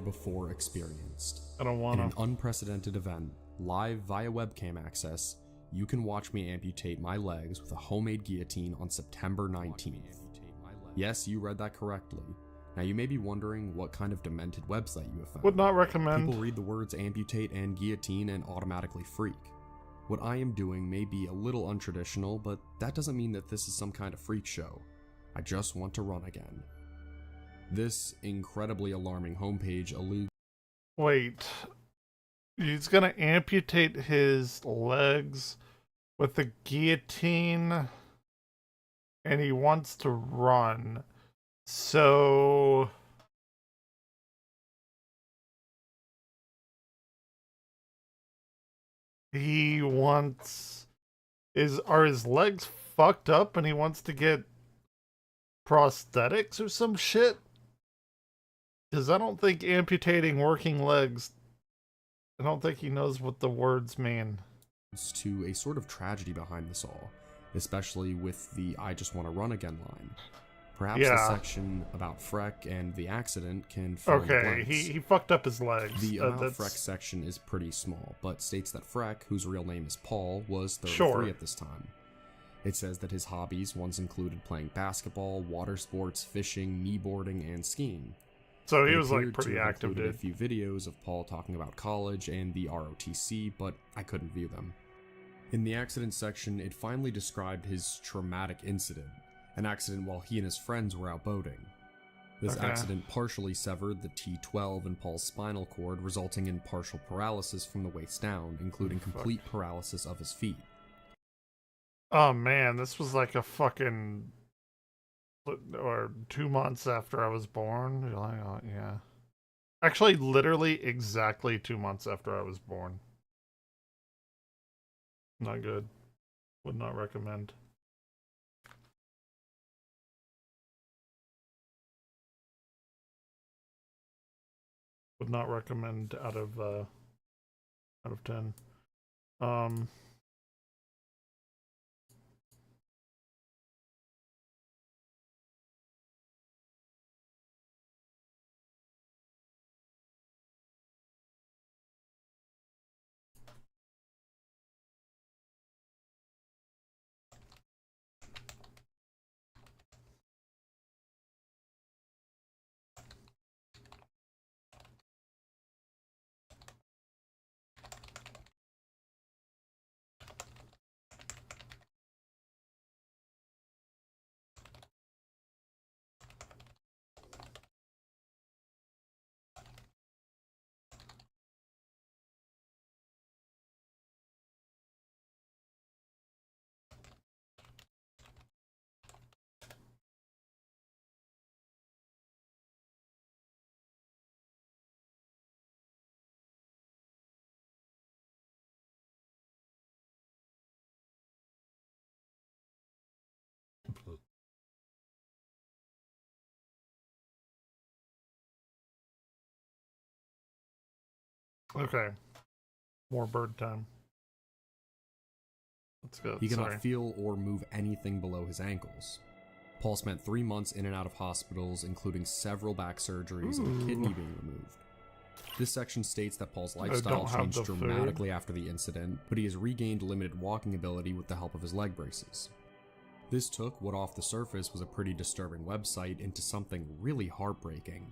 before experienced. I don't want In an to. unprecedented event, live via webcam access, you can watch me amputate my legs with a homemade guillotine on September 19th. Yes, you read that correctly. Now you may be wondering what kind of demented website you have found. Would not recommend. People read the words amputate and guillotine and automatically freak. What I am doing may be a little untraditional, but that doesn't mean that this is some kind of freak show. I just want to run again. This incredibly alarming homepage alludes. Wait. He's gonna amputate his legs with a guillotine and he wants to run. So he wants are his legs fucked up and he wants to get prosthetics or some shit? Because I don't think amputating working legs, I don't think he knows what the words mean. To a sort of tragedy behind this all, especially with the I just want to run again line. Perhaps the section about Freck and the accident can fill in the Okay, blanks. he fucked up his legs. The about Freck section is pretty small, but states that Freck, whose real name is Paul, was 33 Sure. at this time. It says that his hobbies once included playing basketball, water sports, fishing, kneeboarding, and skiing. So he It was like appeared to pretty have active, included dude. a few videos of Paul talking about college and the ROTC, but I couldn't view them. In the accident section, it finally described his traumatic incident, an accident while he and his friends were out boating. This accident partially severed the T12 in Paul's spinal cord, resulting in partial paralysis from the waist down, including complete paralysis of his feet. Oh man, this was like a fucking, or 2 months after I was born. You're like, oh, yeah. Actually, literally exactly 2 months after I was born. Not good. Would not recommend. Would not recommend out of 10. Okay. More bird time. Let's go. He cannot feel or move anything below his ankles. Paul spent 3 months in and out of hospitals, including several back surgeries and a kidney being removed. This section states that Paul's lifestyle changed dramatically after the incident, but he has regained limited walking ability with the help of his leg braces. This took what off the surface was a pretty disturbing website into something really heartbreaking.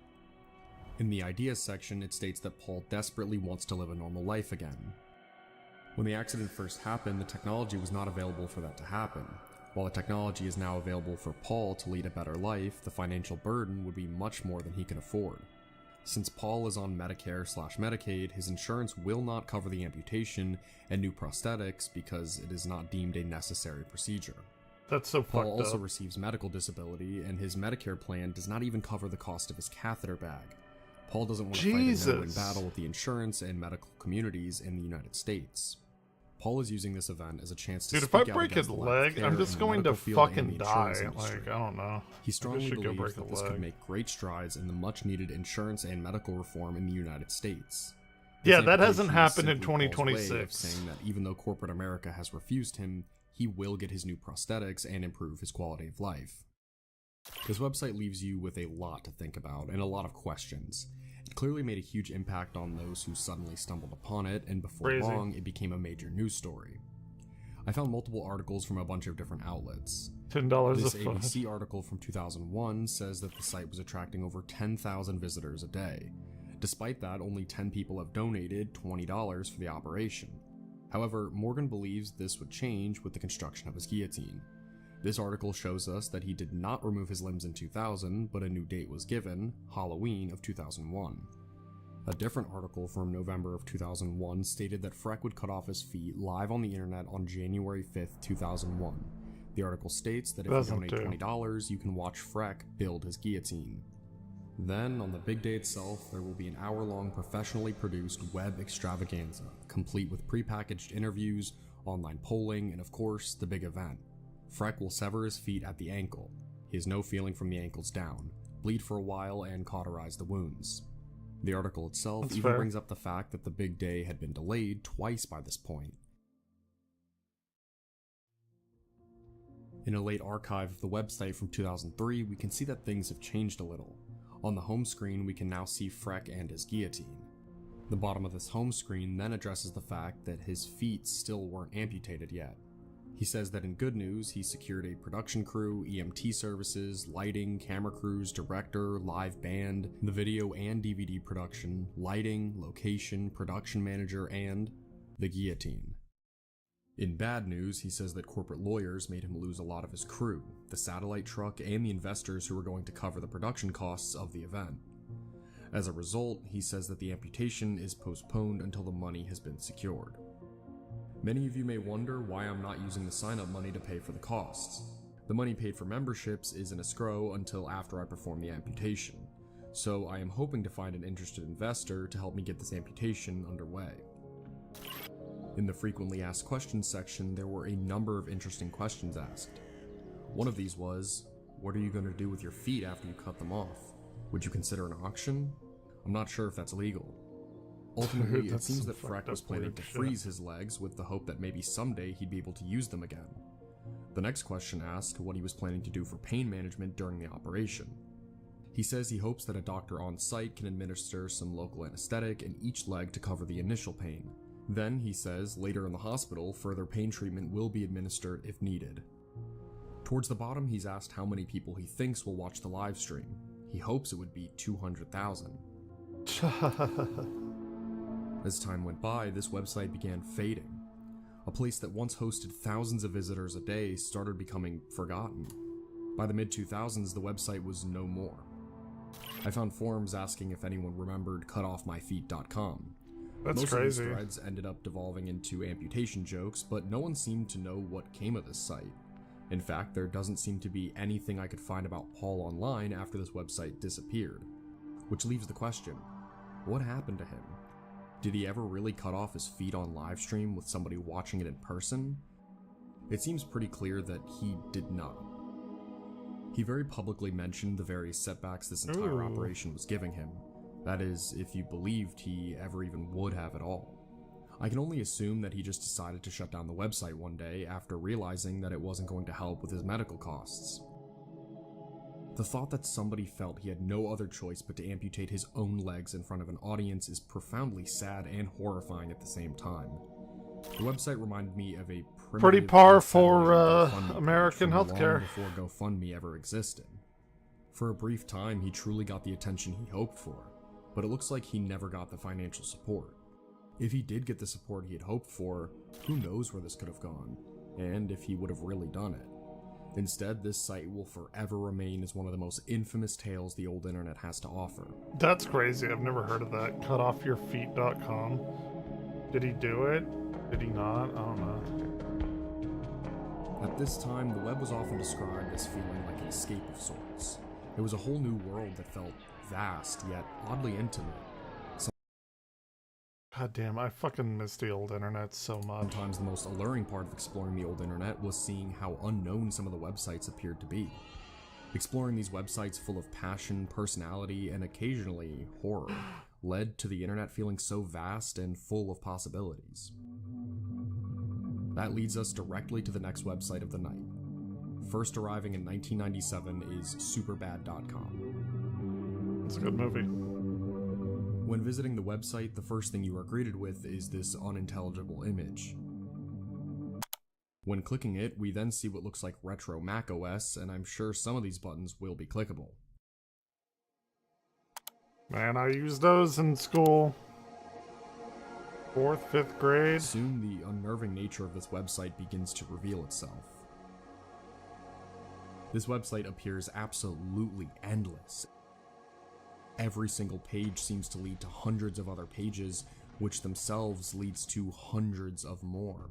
In the ideas section, it states that Paul desperately wants to live a normal life again. When the accident first happened, the technology was not available for that to happen. While the technology is now available for Paul to lead a better life, the financial burden would be much more than he can afford. Since Paul is on Medicare/Medicaid, his insurance will not cover the amputation and new prosthetics because it is not deemed a necessary procedure. That's so fucked up. Paul also receives medical disability, and his Medicare plan does not even cover the cost of his catheter bag. Paul doesn't want to fight a no-win battle with the insurance and medical communities in the United States. Paul is using this event as a chance to Dude, if I break a leg, I'm just going to fucking die. Like, I don't know. He strongly believes that this could make great strides in the much-needed insurance and medical reform in the United States. Yeah, that hasn't happened in 2026. Saying that even though corporate America has refused him, he will get his new prosthetics and improve his quality of life. This website leaves you with a lot to think about and a lot of questions. It clearly made a huge impact on those who suddenly stumbled upon it, and before Crazy. long, it became a major news story. I found multiple articles from a bunch of different outlets. $10 This a foot. ABC article from 2001 says that the site was attracting over 10,000 visitors a day. Despite that, only 10 people have donated $20 for the operation. However, Morgan believes this would change with the construction of his guillotine. This article shows us that he did not remove his limbs in 2000, but a new date was given, Halloween of 2001. A different article from November of 2001 stated that Freck would cut off his feet live on the internet on January 5th, 2001. The article states that if you donate $20, you can watch Freck build his guillotine. Then, on the big day itself, there will be an hour-long professionally produced web extravaganza, complete with prepackaged interviews, online polling, and of course, the big event. Freck will sever his feet at the ankle. He has no feeling from the ankles down, bleed for a while, and cauterize the wounds. The article itself even brings up the fact that the big day had been delayed twice by this point. In a late archive of the website from 2003, we can see that things have changed a little. On the home screen, we can now see Freck and his guillotine. The bottom of this home screen then addresses the fact that his feet still weren't amputated yet. He says that in good news, he secured a production crew, EMT services, lighting, camera crews, director, live band, the video and DVD production, lighting, location, production manager, and the guillotine. In bad news, he says that corporate lawyers made him lose a lot of his crew, the satellite truck, and the investors who were going to cover the production costs of the event. As a result, he says that the amputation is postponed until the money has been secured. Many of you may wonder why I'm not using the sign-up money to pay for the costs. The money paid for memberships is in escrow until after I perform the amputation, so I am hoping to find an interested investor to help me get this amputation underway. In the frequently asked questions section, there were a number of interesting questions asked. One of these was, what are you going to do with your feet after you cut them off? Would you consider an auction? I'm not sure if that's legal. Ultimately, it seems that Freck was planning to freeze his legs with the hope that maybe someday he'd be able to use them again. The next question asked what he was planning to do for pain management during the operation. He says he hopes that a doctor on site can administer some local anesthetic in each leg to cover the initial pain. Then, he says, later in the hospital, further pain treatment will be administered if needed. Towards the bottom, he's asked how many people he thinks will watch the live stream. He hopes it would be 200,000. As time went by, this website began fading. A place that once hosted thousands of visitors a day started becoming forgotten. By the mid-2000s, the website was no more. I found forums asking if anyone remembered cutoffmyfeet.com. That's Most crazy. of these threads ended up devolving into amputation jokes, but no one seemed to know what came of this site. In fact, there doesn't seem to be anything I could find about Paul online after this website disappeared. Which leaves the question, what happened to him? Did he ever really cut off his feet on livestream with somebody watching it in person? It seems pretty clear that he did not. He very publicly mentioned the various setbacks this entire operation was giving him. That is, if you believed he ever even would have at all. I can only assume that he just decided to shut down the website one day after realizing that it wasn't going to help with his medical costs. The thought that somebody felt he had no other choice but to amputate his own legs in front of an audience is profoundly sad and horrifying at the same time. The website reminded me of a Pretty par for GoFundMe American from healthcare. long before GoFundMe ever existed. For a brief time, he truly got the attention he hoped for, but it looks like he never got the financial support. If he did get the support he had hoped for, who knows where this could have gone, and if he would have really done it. Instead, this site will forever remain as one of the most infamous tales the old internet has to offer. That's crazy. I've never heard of that. Cutoffyourfeet.com. Did he do it? Did he not? I don't know. At this time, the web was often described as feeling like an escape of sorts. It was a whole new world that felt vast, yet oddly intimate. God damn, I fucking miss the old internet so much. Sometimes the most alluring part of exploring the old internet was seeing how unknown some of the websites appeared to be. Exploring these websites full of passion, personality, and occasionally horror led to the internet feeling so vast and full of possibilities. That leads us directly to the next website of the night. First arriving in 1997 is superbad.com. It's a good movie. When visiting the website, the first thing you are greeted with is this unintelligible image. When clicking it, we then see what looks like retro Mac OS, and I'm sure some of these buttons will be clickable. Man, I used those in school. 4th, 5th grade. Soon, the unnerving nature of this website begins to reveal itself. This website appears absolutely endless. Every single page seems to lead to hundreds of other pages, which themselves leads to hundreds of more.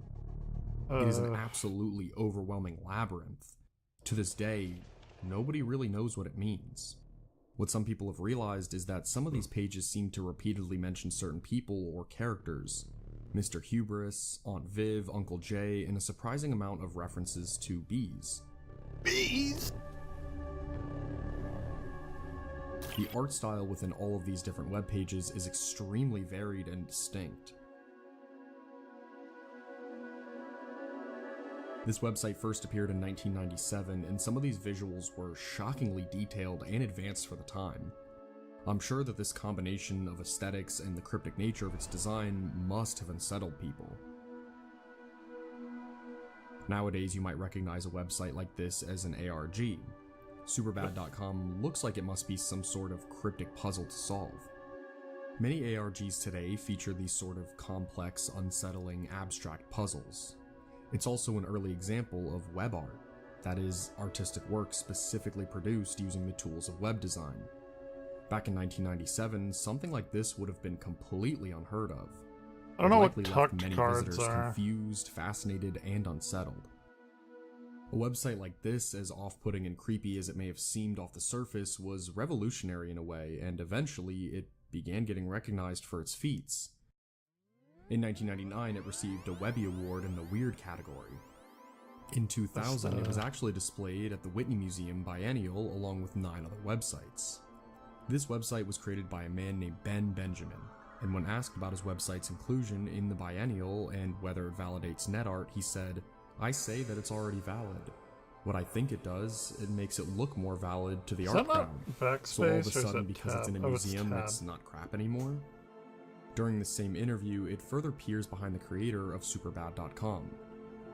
It is an absolutely overwhelming labyrinth. To this day, nobody really knows what it means. What some people have realized is that some of these pages seem to repeatedly mention certain people or characters. Mr. Hubris, Aunt Viv, Uncle Jay, and a surprising amount of references to bees. Bees? The art style within all of these different web pages is extremely varied and distinct. This website first appeared in 1997, and some of these visuals were shockingly detailed and advanced for the time. I'm sure that this combination of aesthetics and the cryptic nature of its design must have unsettled people. Nowadays, you might recognize a website like this as an ARG. Superbad.com looks like it must be some sort of cryptic puzzle to solve. Many ARGs today feature these sort of complex, unsettling, abstract puzzles. It's also an early example of web art, that is, artistic work specifically produced using the tools of web design. Back in 1997, something like this would have been completely unheard of. I don't know what Likely left tucked many cards visitors are. confused, fascinated, and unsettled. A website like this, as off-putting and creepy as it may have seemed off the surface, was revolutionary in a way, and eventually it began getting recognized for its feats. In 1999, it received a Webby Award in the Weird category. In 2000, it was actually displayed at the Whitney Museum Biennial along with 9 other websites. This website was created by a man named Ben Benjamin, and when asked about his website's inclusion in the Biennial and whether it validates net art, he said, "I say that it's already valid. What I think it does, it makes it look more valid to the art crowd. So all of a sudden, because it's in a museum, it's not crap anymore?" During the same interview, it further peers behind the creator of Superbad.com.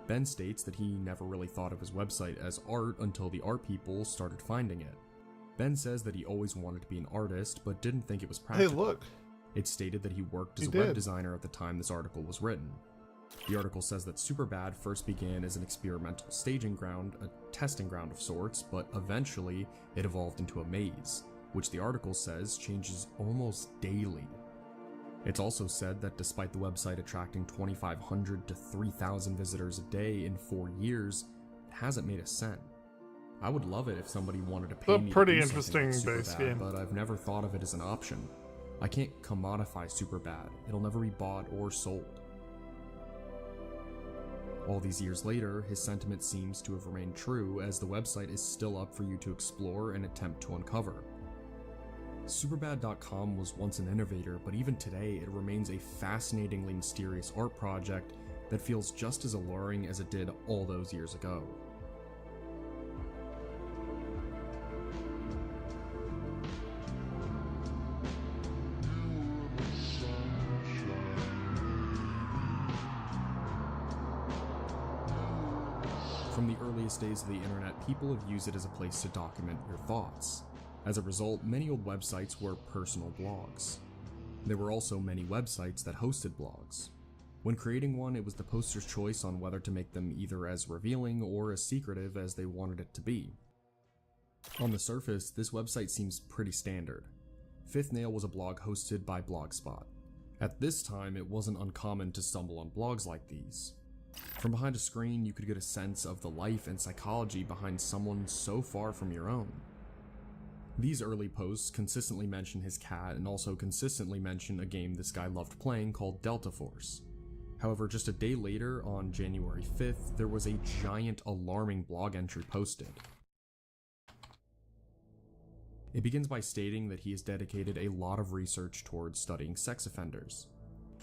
Ben states that he never really thought of his website as art until the art people started finding it. Ben says that he always wanted to be an artist, but didn't think it was practical. Hey, look. It stated that he worked as a web designer at the time this article was written. The article says that Superbad first began as an experimental staging ground, a testing ground of sorts, but eventually it evolved into a maze, which the article says changes almost daily. It's also said that despite the website attracting 2,500 to 3,000 visitors a day in 4 years, it hasn't made a cent. I would love it if somebody wanted to pay me to pretty do interesting something like base Superbad, game. but I've never thought of it as an option. I can't commodify Superbad. It'll never be bought or sold. All these years later, his sentiment seems to have remained true, as the website is still up for you to explore and attempt to uncover. Superbad.com was once an innovator, but even today it remains a fascinatingly mysterious art project that feels just as alluring as it did all those years ago. From the earliest days of the internet, people have used it as a place to document your thoughts. As a result, many old websites were personal blogs. There were also many websites that hosted blogs. When creating one, it was the poster's choice on whether to make them either as revealing or as secretive as they wanted it to be. On the surface, this website seems pretty standard. Fifth Nail was a blog hosted by Blogspot. At this time, it wasn't uncommon to stumble on blogs like these. From behind a screen, you could get a sense of the life and psychology behind someone so far from your own. These early posts consistently mention his cat and also consistently mention a game this guy loved playing called Delta Force. However, just a day later, on January 5th, there was a giant alarming blog entry posted. It begins by stating that he has dedicated a lot of research towards studying sex offenders.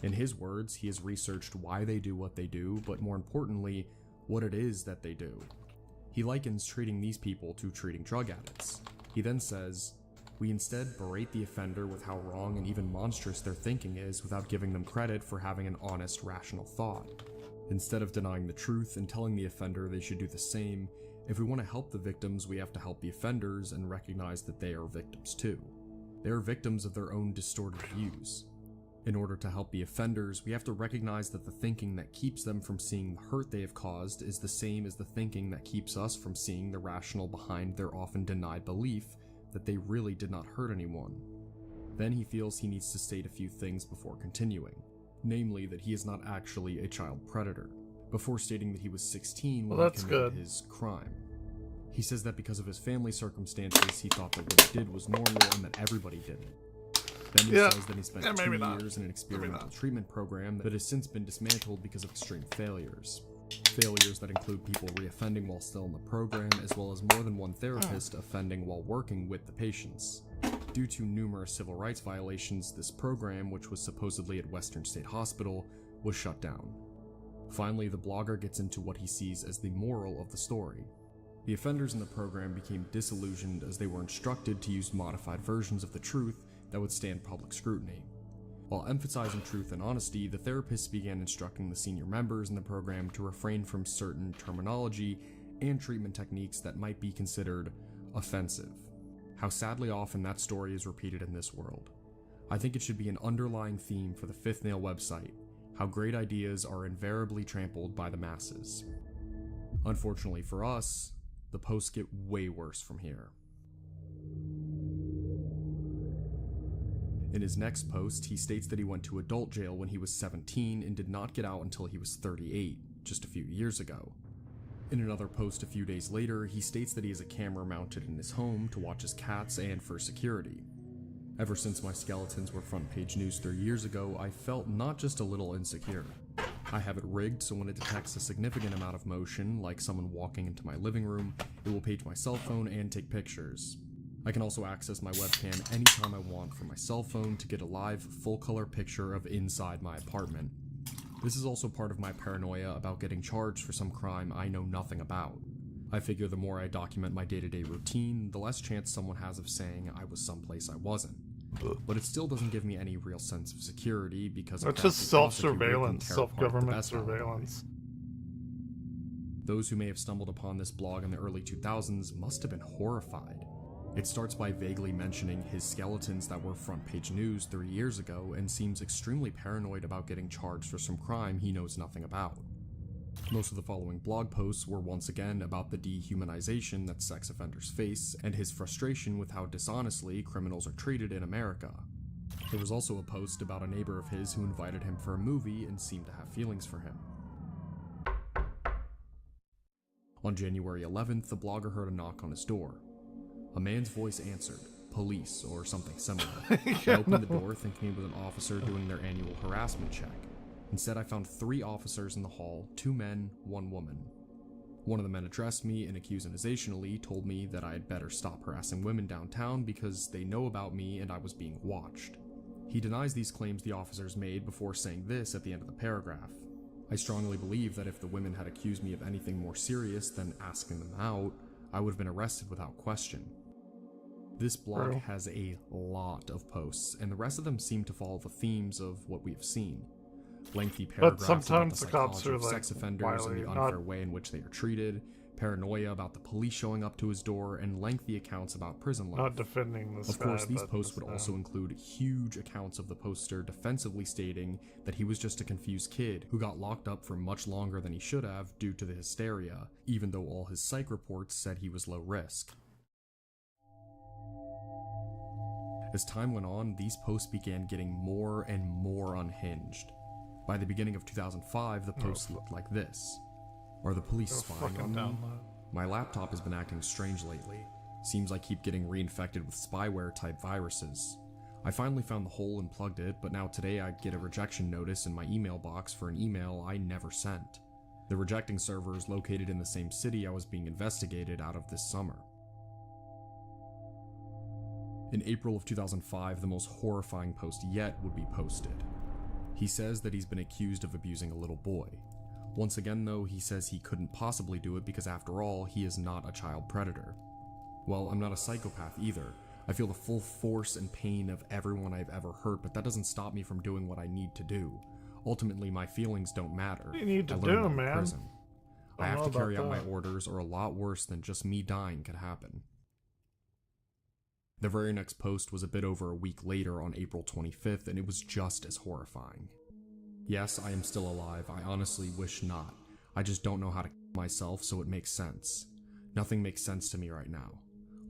In his words, he has researched why they do what they do, but more importantly, what it is that they do. He likens treating these people to treating drug addicts. He then says, We instead berate the offender with how wrong and even monstrous their thinking is without giving them credit for having an honest, rational thought. Instead of denying the truth and telling the offender they should do the same, if we want to help the victims, we have to help the offenders and recognize that they are victims too. They are victims of their own distorted views. In order to help the offenders, we have to recognize that the thinking that keeps them from seeing the hurt they have caused is the same as the thinking that keeps us from seeing the rationale behind their often denied belief that they really did not hurt anyone. Then he feels he needs to state a few things before continuing, namely that he is not actually a child predator, before stating that he was 16 when he committed his crime. He says that because of his family circumstances, he thought that what he did was normal and that everybody did it. Then he says that he spent 2 years in an experimental treatment program that has since been dismantled because of extreme failures. Failures that include people reoffending while still in the program, as well as more than one therapist offending while working with the patients. Due to numerous civil rights violations, this program, which was supposedly at Western State Hospital, was shut down. Finally, the blogger gets into what he sees as the moral of the story. The offenders in the program became disillusioned as they were instructed to use modified versions of the truth that would stand public scrutiny. While emphasizing truth and honesty, the therapists began instructing the senior members in the program to refrain from certain terminology and treatment techniques that might be considered offensive. How sadly often that story is repeated in this world. I think it should be an underlying theme for the Fifth Nail website, how great ideas are invariably trampled by the masses. Unfortunately for us, the posts get way worse from here. In his next post, he states that he went to adult jail when he was 17 and did not get out until he was 38, just a few years ago. In another post a few days later, he states that he has a camera mounted in his home to watch his cats and for security. Ever since my skeletons were front page news 3 years ago, I felt not just a little insecure. I have it rigged so when it detects a significant amount of motion, like someone walking into my living room, it will page my cell phone and take pictures. I can also access my webcam anytime I want from my cell phone to get a live, full-color picture of inside my apartment. This is also part of my paranoia about getting charged for some crime I know nothing about. I figure the more I document my day-to-day routine, the less chance someone has of saying I was someplace I wasn't. But it still doesn't give me any real sense of security because it's just self-surveillance, self-government surveillance. Those who may have stumbled upon this blog in the early 2000s must have been horrified. It starts by vaguely mentioning his skeletons that were front page news 3 years ago and seems extremely paranoid about getting charged for some crime he knows nothing about. Most of the following blog posts were once again about the dehumanization that sex offenders face and his frustration with how dishonestly criminals are treated in America. There was also a post about a neighbor of his who invited him for a movie and seemed to have feelings for him. On January 11th, the blogger heard a knock on his door. A man's voice answered, police or something similar. I opened the door thinking it was an officer doing their annual harassment check. Instead, I found 3 officers in the hall, 2 men, 1 woman. One of the men addressed me and accusationally told me that I had better stop harassing women downtown because they know about me and I was being watched. He denies these claims the officers made before saying this at the end of the paragraph. I strongly believe that if the women had accused me of anything more serious than asking them out, I would have been arrested without question. This blog has a lot of posts, and the rest of them seem to follow the themes of what we've seen. Lengthy paragraphs about the psychology of sex offenders and the unfair way in which they are treated, paranoia about the police showing up to his door, and lengthy accounts about prison life. Not defending this Of course, these posts would also include huge accounts of the poster defensively stating that he was just a confused kid who got locked up for much longer than he should have due to the hysteria, even though all his psych reports said he was low risk. As time went on, these posts began getting more and more unhinged. By the beginning of 2005, the posts looked like this. Are the police spying on me? My laptop has been acting strange lately. Seems I keep getting reinfected with spyware-type viruses. I finally found the hole and plugged it, but now today I get a rejection notice in my email box for an email I never sent. The rejecting server is located in the same city I was being investigated out of this summer. In April of 2005, the most horrifying post yet would be posted. He says that he's been accused of abusing a little boy. Once again though, he says he couldn't possibly do it because after all, he is not a child predator. Well, I'm not a psychopath either. I feel the full force and pain of everyone I've ever hurt, but that doesn't stop me from doing what I need to do. Ultimately, my feelings don't matter. What do you need to I learned do, that in man? prison. I have to carry out my that. orders, or a lot worse than just me dying could happen. The very next post was a bit over a week later on April 25th, and it was just as horrifying. Yes, I am still alive. I honestly wish not. I just don't know how to kill myself, so it makes sense. Nothing makes sense to me right now.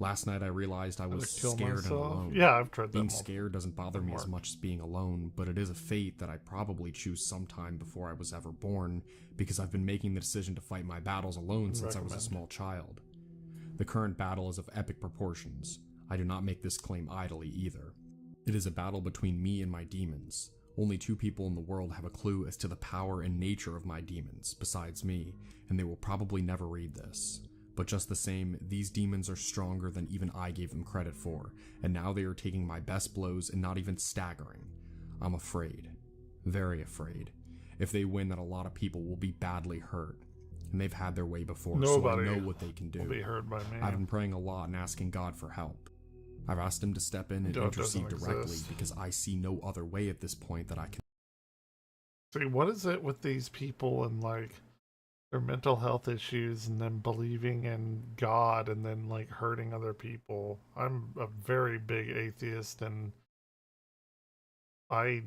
Last night I realized I was scared and alone. Yeah, I've tried that. Being scared doesn't bother me as much as being alone, but it is a fate that I probably choose sometime before I was ever born, because I've been making the decision to fight my battles alone since I was a small child. The current battle is of epic proportions. I do not make this claim idly either. It is a battle between me and my demons. Only 2 people in the world have a clue as to the power and nature of my demons, besides me, and they will probably never read this. But just the same, these demons are stronger than even I gave them credit for, and now they are taking my best blows and not even staggering. I'm afraid. Very afraid. If they win, that a lot of people will be badly hurt. And they've had their way before, so I know what they can do. Will be heard by me. I've been praying a lot and asking God for help. I've asked him to step in and intercede directly, because I see no other way at this point that I can. See, what is it with these people and like their mental health issues and then believing in God and then like hurting other people? I'm a very big atheist and I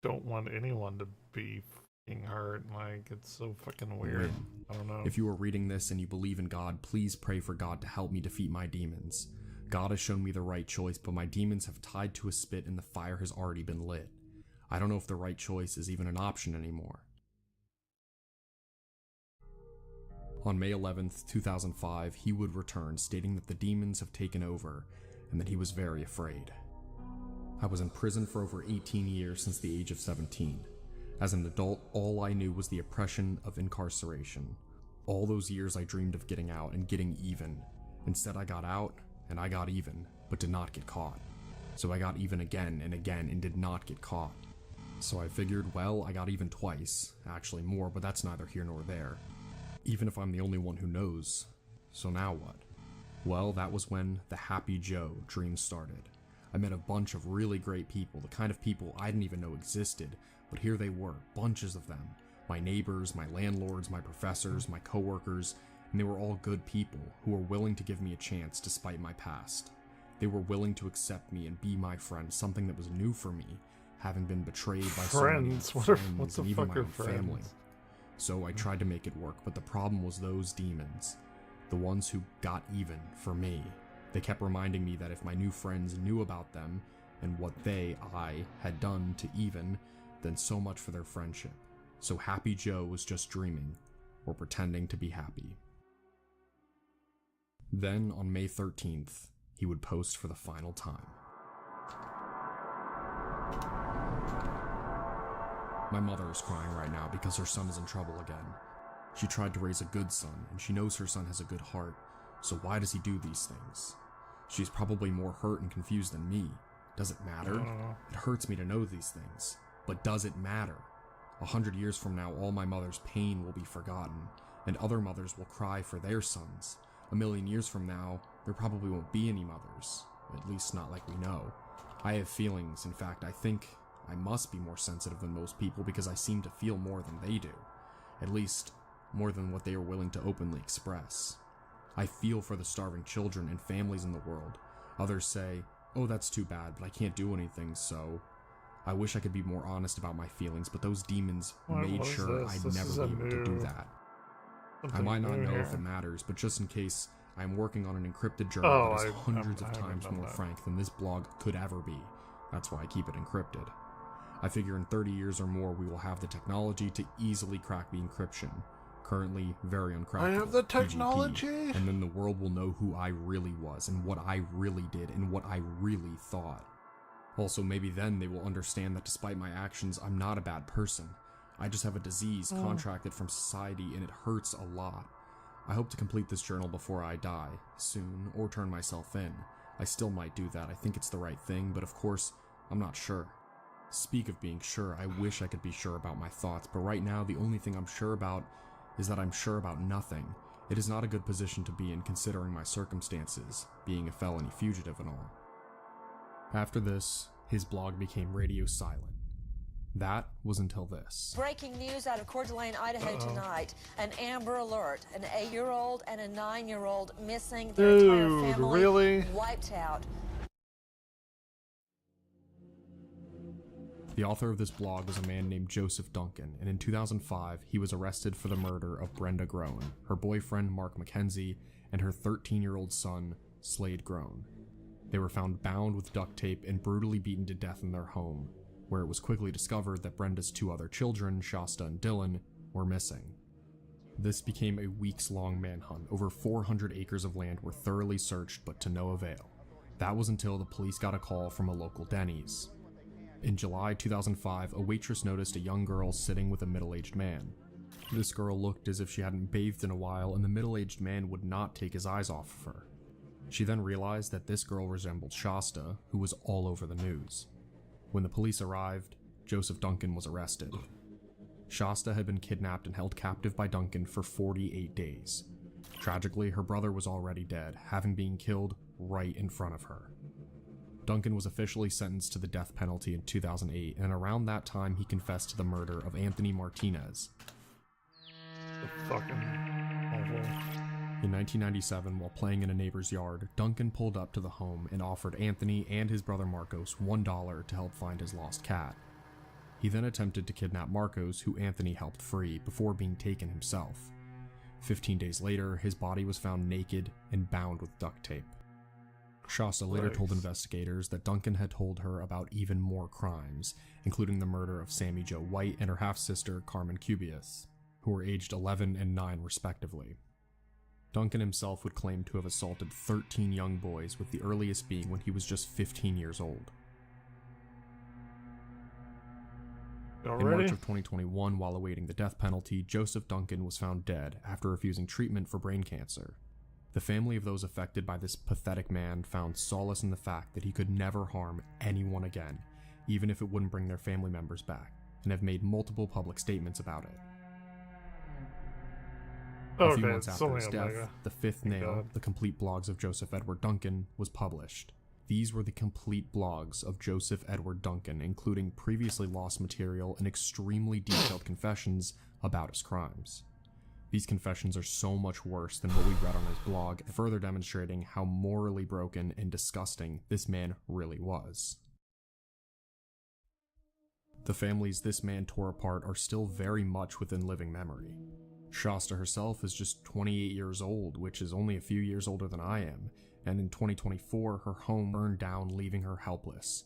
don't want anyone to be fucking hurt. Like, it's so fucking weird. I don't know. If you are reading this and you believe in God, please pray for God to help me defeat my demons. God has shown me the right choice, but my demons have tied to a spit and the fire has already been lit. I don't know if the right choice is even an option anymore. On May 11th, 2005, he would return, stating that the demons have taken over and that he was very afraid. I was in prison for over 18 years since the age of 17. As an adult, all I knew was the oppression of incarceration. All those years I dreamed of getting out and getting even. Instead, I got out and I got even, but did not get caught. So I got even again and again and did not get caught. So I figured, well, I got even twice. Actually more, but that's neither here nor there. Even if I'm the only one who knows. So now what? Well, that was when the Happy Joe dream started. I met a bunch of really great people, the kind of people I didn't even know existed, but here they were, bunches of them. My neighbors, my landlords, my professors, my coworkers, and they were all good people who were willing to give me a chance despite my past. They were willing to accept me and be my friend, something that was new for me, having been betrayed by so many friends and even my own family. So I tried to make it work, but the problem was those demons, the ones who got even for me. They kept reminding me that if my new friends knew about them and what I had done to even, then so much for their friendship. So Happy Joe was just dreaming, or pretending to be happy. Then, on May 13th, he would post for the final time. My mother is crying right now because her son is in trouble again. She tried to raise a good son, and she knows her son has a good heart, so why does he do these things? She's probably more hurt and confused than me. Does it matter? It hurts me to know these things. But does it matter? 100 years from now, all my mother's pain will be forgotten, and other mothers will cry for their sons. 1,000,000 years from now, there probably won't be any mothers. At least not like we know. I have feelings. In fact, I think I must be more sensitive than most people because I seem to feel more than they do. At least, more than what they are willing to openly express. I feel for the starving children and families in the world. Others say, oh, that's too bad, but I can't do anything, so... I wish I could be more honest about my feelings, but those demons made sure I'd never be able to do that. I might not know if it matters, but just in case, I'm working on an encrypted journal that is hundreds of times more frank than this blog could ever be. That's why I keep it encrypted. I figure in 30 years or more we will have the technology to easily crack the encryption. Currently, very uncrackable. I have the technology! PGP, and then the world will know who I really was, and what I really did, and what I really thought. Also, maybe then they will understand that despite my actions, I'm not a bad person. I just have a disease contracted from society, and it hurts a lot. I hope to complete this journal before I die, soon, or turn myself in. I still might do that. I think it's the right thing, but of course, I'm not sure. Speak of being sure, I wish I could be sure about my thoughts, but right now the only thing I'm sure about is that I'm sure about nothing. It is not a good position to be in considering my circumstances, being a felony fugitive and all. After this, his blog became radio silent. That was until this. Breaking news out of Coeur d'Alene, Idaho tonight. An Amber Alert. An 8-year-old and a 9-year-old missing. Their entire family really? wiped out. The author of this blog was a man named Joseph Duncan, and in 2005, he was arrested for the murder of Brenda Groen, her boyfriend Mark McKenzie, and her 13-year-old son, Slade Groen. They were found bound with duct tape and brutally beaten to death in their home, where it was quickly discovered that Brenda's 2 other children, Shasta and Dylan, were missing. This became a weeks-long manhunt. Over 400 acres of land were thoroughly searched, but to no avail. That was until the police got a call from a local Denny's. In July 2005, a waitress noticed a young girl sitting with a middle-aged man. This girl looked as if she hadn't bathed in a while, and the middle-aged man would not take his eyes off of her. She then realized that this girl resembled Shasta, who was all over the news. When the police arrived, Joseph Duncan was arrested. Shasta had been kidnapped and held captive by Duncan for 48 days. Tragically, her brother was already dead, having been killed right in front of her. Duncan was officially sentenced to the death penalty in 2008, and around that time he confessed to the murder of Anthony Martinez. Fucking awful. In 1997, while playing in a neighbor's yard, Duncan pulled up to the home and offered Anthony and his brother Marcos $1 to help find his lost cat. He then attempted to kidnap Marcos, who Anthony helped free, before being taken himself. 15 days later, his body was found naked and bound with duct tape. Shasta later told investigators that Duncan had told her about even more crimes, including the murder of Sammy Jo White and her half-sister Carmen Cubias, who were aged 11 and 9 respectively. Duncan himself would claim to have assaulted 13 young boys, with the earliest being when he was just 15 years old. In March of 2021, while awaiting the death penalty, Joseph Duncan was found dead after refusing treatment for brain cancer. The family of those affected by this pathetic man found solace in the fact that he could never harm anyone again, even if it wouldn't bring their family members back, and have made multiple public statements about it. A few months after his death, The Fifth Nail, the complete blogs of Joseph Edward Duncan, was published. These were the complete blogs of Joseph Edward Duncan, including previously lost material and extremely detailed confessions about his crimes. These confessions are so much worse than what we read on his blog, further demonstrating how morally broken and disgusting this man really was. The families this man tore apart are still very much within living memory. Shasta herself is just 28 years old, which is only a few years older than I am, and in 2024 her home burned down, leaving her helpless.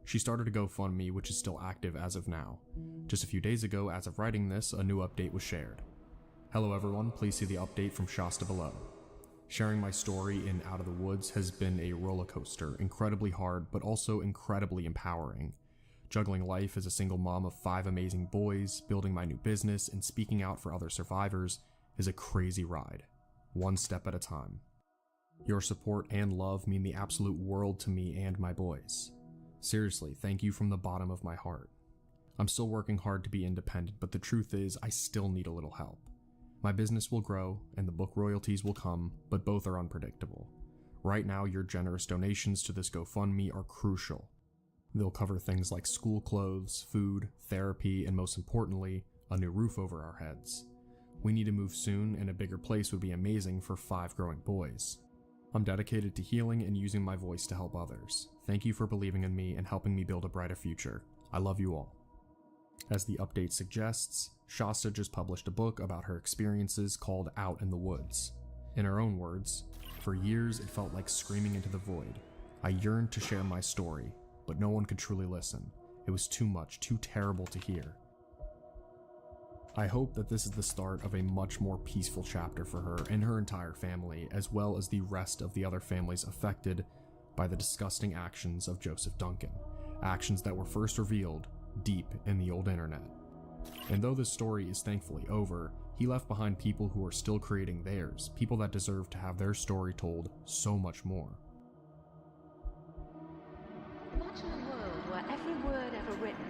She started a GoFundMe, which is still active as of now. Just a few days ago, as of writing this, a new update was shared. Hello everyone, please see the update from Shasta below. Sharing my story in Out of the Woods has been a roller coaster, incredibly hard, but also incredibly empowering. Juggling life as a single mom of 5 amazing boys, building my new business, and speaking out for other survivors is a crazy ride, one step at a time. Your support and love mean the absolute world to me and my boys. Seriously, thank you from the bottom of my heart. I'm still working hard to be independent, but the truth is I still need a little help. My business will grow, and the book royalties will come, but both are unpredictable. Right now, your generous donations to this GoFundMe are crucial. They'll cover things like school clothes, food, therapy, and most importantly, a new roof over our heads. We need to move soon, and a bigger place would be amazing for 5 growing boys. I'm dedicated to healing and using my voice to help others. Thank you for believing in me and helping me build a brighter future. I love you all. As the update suggests, Shasta just published a book about her experiences called Out in the Woods. In her own words, "For years it felt like screaming into the void. I yearned to share my story, but no one could truly listen. It was too much, too terrible to hear." I hope that this is the start of a much more peaceful chapter for her and her entire family, as well as the rest of the other families affected by the disgusting actions of Joseph Duncan, actions that were first revealed deep in the old internet. And though this story is thankfully over, he left behind people who are still creating theirs, people that deserve to have their story told so much more. Imagine a world where every word ever written,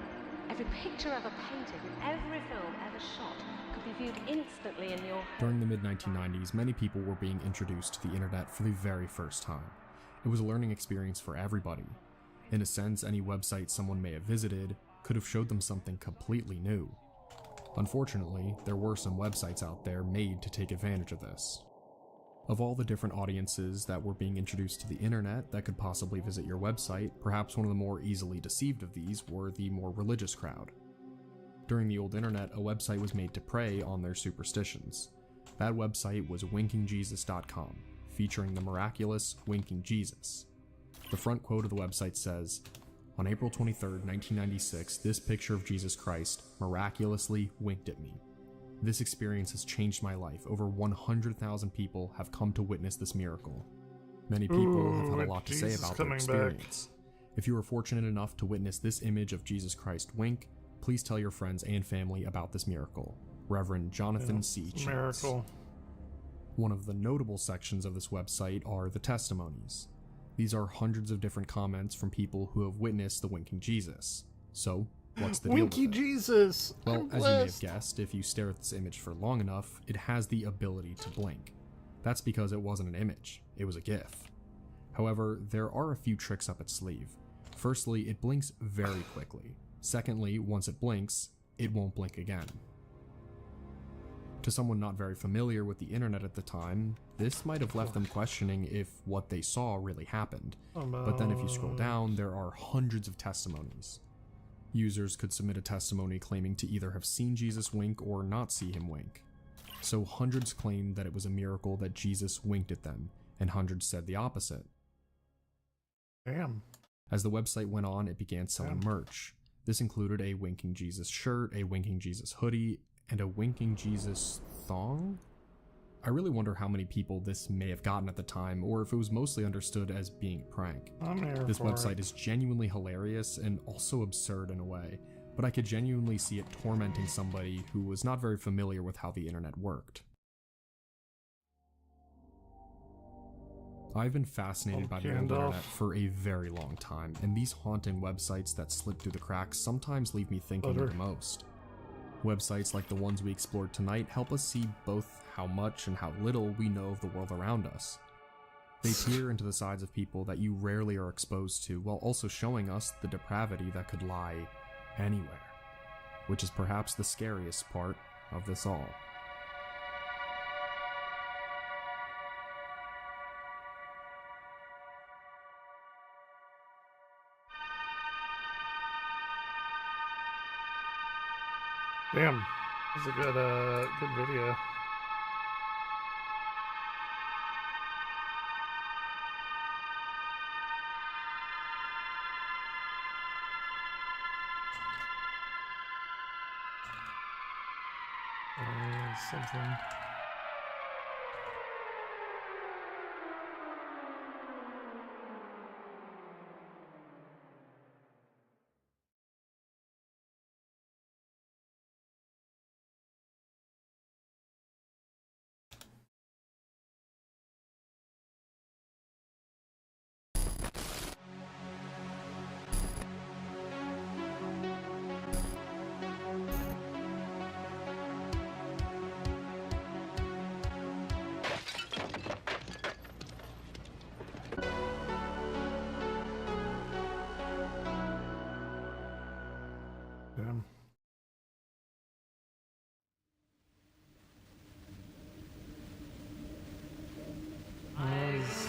every picture ever painted, and every film ever shot could be viewed instantly in your home. During the mid-1990s, many people were being introduced to the internet for the very first time. It was a learning experience for everybody. In a sense, any website someone may have visited could have showed them something completely new. Unfortunately, there were some websites out there made to take advantage of this. Of all the different audiences that were being introduced to the internet that could possibly visit your website, perhaps one of the more easily deceived of these were the more religious crowd. During the old internet, a website was made to prey on their superstitions. That website was winkingjesus.com, featuring the miraculous Winking Jesus. The front quote of the website says, "On April 23rd, 1996, this picture of Jesus Christ miraculously winked at me. This experience has changed my life. Over 100,000 people have come to witness this miracle. Many people have had a lot to say about their experience. If you were fortunate enough to witness this image of Jesus Christ wink, please tell your friends and family about this miracle. Reverend Jonathan C. Chance." Miracle. One of the notable sections of this website are the testimonies. These are hundreds of different comments from people who have witnessed the winking Jesus. So, what's the deal Winky with it? Jesus! Well, I'm as you may have blessed. guessed, if you stare at this image for long enough, it has the ability to blink. That's because it wasn't an image, it was a GIF. However, there are a few tricks up its sleeve. Firstly, it blinks very quickly. Secondly, once it blinks, it won't blink again. To someone not very familiar with the internet at the time, this might have left them questioning if what they saw really happened. But then if you scroll down, there are hundreds of testimonies. Users could submit a testimony claiming to either have seen Jesus wink or not see him wink. So hundreds claimed that it was a miracle that Jesus winked at them, and hundreds said the opposite. Damn. As the website went on, it began selling merch. This included a Winking Jesus shirt, a Winking Jesus hoodie, and a Winking Jesus thong? I really wonder how many people this may have gotten at the time, or if it was mostly understood as being a prank. I'm here This for website it. is genuinely hilarious and also absurd in a way, but I could genuinely see it tormenting somebody who was not very familiar with how the internet worked. I've been fascinated by the old Gandalf. internet for a very long time, and these haunting websites that slip through the cracks sometimes leave me thinking Butter. the most. Websites like the ones we explored tonight help us see both how much and how little we know of the world around us. They peer into the sides of people that you rarely are exposed to, while also showing us the depravity that could lie anywhere, which is perhaps the scariest part of this all. Damn. This is a good video. Something. Damn. Nice.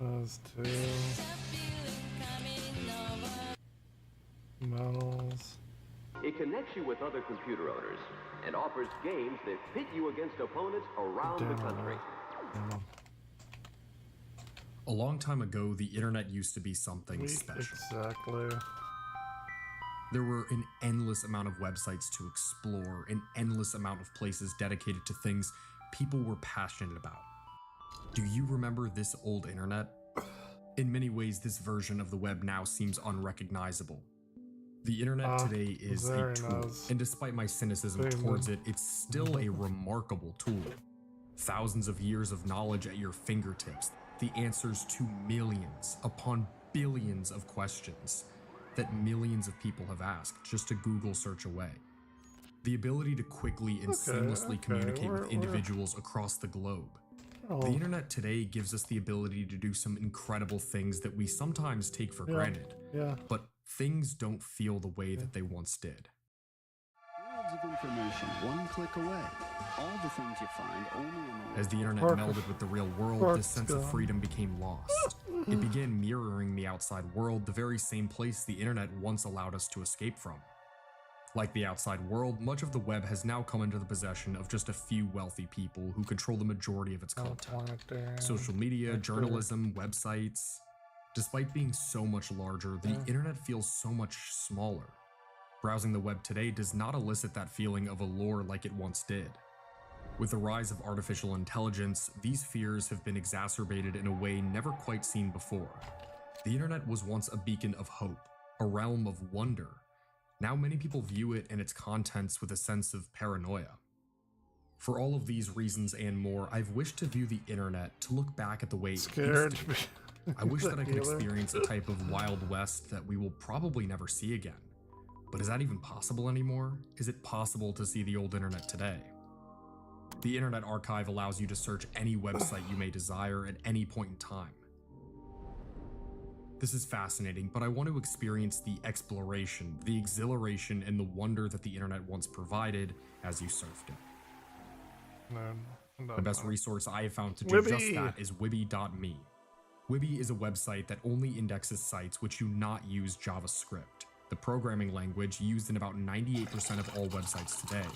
Those two models. It connects you with other computer owners and offers games that pit you against opponents around the country. A long time ago, the internet used to be something special. Exactly. There were an endless amount of websites to explore, an endless amount of places dedicated to things people were passionate about. Do you remember this old internet? In many ways, this version of the web now seems unrecognizable. The internet today is a very tool, nice. and despite my cynicism towards it, it's still a remarkable tool. Thousands of years of knowledge at your fingertips, the answers to millions upon billions of questions that millions of people have asked just a Google search away. The ability to quickly and seamlessly communicate with individuals across the globe. Oh, The internet today gives us the ability to do some incredible things that we sometimes take for granted, yeah. but things don't feel the way that they once did. Worlds of information, one click away. All the things you find only in the As the internet melded with the real world, this sense of freedom became lost. It began mirroring the outside world, the very same place the internet once allowed us to escape from. Like the outside world, much of the web has now come into the possession of just a few wealthy people who control the majority of its content. Social media, journalism, websites. Despite being so much larger, the internet feels so much smaller. Browsing the web today does not elicit that feeling of allure like it once did. With the rise of artificial intelligence, these fears have been exacerbated in a way never quite seen before. The internet was once a beacon of hope, a realm of wonder. Now many people view it and its contents with a sense of paranoia. For all of these reasons and more, I've wished to view the internet to look back at the way it used to be. I wish that I could experience a type of Wild West that we will probably never see again. But is that even possible anymore? Is it possible to see the old internet today? The Internet Archive allows you to search any website you may desire at any point in time. This is fascinating, but I want to experience the exploration, the exhilaration, and the wonder that the internet once provided as you surfed it. The best resource I have found to do just that is Wibby.me. Wibby is a website that only indexes sites which do not use JavaScript, the programming language used in about 98% of all websites today.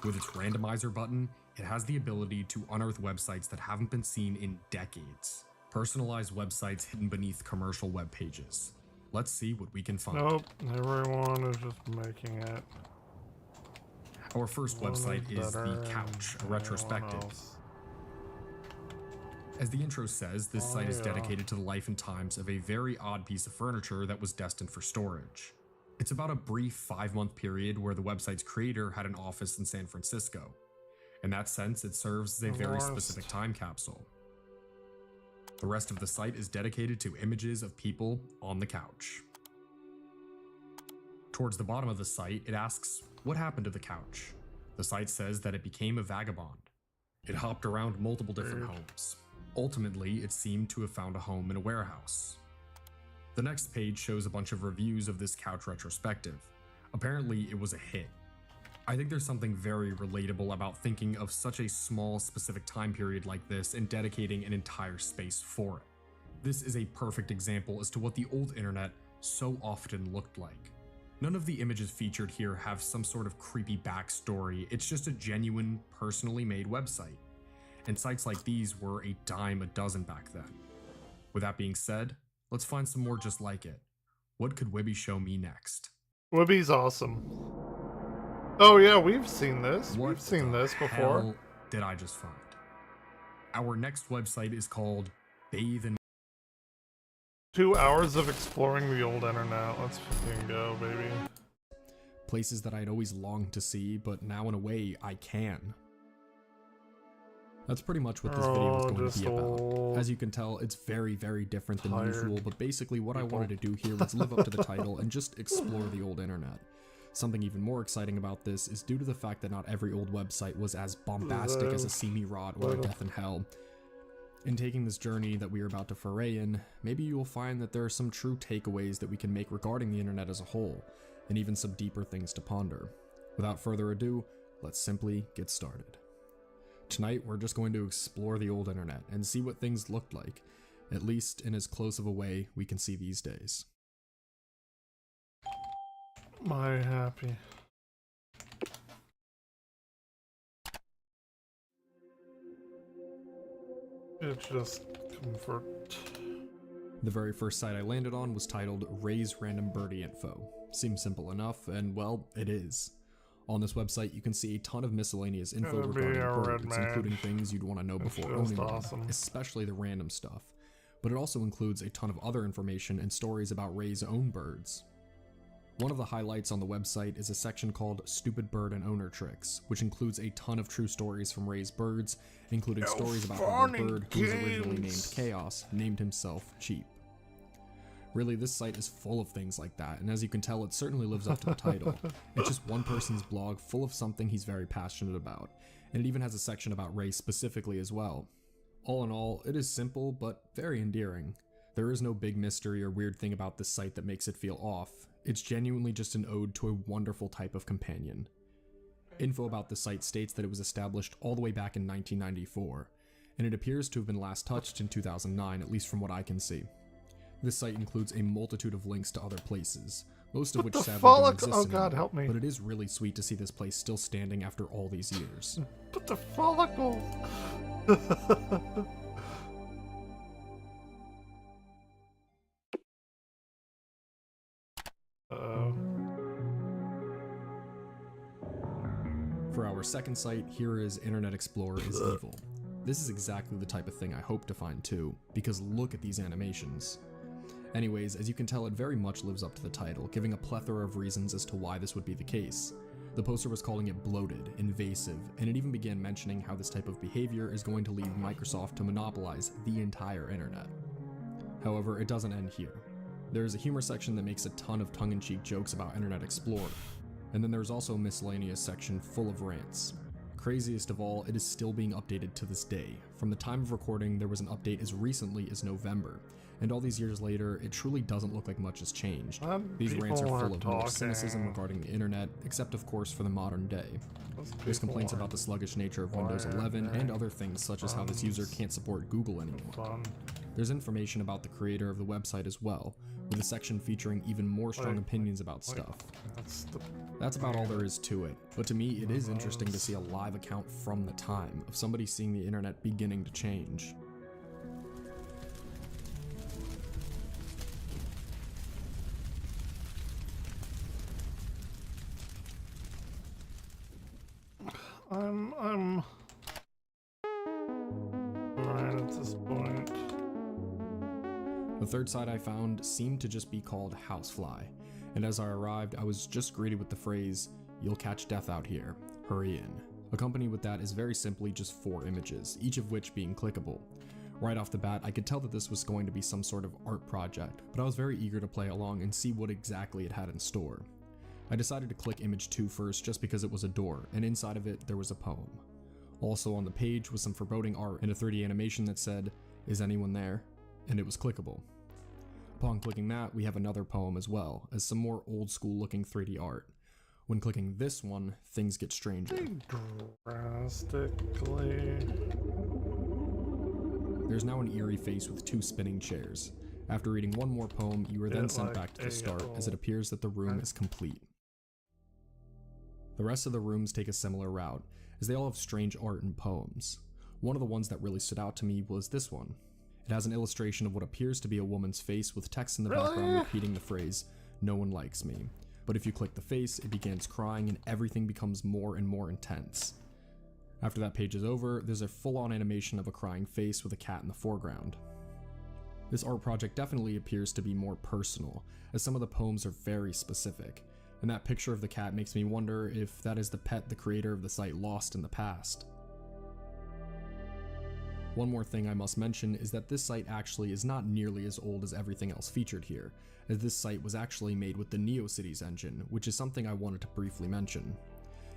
With its randomizer button, it has the ability to unearth websites that haven't been seen in decades. Personalized websites hidden beneath commercial web pages. Let's see what we can find. Nope, everyone is just making it. Our first website is The Couch, a retrospective. As the intro says, this site is dedicated to the life and times of a very odd piece of furniture that was destined for storage. It's about a brief 5-month period where the website's creator had an office in San Francisco. In that sense, it serves as a very specific time capsule. The rest of the site is dedicated to images of people on the couch. Towards the bottom of the site, it asks, what happened to the couch? The site says that it became a vagabond. It hopped around multiple different homes. Ultimately, it seemed to have found a home in a warehouse. The next page shows a bunch of reviews of this couch retrospective. Apparently, it was a hit. I think there's something very relatable about thinking of such a small, specific time period like this and dedicating an entire space for it. This is a perfect example as to what the old internet so often looked like. None of the images featured here have some sort of creepy backstory, it's just a genuine, personally made website. And sites like these were a dime a dozen back then. With that being said, let's find some more just like it. What could Wibby show me next? Wibby's awesome. Oh yeah, we've seen this. We've seen this before. Hell did I just find? Our next website is called Bathe in 2 hours of exploring the old internet. Let's fucking go, baby. Places that I'd always longed to see, but now in a way I can. That's pretty much what this video is going to be about. As you can tell, it's very, very different than usual, but basically what I wanted to do here was live up to the title and just explore the old internet. Something even more exciting about this is due to the fact that not every old website was as bombastic as a See Me Rot or a Death in Hell. In taking this journey that we are about to foray in, maybe you will find that there are some true takeaways that we can make regarding the internet as a whole, and even some deeper things to ponder. Without further ado, let's simply get started. Tonight, we're just going to explore the old internet and see what things looked like, at least in as close of a way we can see these days. My happy. It's just comfort. The very first site I landed on was titled Ray's Random Birdie Info. Seems simple enough, and well, it is. On this website, you can see a ton of miscellaneous info regarding birds, including things you'd want to know before owning one, especially the random stuff. But it also includes a ton of other information and stories about Ray's own birds. One of the highlights on the website is a section called Stupid Bird and Owner Tricks, which includes a ton of true stories from Ray's birds, including stories about how the bird, who was originally named Chaos, named himself Cheap. Really, this site is full of things like that, and as you can tell, it certainly lives up to the title. It's just one person's blog full of something he's very passionate about, and it even has a section about Ray specifically as well. All in all, it is simple but very endearing. There is no big mystery or weird thing about this site that makes it feel off. It's genuinely just an ode to a wonderful type of companion. Info about the site states that it was established all the way back in 1994, and it appears to have been last touched in 2009, at least from what I can see. This site includes a multitude of links to other places, most of which sadly don't exist Oh god, anymore, help me. but it is really sweet to see this place still standing after all these years. But the follicles. Uh-oh. For our second site, here is Internet Explorer is Evil. This is exactly the type of thing I hope to find too, because look at these animations. Anyways, as you can tell, it very much lives up to the title, giving a plethora of reasons as to why this would be the case. The poster was calling it bloated, invasive, and it even began mentioning how this type of behavior is going to lead Microsoft to monopolize the entire internet. However, it doesn't end here. There is a humor section that makes a ton of tongue-in-cheek jokes about Internet Explorer, and then there's also a miscellaneous section full of rants. Craziest of all, it is still being updated to this day. From the time of recording, there was an update as recently as November, and all these years later, it truly doesn't look like much has changed. These rants are full of more cynicism regarding the internet, except of course for the modern day. There's complaints about the sluggish nature of Windows 11 and other things such as how this user can't support Google anymore. There's information about the creator of the website as well, with a section featuring even more strong opinions about stuff. That's about all there is to it, but to me it is interesting to see a live account from the time of somebody seeing the internet beginning to change. I'm right at this point. The third site I found seemed to just be called Housefly, and as I arrived, I was just greeted with the phrase, "You'll catch death out here, hurry in." Accompanied with that is very simply just 4 images, each of which being clickable. Right off the bat, I could tell that this was going to be some sort of art project, but I was very eager to play along and see what exactly it had in store. I decided to click image 2 first just because it was a door, and inside of it there was a poem. Also on the page was some foreboding art and a 3D animation that said, "Is anyone there?" and it was clickable. Upon clicking that, we have another poem as well, as some more old school looking 3D art. When clicking this one, things get stranger. Drastically. There's now an eerie face with 2 spinning chairs. After reading one more poem, you are then sent back to the start, as it appears that the room is complete. The rest of the rooms take a similar route, as they all have strange art and poems. One of the ones that really stood out to me was this one. It has an illustration of what appears to be a woman's face with text in the background repeating the phrase, "No one likes me." But if you click the face, it begins crying and everything becomes more and more intense. After that page is over, there's a full-on animation of a crying face with a cat in the foreground. This art project definitely appears to be more personal, as some of the poems are very specific, and that picture of the cat makes me wonder if that is the pet the creator of the site lost in the past. One more thing I must mention is that this site actually is not nearly as old as everything else featured here, as this site was actually made with the NeoCities engine, which is something I wanted to briefly mention.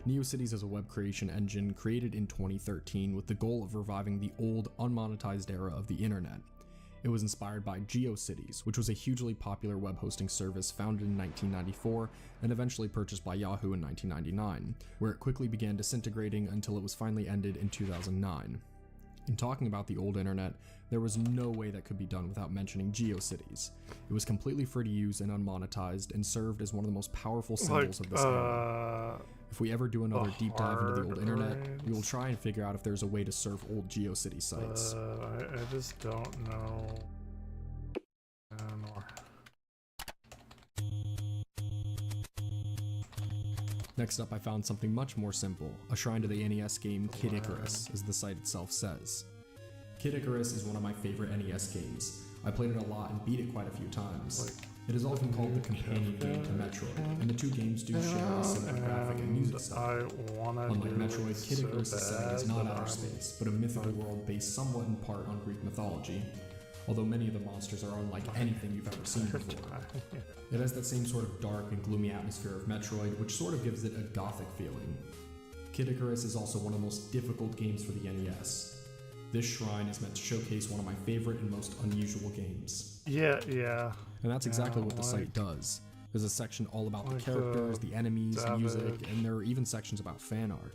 NeoCities is a web creation engine created in 2013 with the goal of reviving the old, unmonetized era of the internet. It was inspired by GeoCities, which was a hugely popular web hosting service founded in 1994 and eventually purchased by Yahoo in 1999, where it quickly began disintegrating until it was finally ended in 2009. In talking about the old internet, there was no way that could be done without mentioning GeoCities. It was completely free to use and unmonetized and served as one of the most powerful symbols of this era. If we ever do another deep dive into the old internet, we will try and figure out if there's a way to surf old GeoCities sites. I just don't know. Next up, I found something much more simple, a shrine to the NES game Kid Icarus, as the site itself says. Kid Icarus is one of my favorite NES games. I played it a lot and beat it quite a few times. It is often called the companion game to Metroid, and the 2 games do share a similar graphic and music style. Unlike Metroid, Kid Icarus' setting is not outer space, but a mythical world based somewhat in part on Greek mythology, although many of the monsters are unlike anything you've ever seen before. It has that same sort of dark and gloomy atmosphere of Metroid, which sort of gives it a gothic feeling. Kid Icarus is also one of the most difficult games for the NES. This shrine is meant to showcase one of my favorite and most unusual games. Yeah. And that's exactly what the like- site does. There's a section all about like the characters, the enemies, music, Savage. and there are even sections about fan art.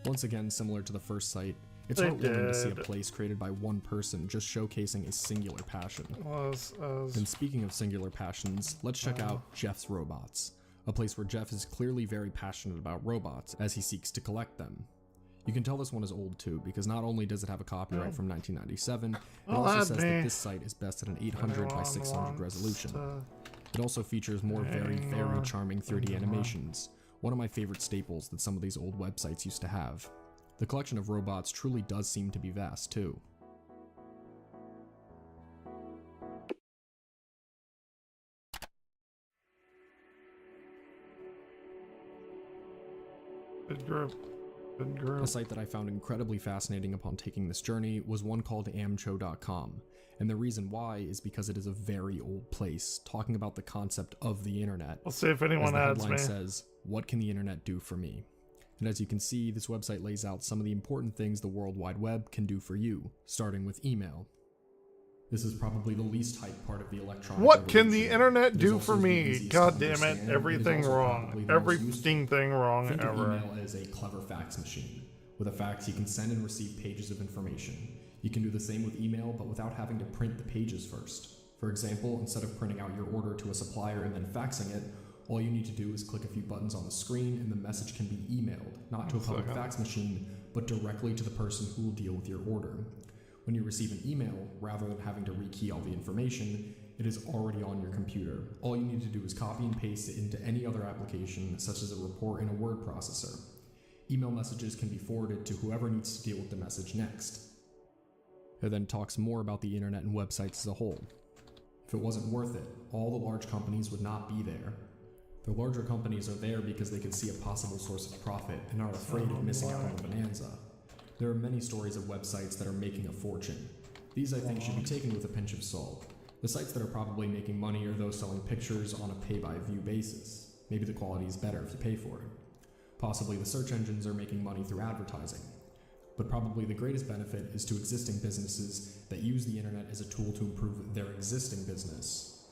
Once again, similar to the first site, it's They heartwarming to see a did. place created by one person just showcasing a singular passion. And speaking of singular passions, let's check out Jeff's Robots, a place where Jeff is clearly very passionate about robots as he seeks to collect them. You can tell this one is old too, because not only does it have a copyright from 1997, it also says that this site is best at an 800 by 600 resolution. It also features more very charming 3D animations, one of my favorite staples that some of these old websites used to have. The collection of robots truly does seem to be vast too. Good group. A site that I found incredibly fascinating upon taking this journey was one called amcho.com, and the reason why is because it is a very old place, talking about the concept of the internet. We'll see if As anyone the adds headline me. says, what can the internet do for me? And as you can see, this website lays out some of the important things the World Wide Web can do for you, starting with email. This is probably the least hyped part of the electronic What can the revolution. internet It is do also for the me? easiest to God damn it. understand. It is Everything also wrong. probably the most useful. Everything thing wrong Think of ever. email as a clever fax machine. With a fax, you can send and receive pages of information. You can do the same with email, but without having to print the pages first. For example, instead of printing out your order to a supplier and then faxing it, all you need to do is click a few buttons on the screen and the message can be emailed, not to a public fax machine, but directly to the person who will deal with your order. When you receive an email, rather than having to rekey all the information, it is already on your computer. All you need to do is copy and paste it into any other application, such as a report in a word processor. Email messages can be forwarded to whoever needs to deal with the message next. It then talks more about the internet and websites as a whole. If it wasn't worth it, all the large companies would not be there. The larger companies are there because they can see a possible source of profit and are afraid of missing out on the bonanza. There are many stories of websites that are making a fortune. These, I think, should be taken with a pinch of salt. The sites that are probably making money are those selling pictures on a pay-by-view basis. Maybe the quality is better if you pay for it. Possibly the search engines are making money through advertising. But probably the greatest benefit is to existing businesses that use the internet as a tool to improve their existing business.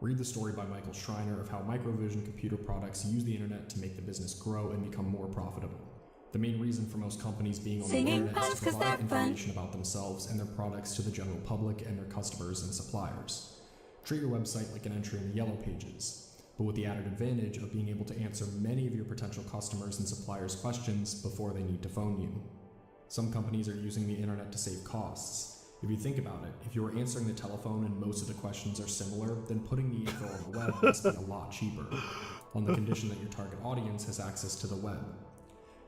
Read the story by Michael Schreiner of how Microvision computer products use the internet to make the business grow and become more profitable. The main reason for most companies being on the internet is to provide information about themselves and their products to the general public and their customers and suppliers. Treat your website like an entry in the yellow pages, but with the added advantage of being able to answer many of your potential customers and suppliers' questions before they need to phone you. Some companies are using the internet to save costs. If you think about it, if you are answering the telephone and most of the questions are similar, then putting the info on the web must be a lot cheaper, on the condition that your target audience has access to the web.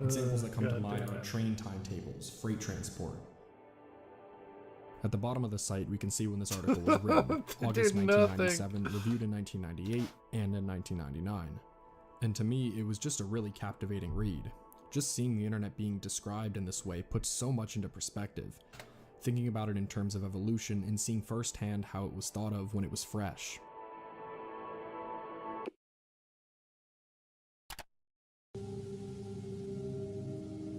Examples that come to mind are train timetables, freight transport. At the bottom of the site, we can see when this article was written, August 1997, reviewed in 1998, and in 1999. And to me, it was just a really captivating read. Just seeing the internet being described in this way puts so much into perspective, thinking about it in terms of evolution and seeing firsthand how it was thought of when it was fresh.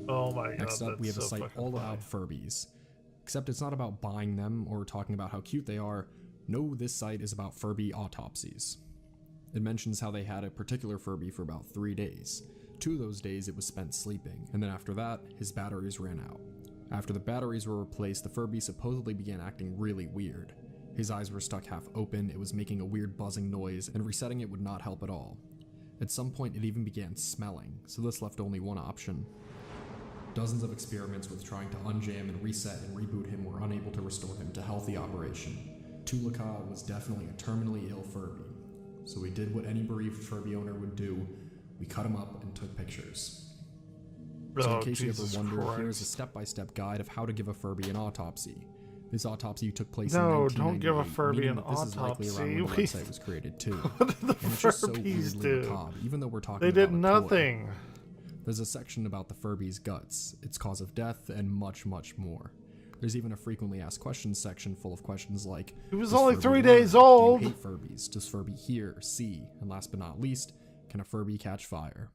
Oh my god. Next up, we have a site all funny. about Furbies. Except it's not about buying them or talking about how cute they are. No, this site is about Furby autopsies. It mentions how they had a particular Furby for about 3 days. 2 of those days it was spent sleeping, and then after that, his batteries ran out. After the batteries were replaced, the Furby supposedly began acting really weird. His eyes were stuck half open, it was making a weird buzzing noise, and resetting it would not help at all. At some point it even began smelling, so this left only one option. Dozens of experiments with trying to unjam and reset and reboot him were unable to restore him to healthy operation. Tulika was definitely a terminally ill Furby. So we did what any bereaved Furby owner would do. We cut him up and took pictures. So in case you ever wonder, here's a step-by-step guide of how to give a Furby an autopsy. This autopsy took place in 1998, don't give a Furby an this is likely around when the autopsy. website was created too. What did the And it's just so Furbies weirdly do? macabre, even though we're talking They about did a toy. nothing. There's a section about the Furby's guts, its cause of death, and much, much more. There's even a frequently asked questions section full of questions like, He was does only Furby 3 learn? days old. Do you hate Furbies? Does Furby hear, see? And last but not least, can a Furby catch fire?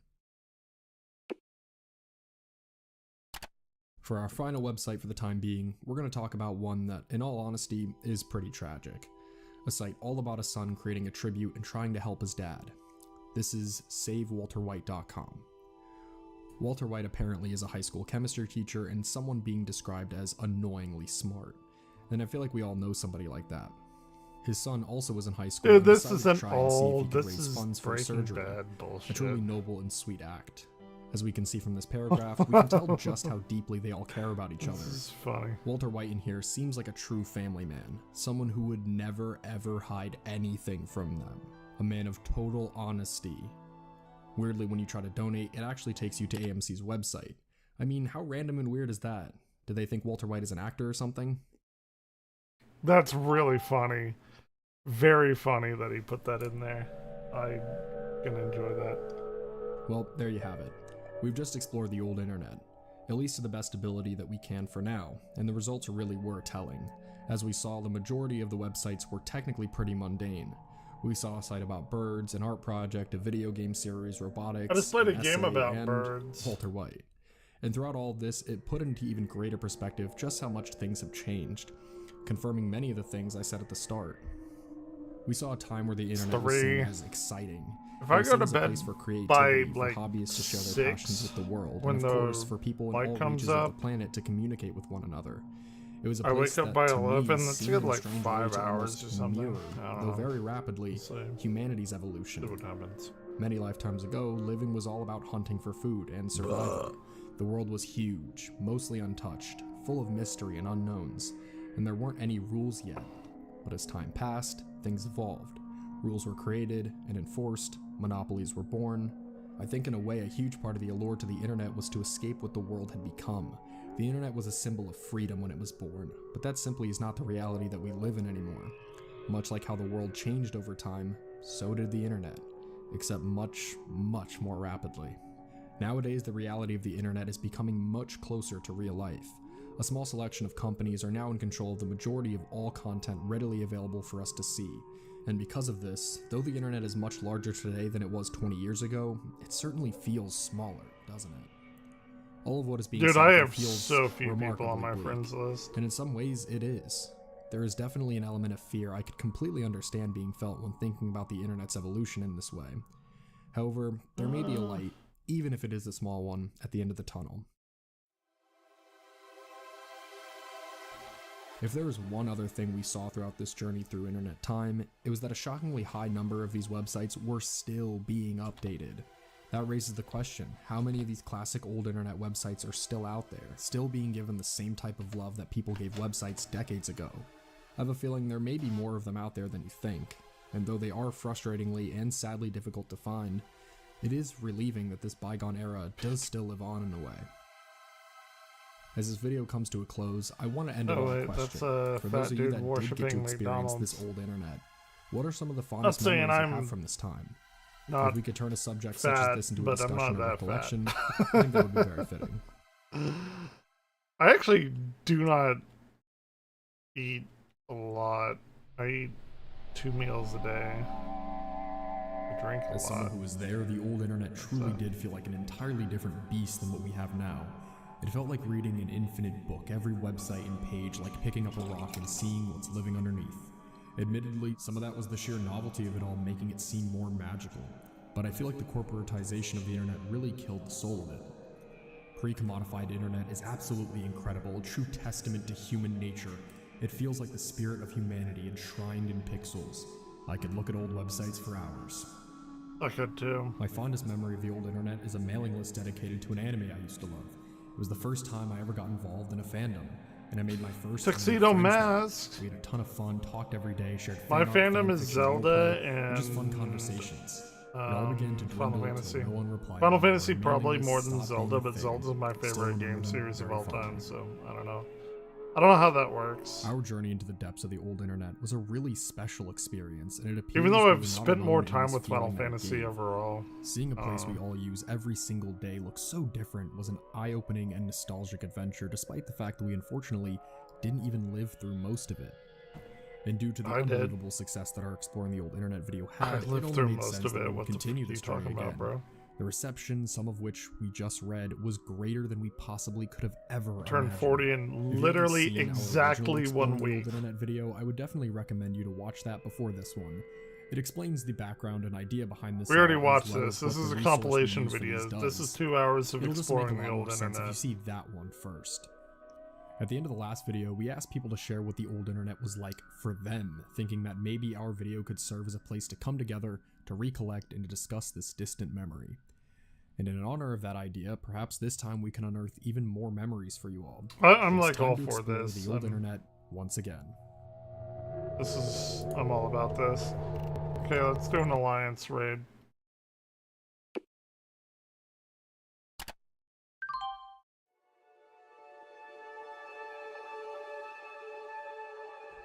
For our final website for the time being, we're going to talk about one that, in all honesty, is pretty tragic. A site all about a son creating a tribute and trying to help his dad. This is SaveWalterWhite.com. Walter White apparently is a high school chemistry teacher and someone being described as annoyingly smart. And I feel like we all know somebody like that. His son also was in high school. Dude, and this decided to isn't try and see if he old. could This raise is funds for Breaking surgery. Bad A bullshit. truly noble and sweet act. As we can see from this paragraph, we can tell just how deeply they all care about each other. This is funny. Walter White in here seems like a true family man, someone who would never ever hide anything from them. A man of total honesty. Weirdly, when you try to donate, it actually takes you to AMC's website. I mean, how random and weird is that? Do they think Walter White is an actor or something? That's really funny. Very funny that he put that in there. I can enjoy that. Well, there you have it. We've just explored the old internet, at least to the best ability that we can for now, and the results really were telling. As we saw, the majority of the websites were technically pretty mundane. We saw a site about birds, an art project, a video game series, robotics, I just played a an game essay, about and birds. Walter White. And throughout all of this, it put into even greater perspective just how much things have changed, confirming many of the things I said at the start. We saw a time where the internet was seen as exciting. If I go to bed by for like hobbyists to share their passions 6, with the world, when and of the course for people in light all comes reaches of up, the planet to communicate with one another. It was a I place wake up that, by to me, 11. That's seemed good, in a like strange 5 way to hours almost or something. mirror, I don't though know. very rapidly, Same. humanity's evolution. See what happens. Many lifetimes ago, living was all about hunting for food and survival. The world was huge, mostly untouched, full of mystery and unknowns, and there weren't any rules yet. But as time passed, things evolved. Rules were created and enforced, monopolies were born. I think in a way a huge part of the allure to the internet was to escape what the world had become. The internet was a symbol of freedom when it was born, but that simply is not the reality that we live in anymore. Much like how the world changed over time, so did the internet, except much, much more rapidly. Nowadays, the reality of the internet is becoming much closer to real life. A small selection of companies are now in control of the majority of all content readily available for us to see. And because of this, though the internet is much larger today than it was 20 years ago, it certainly feels smaller, doesn't it? All of what is being Dude, said I here have feels so few people remarkably on my bleak. friends list. And in some ways, it is. There is definitely an element of fear I could completely understand being felt when thinking about the internet's evolution in this way. However, there may be a light, even if it is a small one, at the end of the tunnel. If there was one other thing we saw throughout this journey through internet time, it was that a shockingly high number of these websites were still being updated. That raises the question, how many of these classic old internet websites are still out there, still being given the same type of love that people gave websites decades ago? I have a feeling there may be more of them out there than you think, and though they are frustratingly and sadly difficult to find, it is relieving that this bygone era does still live on in a way. As this video comes to a close, I want to end it on a question. That's a For fat those of you dude that did get to worshipping experience McDonald's. this old internet, what are some of the fondest saying memories you I'm have from this time? Not If we could turn a subject such fat, as this into a but I'm discussion not or that fat. recollection, I think that would be very fitting. I actually do not eat a lot. I eat 2 meals a day. I drink a As someone lot. who was there, the old internet truly did feel like an entirely different beast than what we have now. It felt like reading an infinite book, every website and page like picking up a rock and seeing what's living underneath. Admittedly, some of that was the sheer novelty of it all making it seem more magical, but I feel like the corporatization of the internet really killed the soul of it. Pre-commodified internet is absolutely incredible, a true testament to human nature. It feels like the spirit of humanity enshrined in pixels. I could look at old websites for hours. I could too. My fondest memory of the old internet is a mailing list dedicated to an anime I used to love. It was the first time I ever got involved in a fandom, and I made my first Tuxedo friends there. Mask. We had a ton of fun, talked every day, shared My fan art, fandom fan is fiction, Zelda roleplay, and just fun and, conversations. It all began to Final dwindle Fantasy. until no one replied. Final anymore, Fantasy and probably mailing more lists than stopped being Zelda, a but thing. Zelda's my Still favorite remember game them series of very all time, fondly. so I don't know. I don't know how that works. Our journey into the depths of the old internet was a really special experience, and it appears Even though we were I've not spent more alone in time this with Final feeling that it Fantasy gave. overall. Seeing a place we all use every single day look so different was an eye-opening and nostalgic adventure, despite the fact that we unfortunately didn't even live through most of it. And due to the I did. unbelievable success that our Exploring the Old Internet video I had, it lived only through made most sense of that we it. would What the fuck are continue you this journey talking about, again. bro? The reception, some of which we just read, was greater than we possibly could have ever Turned imagined. 40 If in you haven't literally seen our original exactly Explore 1 the week. Old Internet video, I would definitely recommend you to watch that before this one. It explains the background and idea behind this. We already as watched well this. as This what is the a resource we compilation use for these video. This does. is 2 hours of It'll just make a exploring lot the more old sense if you internet. see that one first. At the end of the last video, we asked people to share what the old internet was like for them, thinking that maybe our video could serve as a place to come together, to recollect, and to discuss this distant memory. And in honor of that idea, perhaps this time we can unearth even more memories for you all. I'm It's like time all to for explore this. the old internet once again. I'm all about this. Okay, let's do an alliance raid.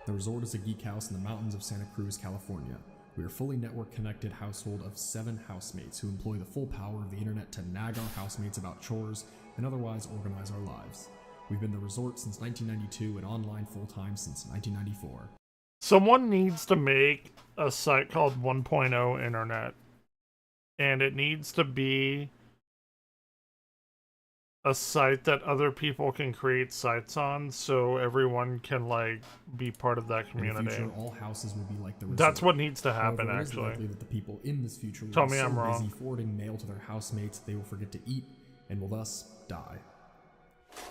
The resort is a geek house in the mountains of Santa Cruz, California. We are a fully network-connected household of 7 housemates who employ the full power of the internet to nag our housemates about chores and otherwise organize our lives. We've been the resort since 1992 and online full-time since 1994. Someone needs to make a site called 1.0 Internet. And it needs to be a site that other people can create sites on, so everyone can like be part of that community. In the future, all houses will be like the resort. That's what needs to happen. However, it is actually, likely that the people in this future will Tell be me so I'm wrong. busy forwarding mail to their housemates that they will forget to eat and will thus die.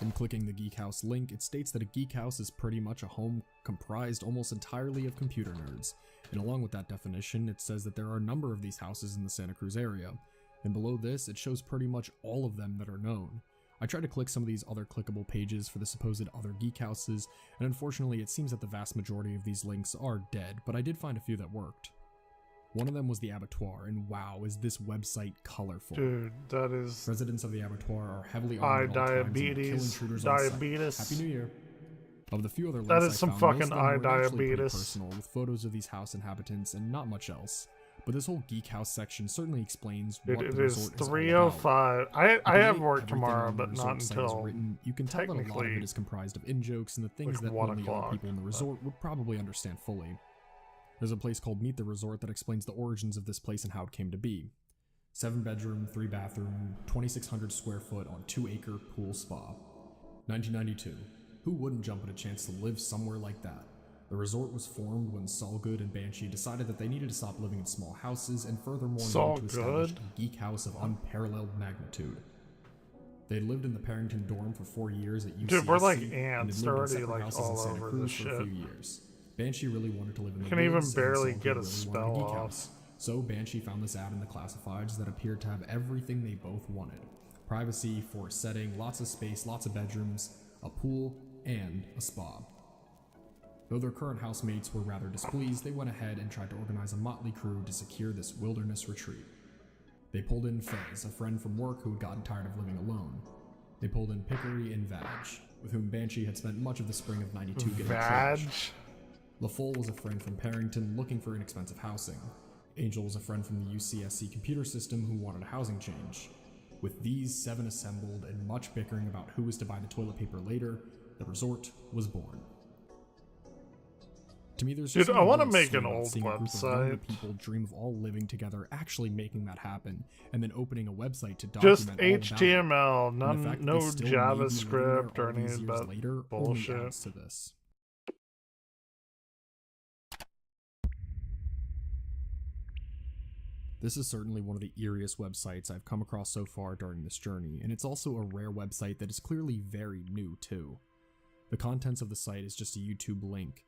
In clicking the Geek House link, it states that a geek house is pretty much a home comprised almost entirely of computer nerds. And along with that definition, it says that there are a number of these houses in the Santa Cruz area. And below this, it shows pretty much all of them that are known. I tried to click some of these other clickable pages for the supposed other geek houses, and unfortunately it seems that the vast majority of these links are dead, but I did find a few that worked. One of them was the abattoir, and wow, is this website colorful. dude, that is Residents of the abattoir are heavily eye armed at all times and will kill diabetes. intruders on site. Diabetes. Happy New Year. Of the few other links That is I some found, most fucking of them eye were actually pretty diabetes. personal, with photos of these house inhabitants and not much else. But this whole geek house section certainly explains what It the is resort is all about. 3:05. I If you have read work everything tomorrow, on the but resort not site is until written, you can tell that a lot of technically, it is comprised of in-jokes and the things like that 1 only other o'clock, people in the resort would probably understand fully. There's a place called Meet the Resort that explains the origins of this place and how it came to be. 7-bedroom, 3-bathroom, 2,600 square foot on 2-acre pool spa. 1992. Who wouldn't jump at a chance to live somewhere like that? The resort was formed when Solgood and Banshee decided that they needed to stop living in small houses and furthermore needed to establish a geek house of unparalleled magnitude. They had lived in the Parrington dorm for 4 years at UCSC. Dude, we're like and ants. had They're lived in already separate like houses in all Santa over Cruz this for a shit. few years. Banshee really wanted to live in the Can even woods, and barely Solgood get a really spell wanted a geek off. house. So Banshee found this ad in the classifieds that appeared to have everything they both wanted. Privacy, forest setting, lots of space, lots of bedrooms, a pool, and a spa. Though their current housemates were rather displeased, they went ahead and tried to organize a motley crew to secure this wilderness retreat. They pulled in Fez, a friend from work who had gotten tired of living alone. They pulled in Pickery and Vag, with whom Banshee had spent much of the spring of '92 getting Vag? trashed. LaFole was a friend from Parrington looking for inexpensive housing. Angel was a friend from the UCSC computer system who wanted a housing change. With these 7 assembled and much bickering about who was to buy the toilet paper later, the resort was born. To me, there's just Dude, I something wanna really make sweet an about old seeing a group of younger website. people dream of all living together, actually making that happen, and then opening a website to Just document all about it. HTML, And the none, fact that no they still may be living there JavaScript or all these any years of that later bullshit. only adds to this. This is certainly one of the eeriest websites I've come across so far during this journey, and it's also a rare website that is clearly very new too. The contents of the site is just a YouTube link.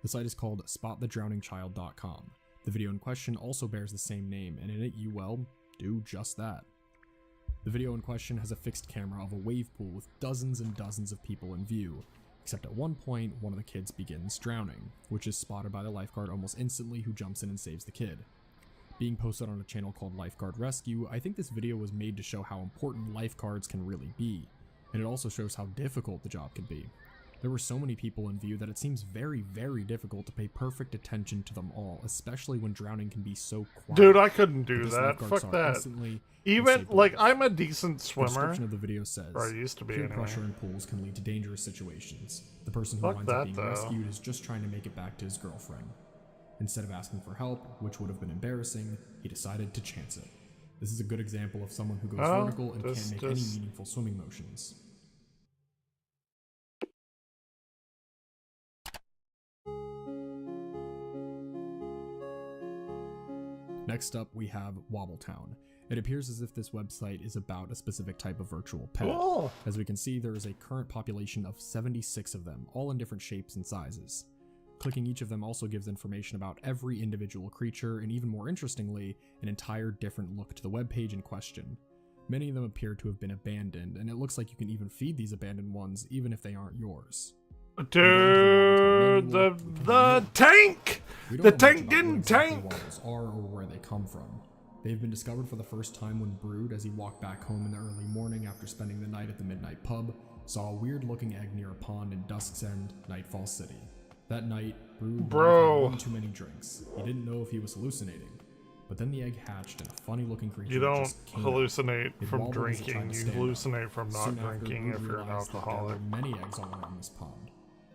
The site is called spotthedrowningchild.com. The video in question also bears the same name, and in it you, well, do just that. The video in question has a fixed camera of a wave pool with dozens and dozens of people in view, except at one point, one of the kids begins drowning, which is spotted by the lifeguard almost instantly, who jumps in and saves the kid. Being posted on a channel called Lifeguard Rescue, I think this video was made to show how important lifeguards can really be, and it also shows how difficult the job can be. There were so many people in view that it seems very, very difficult to pay perfect attention to them all, especially when drowning can be so quiet. Dude, I couldn't But do this that. lifeguard Fuck saw it that. instantly and Even, saved like, lives. I'm a decent The swimmer. description of the video says, Or I used to be, peer anyway. pressure in pools can lead to dangerous situations. The person who Fuck winds up that, being though. rescued is just trying to make it back to his girlfriend. Instead of asking for help, which would have been embarrassing, he decided to chance it. This is a good example of someone who goes Oh, vertical and can't make any meaningful swimming motions. Next up, we have Wobbletown. It appears as if this website is about a specific type of virtual pet. Cool. As we can see, there is a current population of 76 of them, all in different shapes and sizes. Clicking each of them also gives information about every individual creature, and even more interestingly, an entire different look to the webpage in question. Many of them appear to have been abandoned, and it looks like you can even feed these abandoned ones, even if they aren't yours. Dude, the tank! The tank didn't tank! Wobbles are or where they come from. They've been discovered for the first time when Brood, as he walked back home in the early morning after spending the night at the Midnight Pub, saw a weird-looking egg near a pond in Dusk's End, Nightfall City. That night, Brood had one too many drinks. He didn't know if he was hallucinating. But then the egg hatched and a funny-looking creature You don't just came hallucinate out. from drinking, you hallucinate from not Soon after, drinking Brood if you're an realized that alcoholic. there were many eggs all around this pond.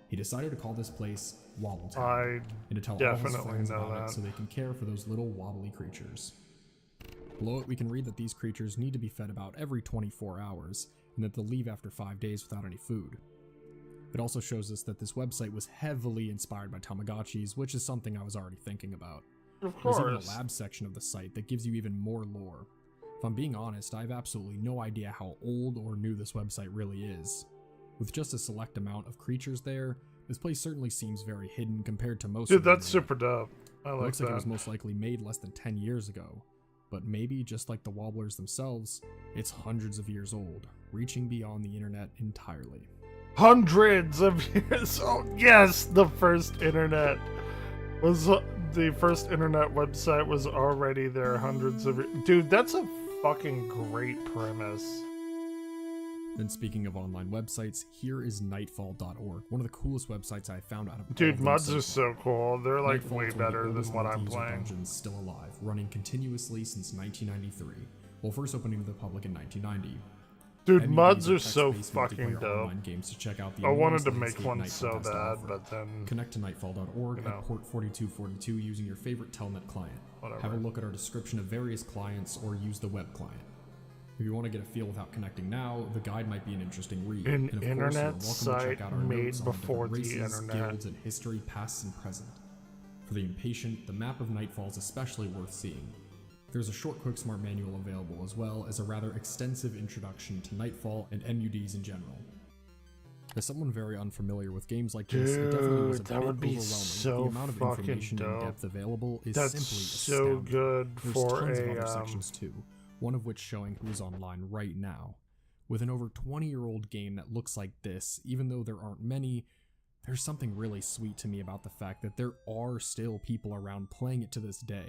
He decided to call this place Wobbletown, I and to tell all his definitely friends know about it that. so they can care for those little wobbly creatures. Below it, we can read that these creatures need to be fed about every 24 hours, and that they'll leave after 5 days without any food. It also shows us that this website was heavily inspired by Tamagotchis, which is something I was already thinking about. Of There's even a course. lab section of the site that gives you even more lore. If I'm being honest, I have absolutely no idea how old or new this website really is. With just a select amount of creatures there, this place certainly seems very hidden compared to most Dude, of the that's internet. super dope. I It like looks like it was that. most likely made less than 10 years ago. But maybe, just like the Wobblers themselves, it's hundreds of years old, reaching beyond the internet entirely. Hundreds of years. Oh, yes, the first internet website was already there hundreds of years. Dude, that's a fucking great premise. Then speaking of online websites, here is Nightfall.org, one of the coolest websites I found out of all Dude, of them mods so are far. so cool. They're like Nightfall way is one of the better oldest than what I'm multi-user playing. dungeons still alive, running continuously since 1993, while first opening to the public in 1990. Dude, Many of mods these are so text-based fucking multiplayer dope. online games to check out the I wanted enormous to make landscape one Nightfall so has to bad, offer. but then Connect to Nightfall.org you know. at port 4242 using your favorite Telnet client. Whatever. Have a look at our description of various clients or use the web client. If you want to get a feel without connecting now, the guide might be an interesting read. An And of internet course, you're welcome to site check out our made notes on the before different the races, internet. guilds, and history, past and present. For the impatient, the map of Nightfall is especially worth seeing. There's a short quick smart manual available, as well as a rather extensive introduction to Nightfall and MUDs in general. As someone very unfamiliar with games like this, it definitely was a Dude, bit that would be overwhelming. so The amount of fucking information and dope. depth available is that's simply so astounding. good There's for tons of a other sections too, one of which showing who's online right now. With an over 20-year-old game that looks like this, even though there aren't many, there's something really sweet to me about the fact that there are still people around playing it to this day.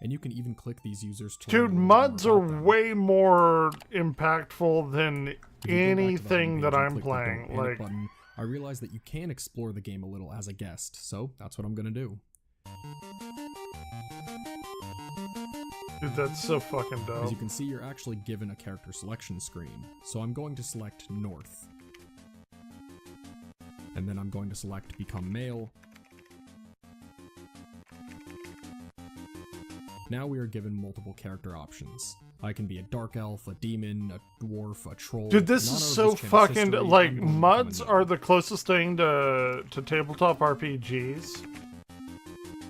And you can even click these users to learn Dude, a little bit more mods are about them. way more impactful than If you go back to the anything homepage that and I'm click the playing. Don't Panic Like, button, I realized that you can explore the game a little as a guest, so that's what I'm gonna do. dude, that's so fucking As dope. you can see, you're actually given a character selection screen, so I'm going to select North. And then I'm going to select Become Male. Now we are given multiple character options. I can be a dark elf, a demon, a dwarf, a troll. Dude, this In is honor of so this channel's fucking history, like I'm going to mods become a are gnome. the closest thing to tabletop RPGs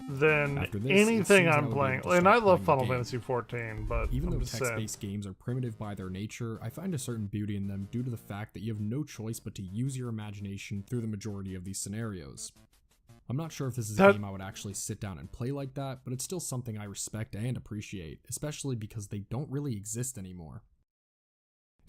than After this, it anything seems that I I'm would be playing. able to And I start love playing Final the game. Fantasy 14, but Even I'm though just saying. text-based games are primitive by their nature, I find a certain beauty in them due to the fact that you have no choice but to use your imagination through the majority of these scenarios. I'm not sure if this is a game I would actually sit down and play like that, but it's still something I respect and appreciate, especially because they don't really exist anymore.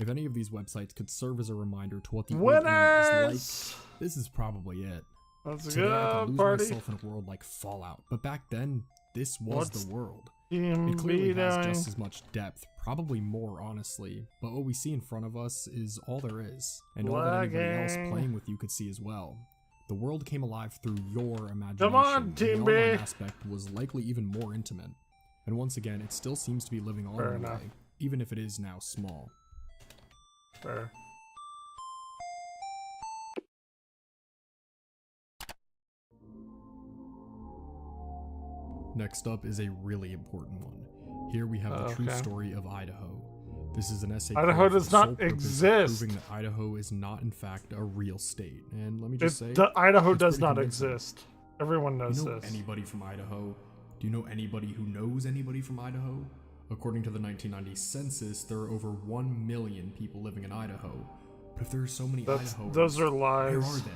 If any of these websites could serve as a reminder to what the old internet was Winners! like, this is probably it. Let's Today I go, can lose party. myself in a world like Fallout, but back then, this was What's the world. Team It clearly has beating. just as much depth, probably more honestly, but what we see in front of us is all there is, and all that anybody else Lagging. playing with you could see as well. The world came alive through your imagination, Come on, and Team the online B. aspect was likely even more intimate. And once again, it still seems to be living on Fair in a enough. way, even if it is now small. Fair. Next up is a really important one. Here we have the true Okay. story of Idaho. This is an essay Idaho created for does the not sole purpose of exist. proving that Idaho is not in fact a real state. And let me just say, The Idaho it's does pretty not convincing. exist. Everyone knows You know this. anybody from Idaho? Do you know anybody who knows anybody from Idaho? According to the 1990 census, there are over 1 million people living in Idaho. But if there are so many Idahoans, Those are where lies. are they?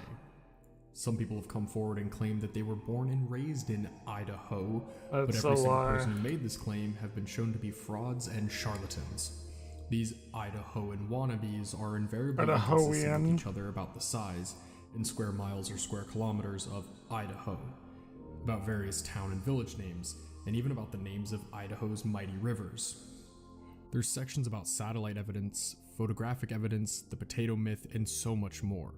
Some people have come forward and claimed that they were born and raised in Idaho, but That's every a single lie. person who made this claim have been shown to be frauds and charlatans. These Idahoan wannabes are invariably inconsistent Idahoan. with each other about the size, in square miles or square kilometers, of Idaho, about various town and village names, and even about the names of Idaho's mighty rivers. There's sections about satellite evidence, photographic evidence, the potato myth, and so much more.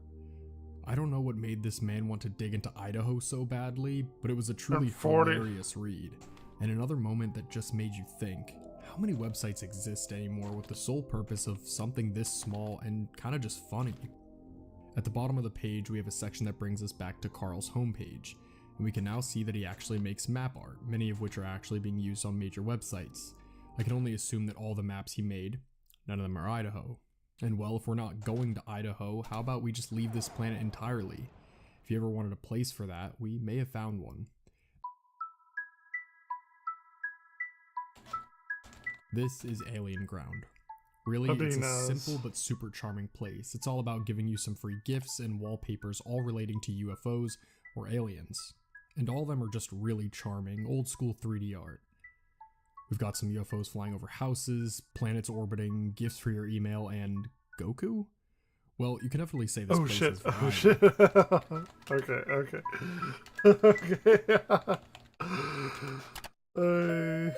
I don't know what made this man want to dig into Idaho so badly, but it was a truly 40. hilarious read, and another moment that just made you think, how many websites exist anymore with the sole purpose of something this small and kind of just funny? At the bottom of the page, we have a section that brings us back to Carl's homepage, and we can now see that he actually makes map art, many of which are actually being used on major websites. I can only assume that all the maps he made, none of them are Idaho. And well, if we're not going to Idaho, how about we just leave this planet entirely? If you ever wanted a place for that, we may have found one. This is Alien Ground. Really, it's a Adinas. simple but super charming place. It's all about giving you some free gifts and wallpapers all relating to UFOs or aliens. And all of them are just really charming, old school 3D art. We've got some UFOs flying over houses, planets orbiting, gifts for your email, and Goku? Well, you can definitely say this Oh place shit! is Oh violent. shit! Okay. Okay.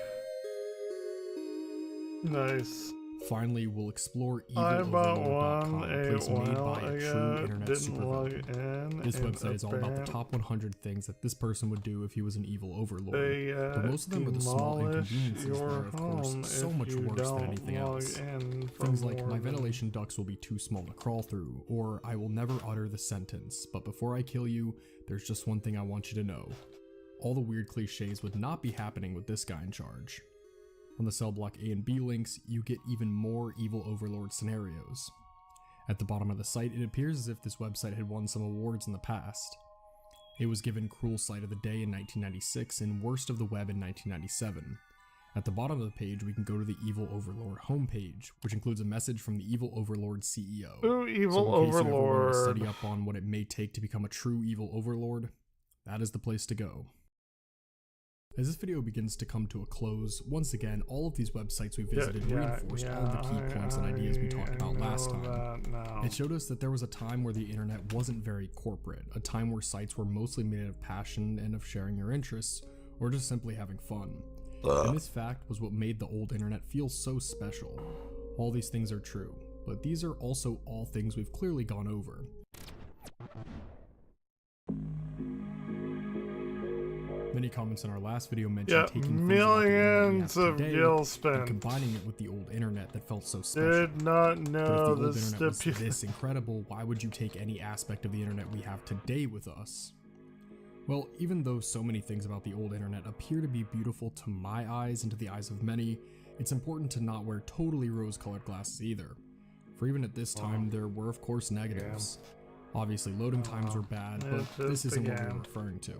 Nice. Finally, we'll explore I bought eviloverlord.com, one a place a made while by a true ago. internet Didn't log supervillain. in. This and website is all about the top 100 things that this person would do if he was an evil overlord. They But most of them are the small demolish inconveniences that your are, of course, home so if much you worse than don't anything log else. in for Things like, more my than- ventilation ducts will be too small to crawl through, or I will never utter the sentence, but before I kill you, there's just one thing I want you to know. All the weird cliches would not be happening with this guy in charge. On the cell block A and B links, you get even more evil overlord scenarios. At the bottom of the site, it appears as if this website had won some awards in the past. It was given Cruel Site of the Day in 1996 and Worst of the Web in 1997. At the bottom of the page, we can go to the Evil Overlord homepage, which includes a message from the Evil Overlord CEO. Ooh, evil So in case you ever wanted to overlord. study up on what it may take to become a true evil overlord, that is the place to go. As this video begins to come to a close, once again, all of these websites we visited reinforced all the key points and ideas we talked about last time. It showed us that there was a time where the internet wasn't very corporate, a time where sites were mostly made out of passion and of sharing your interests, or just simply having fun. And this fact was what made the old internet feel so special. All these things are true, but these are also all things we've clearly gone over. Many comments in our last video mentioned Yeah, taking things about the internet we millions have of today gil and spent. combining it with the old internet that felt so special. Did not But know if the old the internet was stipulation. this incredible, why would you take any aspect of the internet we have today with us? Well, even though so many things about the old internet appear to be beautiful to my eyes and to the eyes of many, it's important to not wear totally rose-colored glasses either. For even at this time, there were of course negatives. Obviously, loading times were bad, It but this just isn't what we're began. referring to.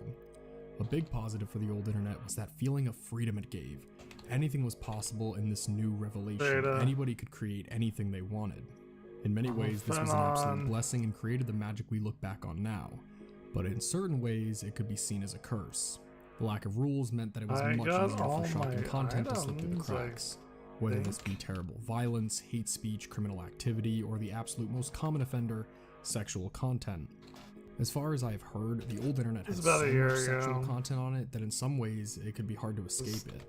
A big positive for the old internet was that feeling of freedom it gave. Anything was possible in this new revelation. Data. Anybody could create anything they wanted. In many ways, this was an on. absolute blessing and created the magic we look back on now. But in certain ways, it could be seen as a curse. The lack of rules meant that it was I much got easier all for shocking my content to slip through the items, I cracks. Whether this be terrible violence, hate speech, criminal activity, or the absolute most common offender, sexual content. As far as I've heard, the old internet has It's about so a year much sexual ago. content on it that in some ways it could be hard to escape it.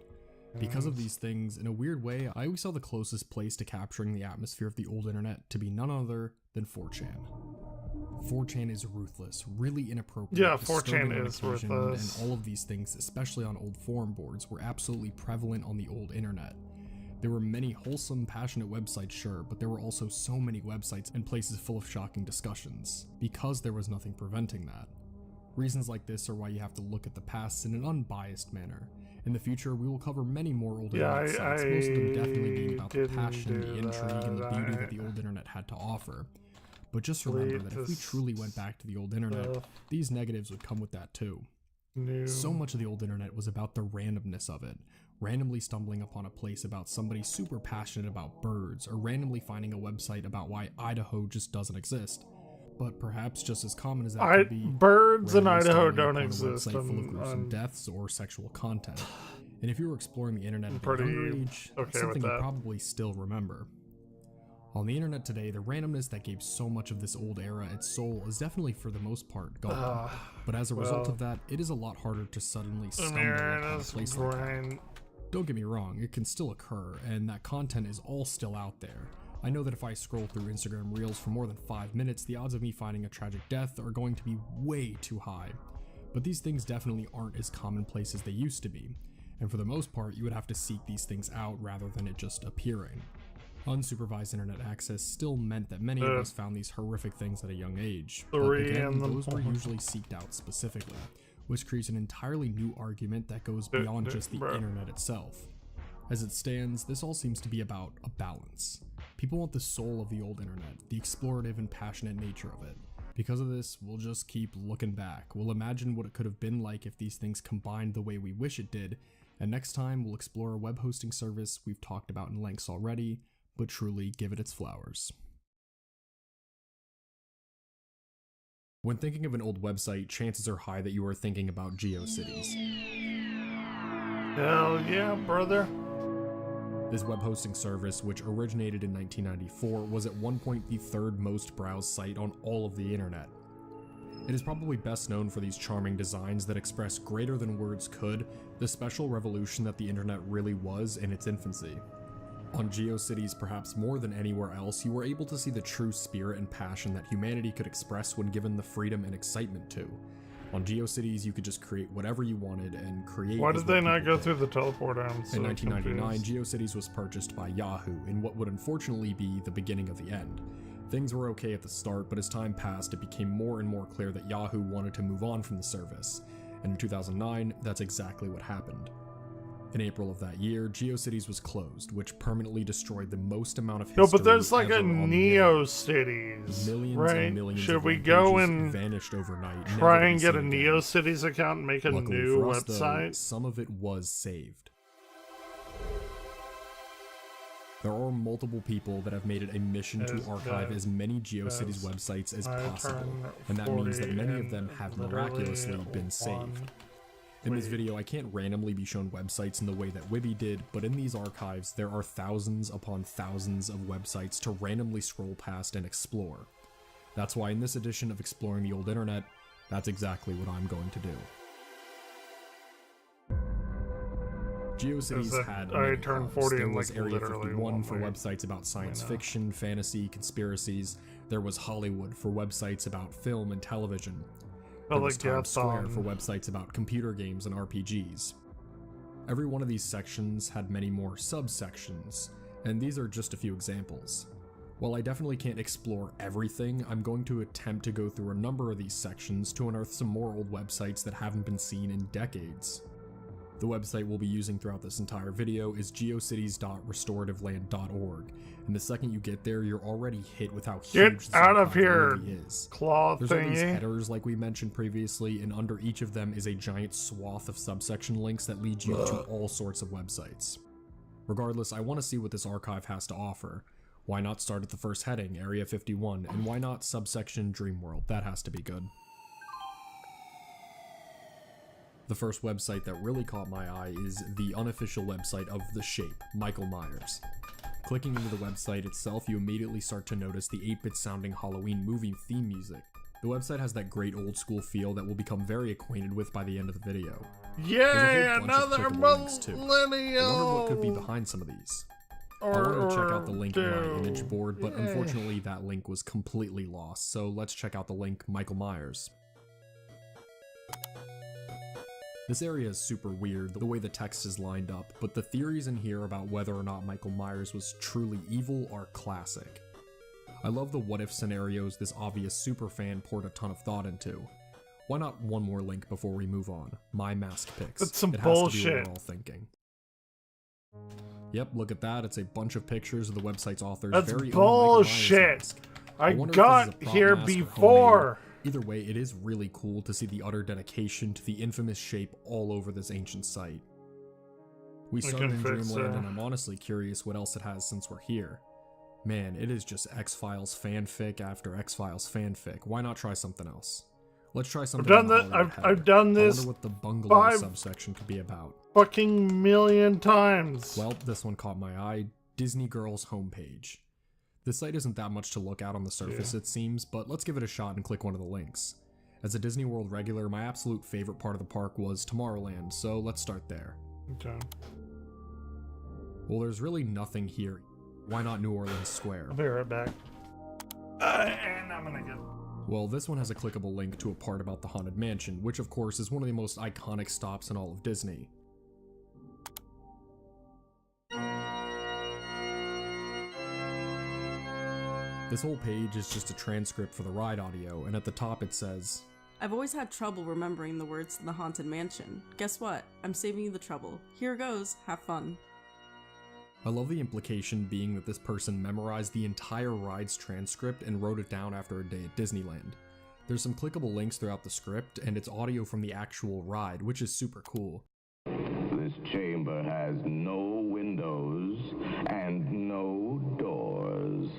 Because of these things, in a weird way, I always saw the closest place to capturing the atmosphere of the old internet to be none other than 4chan. 4chan is ruthless, really inappropriate, Yeah, disturbing 4chan on is occasion, ruthless. and all of these things, especially on old forum boards, were absolutely prevalent on the old internet. There were many wholesome, passionate websites, sure, but there were also so many websites and places full of shocking discussions, because there was nothing preventing that. Reasons like this are why you have to look at the past in an unbiased manner, In the future, we will cover many more old Yeah, internet sites, most of them definitely being about the didn't passion, the do intrigue, and the that. beauty that the old internet had to offer. But just remember that if we truly went back to the old internet, these negatives would come with that too. So much of the old internet was about the randomness of it, randomly stumbling upon a place about somebody super passionate about birds, or randomly finding a website about why Idaho just doesn't exist. But perhaps just as common as that could be, birds in randomly Idaho stumbling don't upon a exist. website full of gruesome deaths or sexual content. And if you were exploring the internet at a younger age, that's something you probably still remember. On the internet today, the randomness that gave so much of this old era its soul is definitely for the most part gone. But as a result of that, it is a lot harder to suddenly stumble upon a place like that. Don't get me wrong, it can still occur, and that content is all still out there. I know that if I scroll through Instagram Reels for more than 5 minutes, the odds of me finding a tragic death are going to be way too high. But these things definitely aren't as commonplace as they used to be, and for the most part, you would have to seek these things out rather than it just appearing. Unsupervised internet access still meant that many of us found these horrific things at a young age, but again, those were usually seeked out specifically, which creates an entirely new argument that goes beyond just the internet itself. As it stands, this all seems to be about a balance. People want the soul of the old internet, the explorative and passionate nature of it. Because of this, we'll just keep looking back. We'll imagine what it could have been like if these things combined the way we wish it did, and next time we'll explore a web hosting service we've talked about in lengths already, but truly give it its flowers. When thinking of an old website, chances are high that you are thinking about GeoCities. Hell yeah, brother. This web hosting service, which originated in 1994, was at one point the third most browsed site on all of the internet. It is probably best known for these charming designs that express greater than words could the special revolution that the internet really was in its infancy. On GeoCities, perhaps more than anywhere else, you were able to see the true spirit and passion that humanity could express when given the freedom and excitement to. On GeoCities, you could just create whatever you wanted and create. Why did they not go through the teleport? In 1999, GeoCities was purchased by Yahoo in what would unfortunately be the beginning of the end. Things were okay at the start, but as time passed, it became more and more clear that Yahoo wanted to move on from the service. And in 2009, that's exactly what happened. In April of that year, GeoCities was closed, which permanently destroyed the most amount of history. No, but there's like a NeoCities, millions and millions. Should of we go and vanished overnight? Try and get a NeoCities account and make a Luckily new for us, website? Though, some of it was saved. There are multiple people that have made it a mission to archive as many GeoCities websites as possible, and that means that many of them have miraculously been saved. In this video, I can't randomly be shown websites in the way that Wibby did, but in these archives, there are thousands upon thousands of websites to randomly scroll past and explore. That's why in this edition of Exploring the Old Internet, that's exactly what I'm going to do. GeoCities had I turned 40 there in was like Area literally 51 for websites about science fiction, fantasy, conspiracies. There was Hollywood for websites about film and television. There was Times Square for websites about computer games and RPGs. Every one of these sections had many more subsections, and these are just a few examples. While I definitely can't explore everything, I'm going to attempt to go through a number of these sections to unearth some more old websites that haven't been seen in decades. The website we'll be using throughout this entire video is geocities.restorativeland.org, and the second you get there, you're already hit with how huge Get out of here, really is. Claw There's all these thingy. headers like we mentioned previously, and under each of them is a giant swath of subsection links that lead you to all sorts of websites. Regardless, I want to see what this archive has to offer. Why not start at the first heading, Area 51, and why not subsection Dreamworld? That has to be good. The first website that really caught my eye is the unofficial website of The Shape, Michael Myers. Clicking into the website itself, you immediately start to notice the 8-bit sounding Halloween movie theme music. The website has that great old school feel that we'll become very acquainted with by the end of the video. Yeah, another millennial! I wonder what could be millennial. behind some of these. I wanted to check out the link in my image board, but unfortunately that link was completely lost, so let's check out the link Michael Myers. This area is super weird, the way the text is lined up, but the theories in here about whether or not Michael Myers was truly evil are classic. I love the what-if scenarios this obvious superfan poured a ton of thought into. Why not one more link before we move on? My mask picks. That's some it has to be bullshit. what we're all thinking. Yep, look at that. It's a bunch of pictures of the website's author's That's very own bullshit. Michael Myers mask. I wonder if this is a got prop here mask or before. homemade. Either way, it is really cool to see the utter dedication to the infamous shape all over this ancient site. We started in Dreamland, and I'm honestly curious what else it has since we're here. Man, it is just X-Files fanfic after X-Files fanfic. Why not try something else? Let's try something. I've done this. I wonder what the bungalow subsection could be about. Fucking million times. Well, this one caught my eye. Disney Girl's homepage. This site isn't that much to look at on the surface, it seems, but let's give it a shot and click one of the links. As a Disney World regular, my absolute favorite part of the park was Tomorrowland, so let's start there. Okay. Well, there's really nothing here. Why not New Orleans Square? I'll be right back. And I'm gonna get... Well, this one has a clickable link to a part about the Haunted Mansion, which of course is one of the most iconic stops in all of Disney. This whole page is just a transcript for the ride audio, and at the top it says, I've always had trouble remembering the words to the Haunted Mansion. Guess what? I'm saving you the trouble. Here goes, have fun. I love the implication being that this person memorized the entire ride's transcript and wrote it down after a day at Disneyland. There's some clickable links throughout the script, and it's audio from the actual ride, which is super cool. This chamber has no windows and no doors.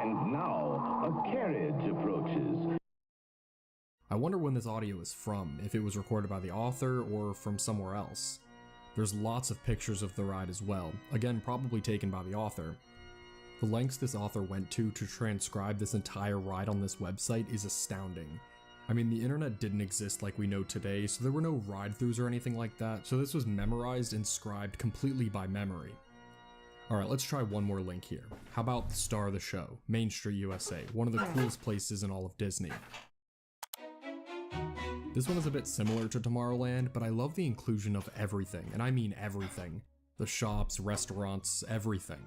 And now a carriage approaches. I wonder when this audio is from, if it was recorded by the author or from somewhere else. There's lots of pictures of the ride as well, again probably taken by the author. The lengths this author went to transcribe this entire ride on this website is astounding. I mean, the internet didn't exist like we know today, so there were no ride-throughs or anything like that, so this was memorized and scribed completely by memory. Alright, let's try one more link here. How about the star of the show, Main Street USA, one of the coolest places in all of Disney. This one is a bit similar to Tomorrowland, but I love the inclusion of everything, and I mean everything. The shops, restaurants, everything.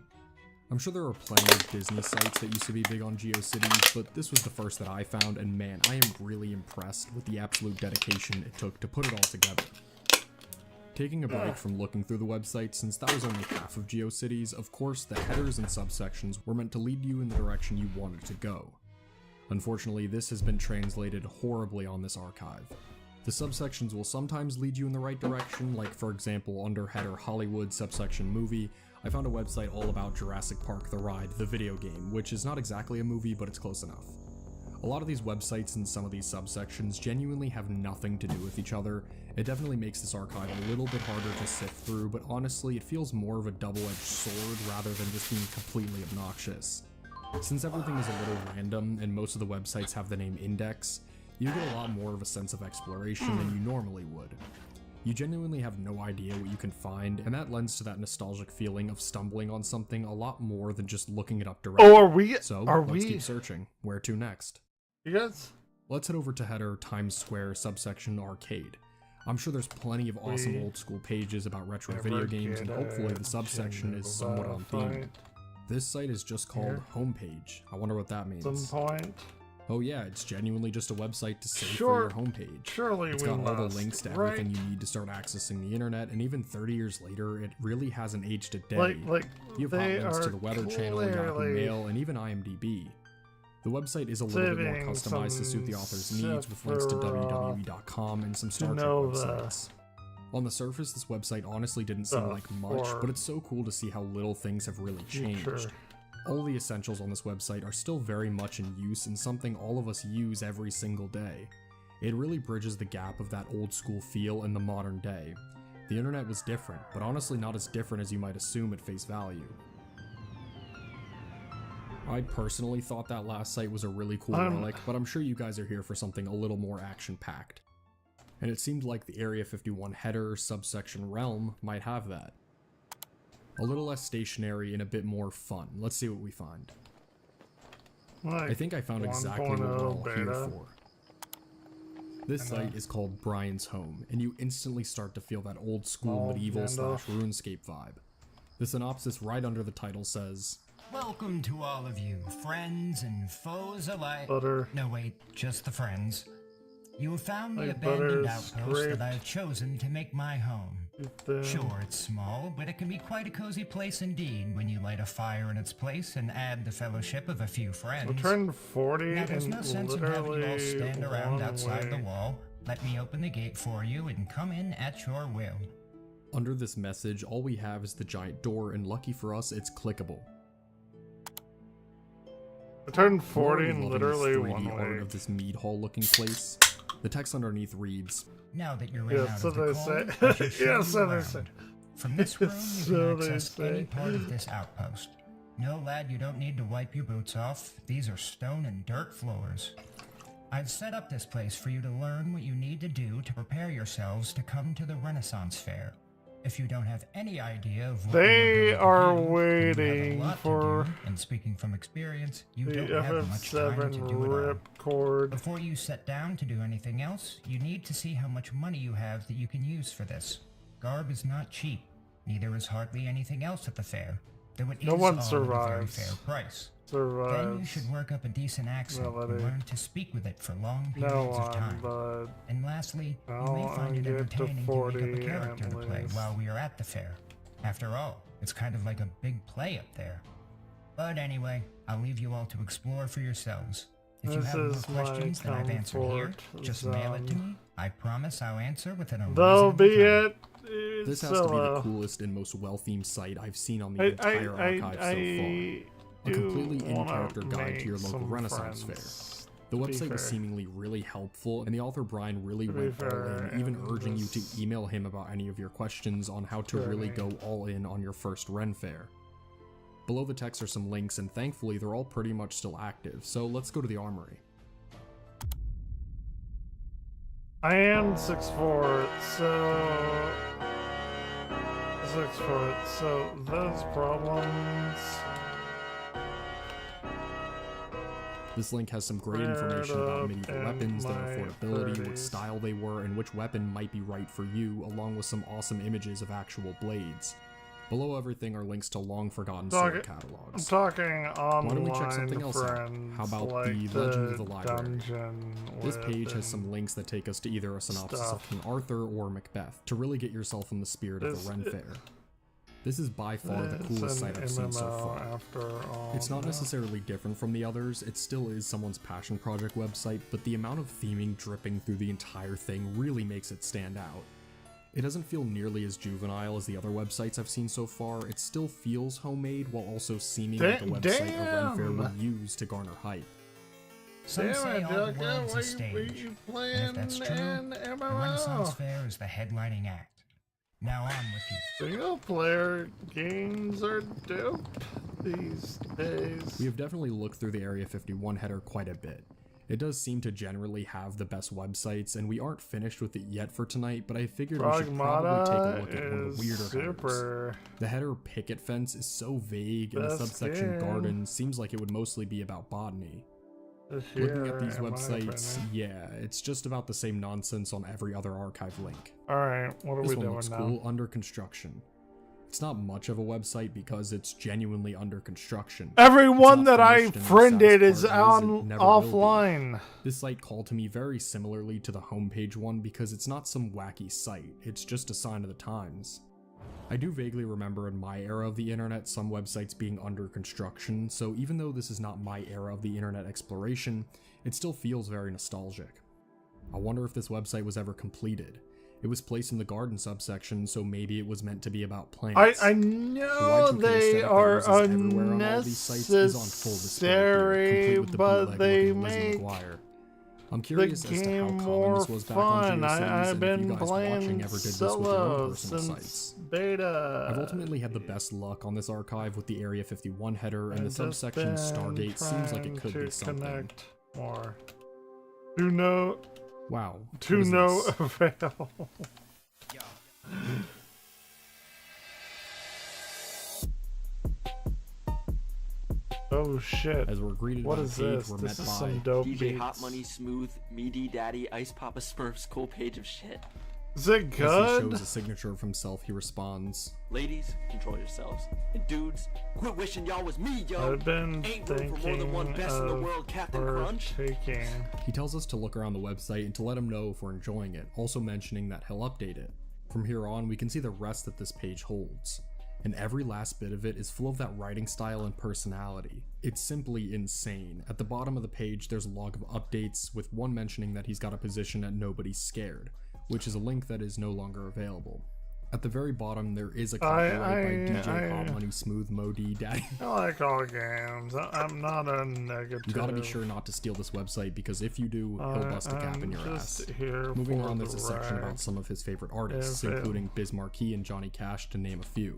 I'm sure there are plenty of Disney sites that used to be big on GeoCities, but this was the first that I found, and man, I am really impressed with the absolute dedication it took to put it all together. Taking a break from looking through the website, since that was only half of GeoCities, of course the headers and subsections were meant to lead you in the direction you wanted to go. Unfortunately, this has been translated horribly on this archive. The subsections will sometimes lead you in the right direction, like for example under header Hollywood subsection movie, I found a website all about Jurassic Park The Ride, the video game, which is not exactly a movie, but it's close enough. A lot of these websites and some of these subsections genuinely have nothing to do with each other. It definitely makes this archive a little bit harder to sift through, but honestly it feels more of a double-edged sword rather than just being completely obnoxious. Since everything is a little random and most of the websites have the name index, you get a lot more of a sense of exploration than you normally would. You genuinely have no idea what you can find, and that lends to that nostalgic feeling of stumbling on something a lot more than just looking it up directly. Oh, let's keep searching. Where to next? You guys? Let's head over to header Times Square subsection arcade. I'm sure there's plenty of awesome old school pages about retro video games, and hopefully the subsection is somewhat on theme. This site is just called Homepage. I wonder what that means. Some point. Oh yeah, it's genuinely just a website to save for your homepage. Surely it's got all the links to everything you need to start accessing the internet, and even 30 years later, it really hasn't aged a day. You have hot links to the Weather Channel, Yahoo Mail, and even IMDb. The website is a little bit more customized to suit the author's needs, with links to www.com and some Star Trek websites. On the surface, this website honestly didn't seem like much, but it's so cool to see how little things have really changed. All the essentials on this website are still very much in use and something all of us use every single day. It really bridges the gap of that old school feel in the modern day. The internet was different, but honestly not as different as you might assume at face value. I personally thought that last site was a really cool relic, but I'm sure you guys are here for something a little more action-packed. And it seemed like the Area 51 header subsection realm might have that. A little less stationary and a bit more fun. Let's see what we find. I think I found exactly what we're all here for. This site is called Brian's Home, and you instantly start to feel that old school medieval / RuneScape vibe. The synopsis right under the title says, Welcome to all of you, friends and foes alike. Butter. No, wait, just the friends. You have found the Like butter abandoned is outpost great. that I have chosen to make my home. Then- Sure, it's small, but it can be quite a cozy place indeed when you light a fire in its place and add the fellowship of a few friends. I turned 40 Now, there's in no sense in having you all literally stand around one outside the way. wall. Let me open the gate for you and come in at your will. Under this message, all we have is the giant door, and lucky for us, it's clickable. I turned I'm 40 already in loving literally the one 3D art way. of this mead hall looking place. The text underneath reads, Now that you're in Yeah, out so of the they cold, say. I shall show Yeah, you so they around. say. From this room, you So can they access any say. part of this outpost. No, lad, you don't need to wipe your boots off. These are stone and dirt floors. I've set up this place for you to learn what you need to do to prepare yourselves to come to the Renaissance Fair. If you don't have any idea of what They you are do, then you have a waiting lot to for do, and speaking from experience, you The don't have much time to FF7 do it all. rip cord. Before you set down to do anything else, you need to see how much money you have that you can use for this. Garb is not cheap, neither is hardly anything else at the fair, though it No is one all at a very survives. fair price. Survives. Then you should work up a decent accent Melody. and learn to speak with it for long No periods of one, time. but And lastly, you I'll may find it get to entertaining to 40 make up a character at to play least. while we are at the fair. After all, it's kind of like a big play up there. But anyway, I'll leave you all to explore for yourselves. If you This have more is my questions than I've answered here, comfort just mail it to zone. me. I promise I'll answer within a That'll be reasonable time. it. this has So, to be the coolest and most well-themed site I've seen on the I entire archive so far. A do completely wanna in-character guide to your make local some Renaissance friends, The to be website was fair. seemingly really helpful, and the author Brian really To be went all fair, in, even and urging you to this email him about any of your questions on how to really journey. go all in on your first Ren Fair. Below the text are some links, and thankfully they're all pretty much still active, so let's go to the armory. I am 6'4", so 6'4", so those problems. This link has some great Read information about up medieval in weapons, their my affordability, what 30s. style they were, and which weapon might be right for you, along with some awesome images of actual blades. Below everything are links to long-forgotten sword I'm catalogs. talking Why don't we online check something else out? friends. How about like the Legend of the Library? Dungeon This with page has and some links that take us to either a synopsis of stuff. King Arthur or Macbeth, to really get yourself in the spirit of This- the Ren Fair. This is by far the It's coolest an site I've seen so MMO far. after all. It's not no. necessarily different from the others, it still is someone's passion project website, but the amount of theming dripping through the entire thing really makes it stand out. It doesn't feel nearly as juvenile as the other websites I've seen so far, it still feels homemade while also seeming like a website a Ren Fair Damn! would use to garner hype. Some Damn say it, all the Jocko, world's why a you stage, playing and if that's true, an the MMO? Renaissance Fair is the headlining act. Now on with you. Single player games are dope these days. We have definitely looked through the Area 51 header quite a bit. It does seem to generally have the best websites, and we aren't finished with it yet for tonight, but I figured we should probably take a look at one of the weirder headers. super. The header picket fence is so vague, and the Best subsection game. garden seems like it would mostly be about botany. This Looking year, at these in my websites, opinion. yeah, it's just about the same nonsense on every other archive link. Alright, what are This we one doing looks now? cool, under construction. It's not much of a website because it's genuinely under construction. Everyone It's not that I finished, and the friended saddest is part on it never will be. offline. This site called to me very similarly to the homepage one because it's not some wacky site, it's just a sign of the times. I do vaguely remember in my era of the internet some websites being under construction, so even though this is not my era of the internet exploration, it still feels very nostalgic. I wonder if this website was ever completed. It was placed in the garden subsection, so maybe it was meant to be about plants. I The know Y2K they setup that are uses everywhere on all these sites is on full display here, unnecessary, complete with the but bootleg they looking Lizzie make McGuire. I'm the curious as to how game common more this was back on fun. GeoCities, I've and if been you guys watching playing ever did this with your own solo personal since sites. beta. I've ultimately had the best luck on this archive with the Area 51 header, and I've the just subsection been Stargate seems like it trying could to be something. connect more. To no, Wow. to what is no this? avail. Oh shit. As we're greeted What by is the page, this? we're This met is by some dope DJ beats. Hot Money Smooth, Meaty Daddy, Ice Papa Smurfs, cool page of shit. Is it As he good? shows a signature of himself, he responds, Ladies, control yourselves. And dudes, quit wishing y'all was me, yo. I've been Ain't room for more than one thinking best in the of world, Captain Crunch. partaking. He tells us to look around the website and to let him know if we're enjoying it, also mentioning that he'll update it. From here on, we can see the rest that this page holds, and every last bit of it is full of that writing style and personality. It's simply insane. At the bottom of the page, there's a log of updates, with one mentioning that he's got a position at Nobody's Scared, which is a link that is no longer available. At the very bottom, there is a copyright by DJ Hot Money Smooth Mo D Daddy. I like all games. I'm not a negative. You gotta be sure not to steal this website, because if you do, he'll bust a cap in your ass. Moving on, there's a section about some of his favorite artists, including Biz Markie and Johnny Cash, to name a few.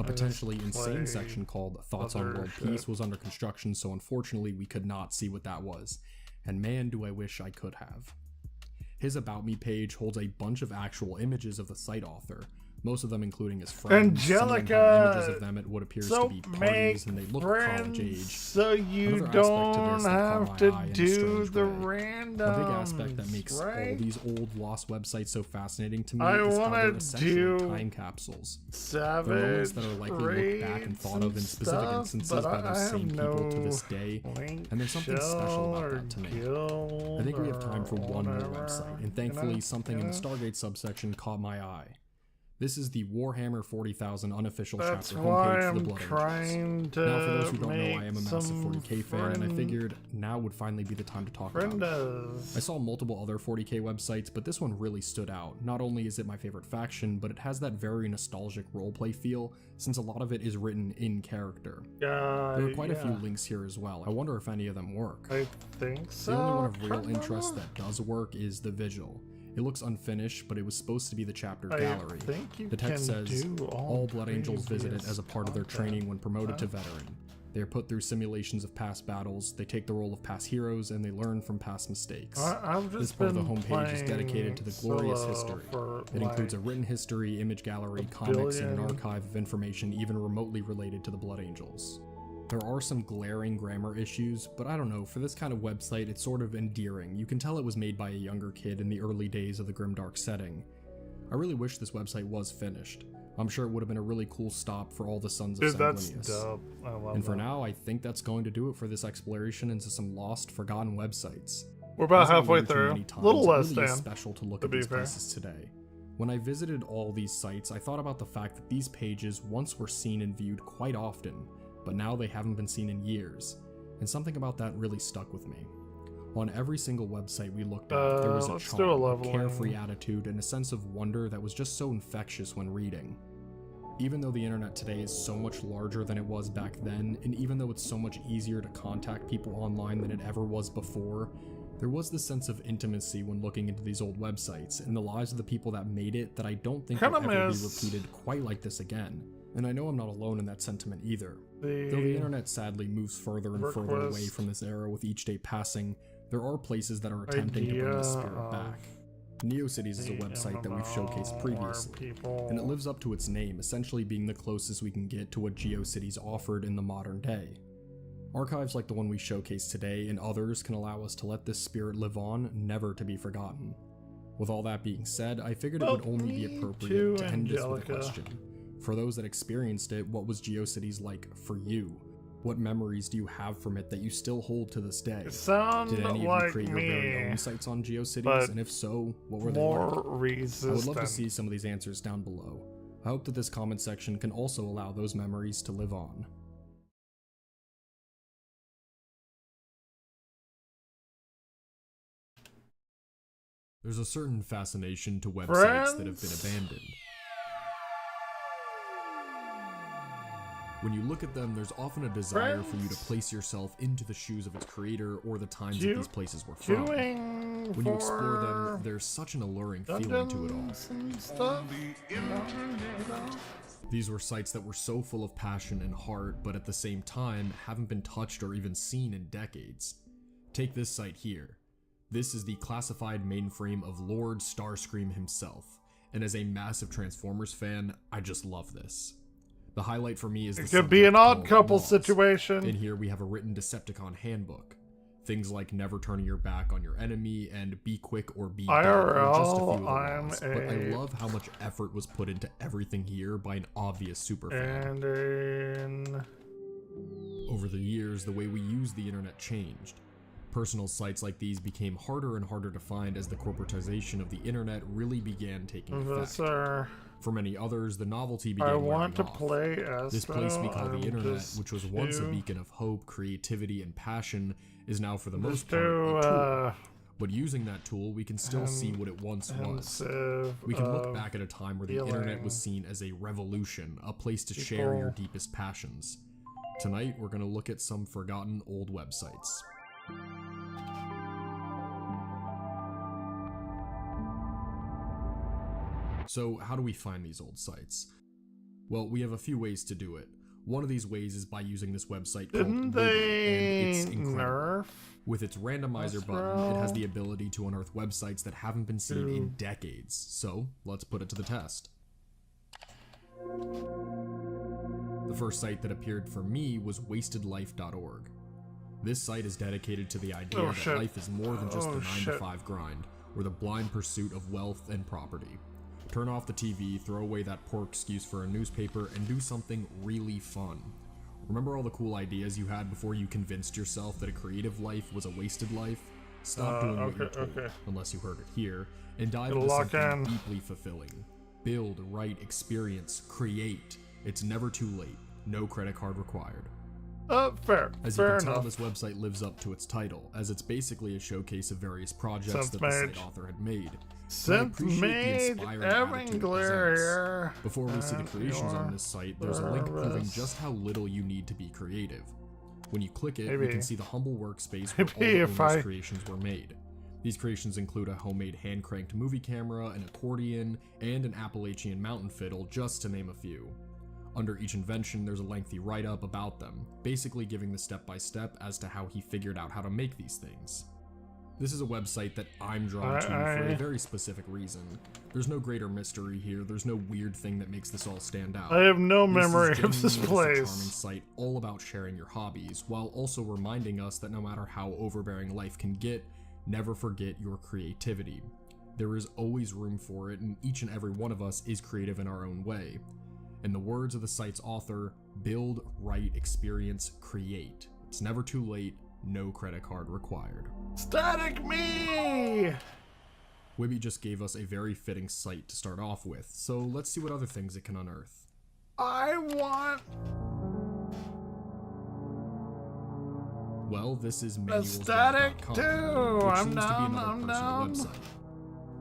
A potentially insane section called Thoughts on World Peace was under construction, so unfortunately we could not see what that was. And man, do I wish I could have. His About Me page holds a bunch of actual images of the site author, most of them including his friends. Angelica, some of them have images of them at what appears to be parties, and they look college age. So you don't have to do the random. A big aspect that makes all these old lost websites so fascinating to me I is how they're wanna essentially do time capsules. Savage, they're moments that are likely looked back and thought of in specific instances by those same people to this day, and there's something special about that to me. I think we have time for one more website, and thankfully something in the Stargate subsection caught my eye. This is the Warhammer 40,000 unofficial chapter homepage for the Blood Angels. Now, for those who don't know, I am a massive 40k fan, and I figured now would finally be the time to talk about it. I saw multiple other 40k websites, but this one really stood out. Not only is it my favorite faction, but it has that very nostalgic roleplay feel, since a lot of it is written in character. There are quite a few links here as well. I wonder if any of them work. I think so. The only one of real interest that does work is the Vigil. It looks unfinished, but it was supposed to be the chapter gallery. The text says, all Blood Angels visit it as a part of their training when promoted to veteran. They are put through simulations of past battles, they take the role of past heroes, and they learn from past mistakes. This part of the homepage is dedicated to the glorious history. It includes a written history, image gallery, comics, and an archive of information even remotely related to the Blood Angels. There are some glaring grammar issues, but I don't know, for this kind of website it's sort of endearing. You can tell it was made by a younger kid in the early days of the grimdark setting. I really wish this website was finished. I'm sure it would have been a really cool stop for all the sons of Sanguinius. That's dope. I love and for now, I think that's going to do it for this exploration into some lost, forgotten websites. We're about halfway through. A little less, really Dan. Special to look at these places today. When I visited all these sites, I thought about the fact that these pages once were seen and viewed quite often, but now they haven't been seen in years, and something about that really stuck with me. On every single website we looked at, there was a charm, a carefree attitude, and a sense of wonder that was just so infectious when reading. Even though the internet today is so much larger than it was back then, and even though it's so much easier to contact people online than it ever was before, there was this sense of intimacy when looking into these old websites and the lives of the people that made it that I don't think will ever be repeated quite like this again. And I know I'm not alone in that sentiment either. Though the internet sadly moves further and further away from this era with each day passing, there are places that are attempting to bring the spirit back. NeoCities is a website that we've showcased previously, and it lives up to its name, essentially being the closest we can get to what GeoCities offered in the modern day. Archives like the one we showcased today and others can allow us to let this spirit live on, never to be forgotten. With all that being said, I figured it would only be appropriate to end this with a question. For those that experienced it, what was GeoCities like for you? What memories do you have from it that you still hold to this day? Did any of you create your very own sites on GeoCities? And if so, what were they like? I would love to see some of these answers down below. I hope that this comment section can also allow those memories to live on. There's a certain fascination to websites that have been abandoned. When you look at them, there's often a desire for you to place yourself into the shoes of its creator or the times that these places were from. When you explore them, there's such an alluring feeling to it all. These were sites that were so full of passion and heart, but at the same time, haven't been touched or even seen in decades. Take this site here. This is the classified mainframe of Lord Starscream himself, and as a massive Transformers fan, I just love this. The highlight for me is it could be an odd couple situation. In here we have a written Decepticon handbook. Things like never turning your back on your enemy and be quick or be IRL, dead are just a few of the I'm laws, but I love how much effort was put into everything here by an obvious superfan. Over the years, the way we use the internet changed. Personal sites like these became harder and harder to find as the corporatization of the internet really began taking effect. For many others, the novelty began wearing off. This place we call the internet, which was once a beacon of hope, creativity, and passion, is now for the most part a tool. But using that tool, we can still see what it once was. We can look back at a time where the internet was seen as a revolution, a place to share your deepest passions. Tonight, we're going to look at some forgotten old websites. So, how do we find these old sites? Well, we have a few ways to do it. One of these ways is by using this website called Wiggle, and it's incredible. With its randomizer button, it has the ability to unearth websites that haven't been seen in decades. So, let's put it to the test. The first site that appeared for me was wastedlife.org. This site is dedicated to the idea that life is more than just the 9-to-5 grind, or the blind pursuit of wealth and property. Turn off the TV, throw away that poor excuse for a newspaper, and do something really fun. Remember all the cool ideas you had before you convinced yourself that a creative life was a wasted life? Stop doing what you're told, unless you heard it here, and dive into something deeply fulfilling. Build, write, experience, create. It's never too late. No credit card required. Fair. As you can tell, this website lives up to its title, as it's basically a showcase of various projects that the site author had made. Synth made Evangelion. Before we see the creations on this site, there's a link proving just how little you need to be creative. When you click it, you can see the humble workspace where all of those creations were made. These creations include a homemade hand-cranked movie camera, an accordion, and an Appalachian mountain fiddle, just to name a few. Under each invention, there's a lengthy write-up about them, basically giving the step-by-step as to how he figured out how to make these things. This is a website that I'm drawn to for a very specific reason. There's no greater mystery here, there's no weird thing that makes this all stand out. I have no memory of this place. place. It's a charming site all about sharing your hobbies, while also reminding us that no matter how overbearing life can get, never forget your creativity. There is always room for it, and each and every one of us is creative in our own way. In the words of the site's author, build, write, experience, create. It's never too late, no credit card required. Static me! Wibby just gave us a very fitting site to start off with, so let's see what other things it can unearth. I want... Well, this is manuals.com, static too! which seems to be another personal website.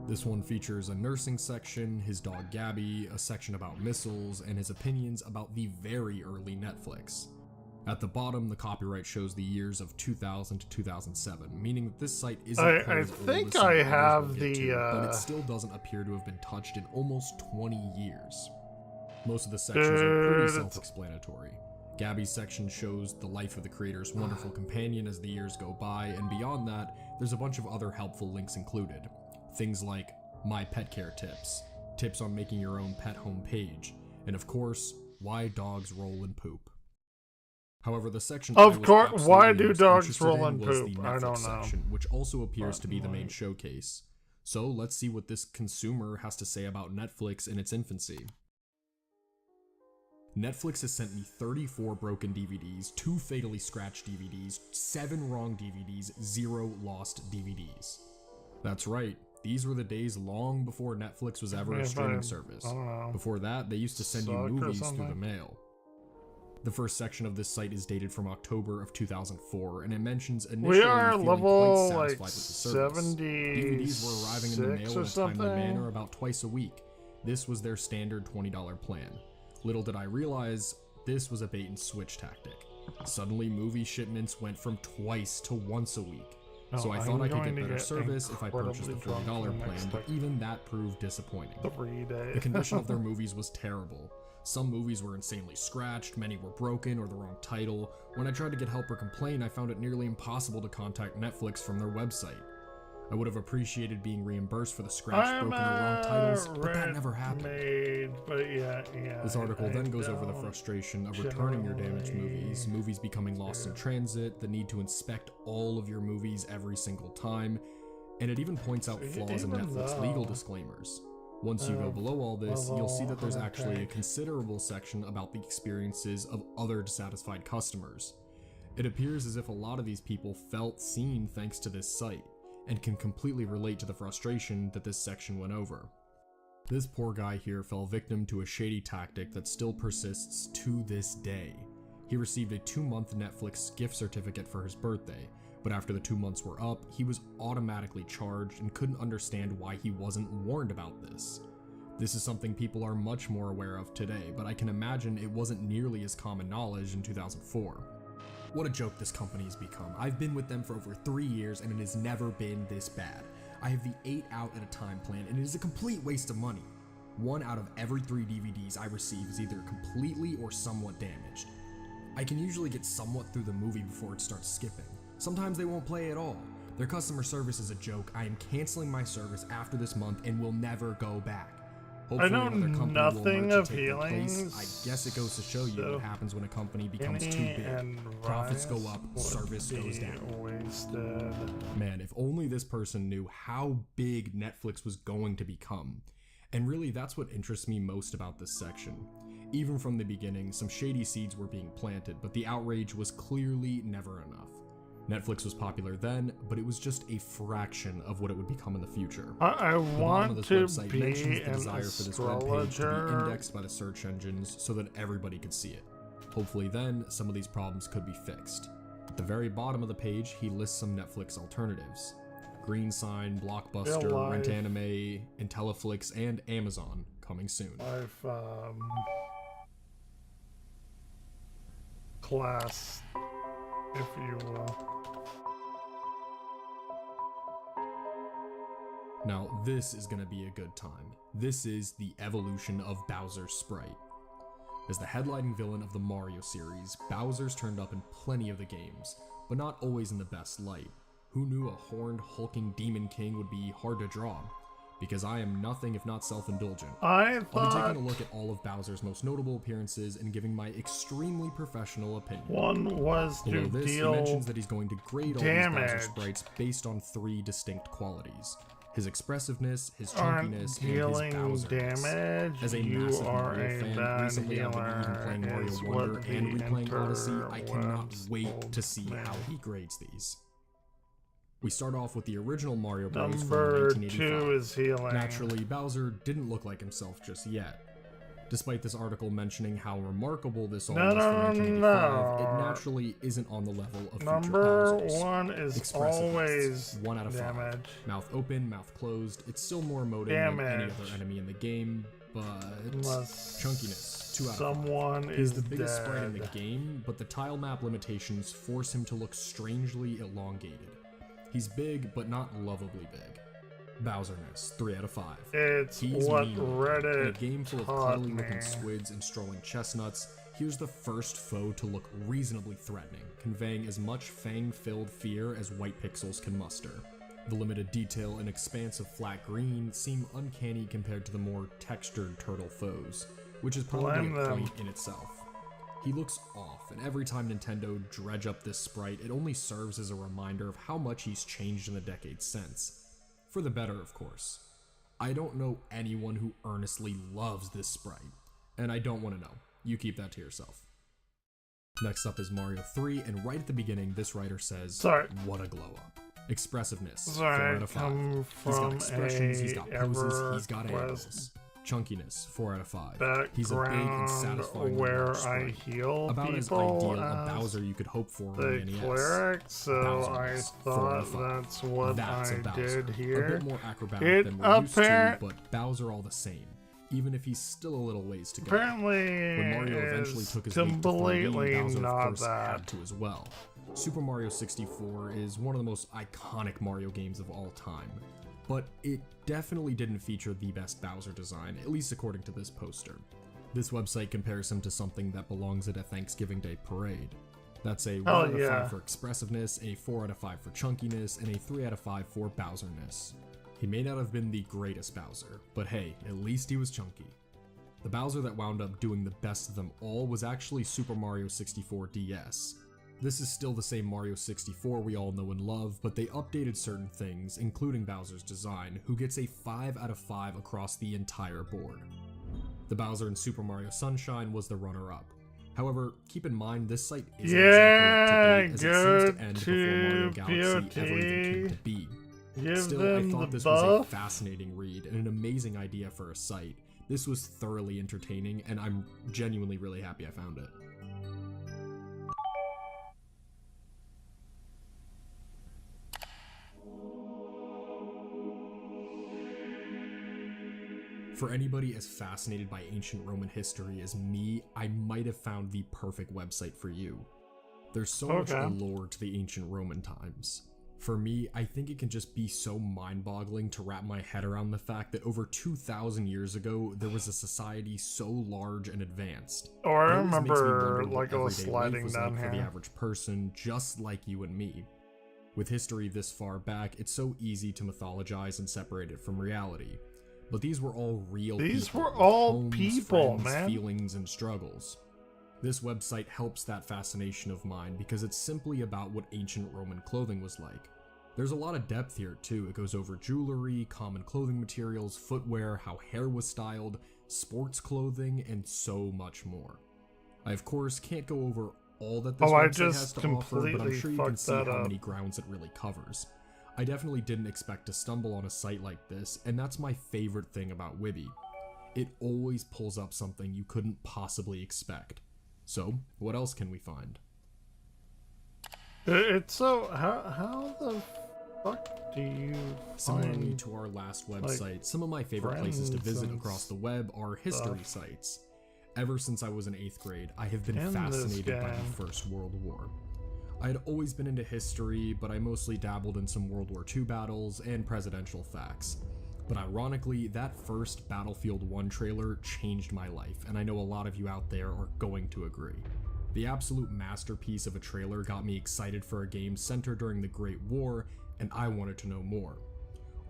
This one features a nursing section, his dog Gabby, a section about missiles, and his opinions about the very early Netflix. At the bottom, the copyright shows the years of 2000 to 2007, meaning that this site isn't quite as old as some others we'll get to, but it still doesn't appear to have been touched in almost 20 years. Most of the sections are pretty self-explanatory. Gabby's section shows the life of the creator's wonderful companion as the years go by, and beyond that, there's a bunch of other helpful links included. Things like my pet care tips, tips on making your own pet home page, and of course, why dogs roll and poop. However, the section why do dogs roll and poop? I don't know. Section, which also appears to be the main showcase. So let's see what this consumer has to say about Netflix in its infancy. Netflix has sent me 34 broken DVDs, 2 fatally scratched DVDs, 7 wrong DVDs, 0 lost DVDs. That's right. These were the days long before Netflix was ever a streaming service. Before that, they used to send you movies through the mail. The first section of this site is dated from October of 2004, and it mentions initially feeling quite satisfied with the service. DVDs were arriving in the mail in a timely manner about twice a week. This was their standard $20 plan. Little did I realize, this was a bait and switch tactic. Suddenly, movie shipments went from twice to once a week. So I thought I could get better service if I purchased the $40 plan, but even that proved disappointing. The condition of their movies was terrible. Some movies were insanely scratched, many were broken or the wrong title. When I tried to get help or complain, I found it nearly impossible to contact Netflix from their website. I would have appreciated being reimbursed for the scratch, broken, or wrong titles, but that never happened. This article then goes over the frustration of returning your damaged movies, movies becoming lost in transit, the need to inspect all of your movies every single time, and it even points out flaws in Netflix legal disclaimers. Once you go below all this, you'll see that there's actually a considerable section about the experiences of other dissatisfied customers. It appears as if a lot of these people felt seen thanks to this site, and can completely relate to the frustration that this section went over. This poor guy here fell victim to a shady tactic that still persists to this day. He received a 2-month Netflix gift certificate for his birthday, but after the 2 months were up, he was automatically charged and couldn't understand why he wasn't warned about this. This is something people are much more aware of today, but I can imagine it wasn't nearly as common knowledge in 2004. What a joke this company has become. I've been with them for over 3 years and it has never been this bad. I have the 8 out at a time plan and it is a complete waste of money. 1 out of every 3 DVDs I receive is either completely or somewhat damaged. I can usually get somewhat through the movie before it starts skipping. Sometimes they won't play at all. Their customer service is a joke. I am canceling my service after this month and will never go back. Hopefully I know nothing of healings. I guess it goes to show you what happens when a company becomes too big. Profits go up, service goes down. Wasted. Man, if only this person knew how big Netflix was going to become. And really, that's what interests me most about this section. Even from the beginning, some shady seeds were being planted, but the outrage was clearly never enough. Netflix was popular then, but it was just a fraction of what it would become in the future. I want this to website be mentions the an desire for this webpage to be indexed by the search engines so that everybody could see it. Hopefully then, some of these problems could be fixed. At the very bottom of the page, he lists some Netflix alternatives. Green Sign, Blockbuster, Rent Anime, Intelliflix, and Amazon coming soon. Class, if you will. Now, this is gonna be a good time. This is the evolution of Bowser's sprite. As the headlining villain of the Mario series, Bowser's turned up in plenty of the games, but not always in the best light. Who knew a horned, hulking Demon King would be hard to draw? Because I am nothing if not self-indulgent. I'll be taking a look at all of Bowser's most notable appearances and giving my extremely professional opinion. One was Below to this, he deal mentions that he's going to grade all these Bowser sprites based on 3 distinct qualities. His expressiveness, his chunkiness, and his Bowserness. As a massive Mario fan, recently I've been even playing Mario Wonder and replaying Odyssey. I cannot wait to see how he grades these. We start off with the original Mario Bros. From 1985. 2 is healing. Naturally, Bowser didn't look like himself just yet. Despite this article mentioning how remarkable this all was for 1985, it naturally isn't on the level of future Bowsers. 1 is always 1 out of 5. damage. Mouth open, mouth closed. It's still more emotive than any other enemy in the game, but chunkiness, 2 out of 5. Someone He's the biggest sprite in the game, but the tile map limitations force him to look strangely elongated. He's big, but not lovably big. Bowserness, 3 out of 5. It's He's what mean. Reddit In a game full of cuddly looking squids and strolling chestnuts, here's the first foe to look reasonably threatening, conveying as much fang-filled fear as white pixels can muster. The limited detail and expanse of flat green seem uncanny compared to the more textured turtle foes, which is probably a point in itself. He looks off, and every time Nintendo dredge up this sprite, it only serves as a reminder of how much he's changed in the decades since. For the better, of course. I don't know anyone who earnestly loves this sprite, and I don't want to know. You keep that to yourself. Next up is Mario 3, and right at the beginning, this writer says, what a glow up. Expressiveness, 4 out of 5. He's got expressions, he's got poses, he's got angles. Chunkiness, 4 out of 5. He's a big and satisfying where I heal about as ideal a Bowser you could hope for on the NES. Cleric, so I thought that's what I did here. A bit more acrobatic than we're used to, but Bowser all the same, even if he's still a little ways to go. Apparently, when Mario eventually took his leap to 4D, Bowser of course had to as well. Super Mario 64 is one of the most iconic Mario games of all time, but it definitely didn't feature the best Bowser design, at least according to this poster. This website compares him to something that belongs at a Thanksgiving Day parade. That's a 1 Oh, out of yeah. 5 for expressiveness, a 4 out of 5 for chunkiness, and a 3 out of 5 for Bowserness. He may not have been the greatest Bowser, but hey, at least he was chunky. The Bowser that wound up doing the best of them all was actually Super Mario 64 DS. This is still the same Mario 64 we all know and love, but they updated certain things, including Bowser's design, who gets a 5 out of 5 across the entire board. The Bowser in Super Mario Sunshine was the runner-up. However, keep in mind this site isn't exactly up to date, as it seems to end before Mario Galaxy ever even came to be. Still, I thought this was a fascinating read and an amazing idea for a site. This was thoroughly entertaining, and I'm genuinely really happy I found it. For anybody as fascinated by ancient Roman history as me, I might have found the perfect website for you. There's so much allure to the ancient Roman times. For me, I think it can just be so mind-boggling to wrap my head around the fact that over 2,000 years ago, there was a society so large and advanced. Oh, I remember like I was sliding down for the here. average person, just like you and me. With history this far back, it's so easy to mythologize and separate it from reality. But these were all real people. These were all homes, people, friends, man. feelings, and struggles. This website helps that fascination of mine because it's simply about what ancient Roman clothing was like. There's a lot of depth here too. It goes over jewelry, common clothing materials, footwear, how hair was styled, sports clothing, and so much more. I of course can't go over all that this website has to offer, but I'm sure you can see how many grounds it really covers. I definitely didn't expect to stumble on a site like this, and that's my favorite thing about Wibby. It always pulls up something you couldn't possibly expect. So, what else can we find? It's so, how the fuck do you Similarly find, to our last website, some of my favorite places to visit across the web are history sites. Ever since I was in 8th grade, I have been fascinated by the First World War. I had always been into history, but I mostly dabbled in some World War II battles and presidential facts. But ironically, that first Battlefield 1 trailer changed my life, and I know a lot of you out there are going to agree. The absolute masterpiece of a trailer got me excited for a game centered during the Great War, and I wanted to know more.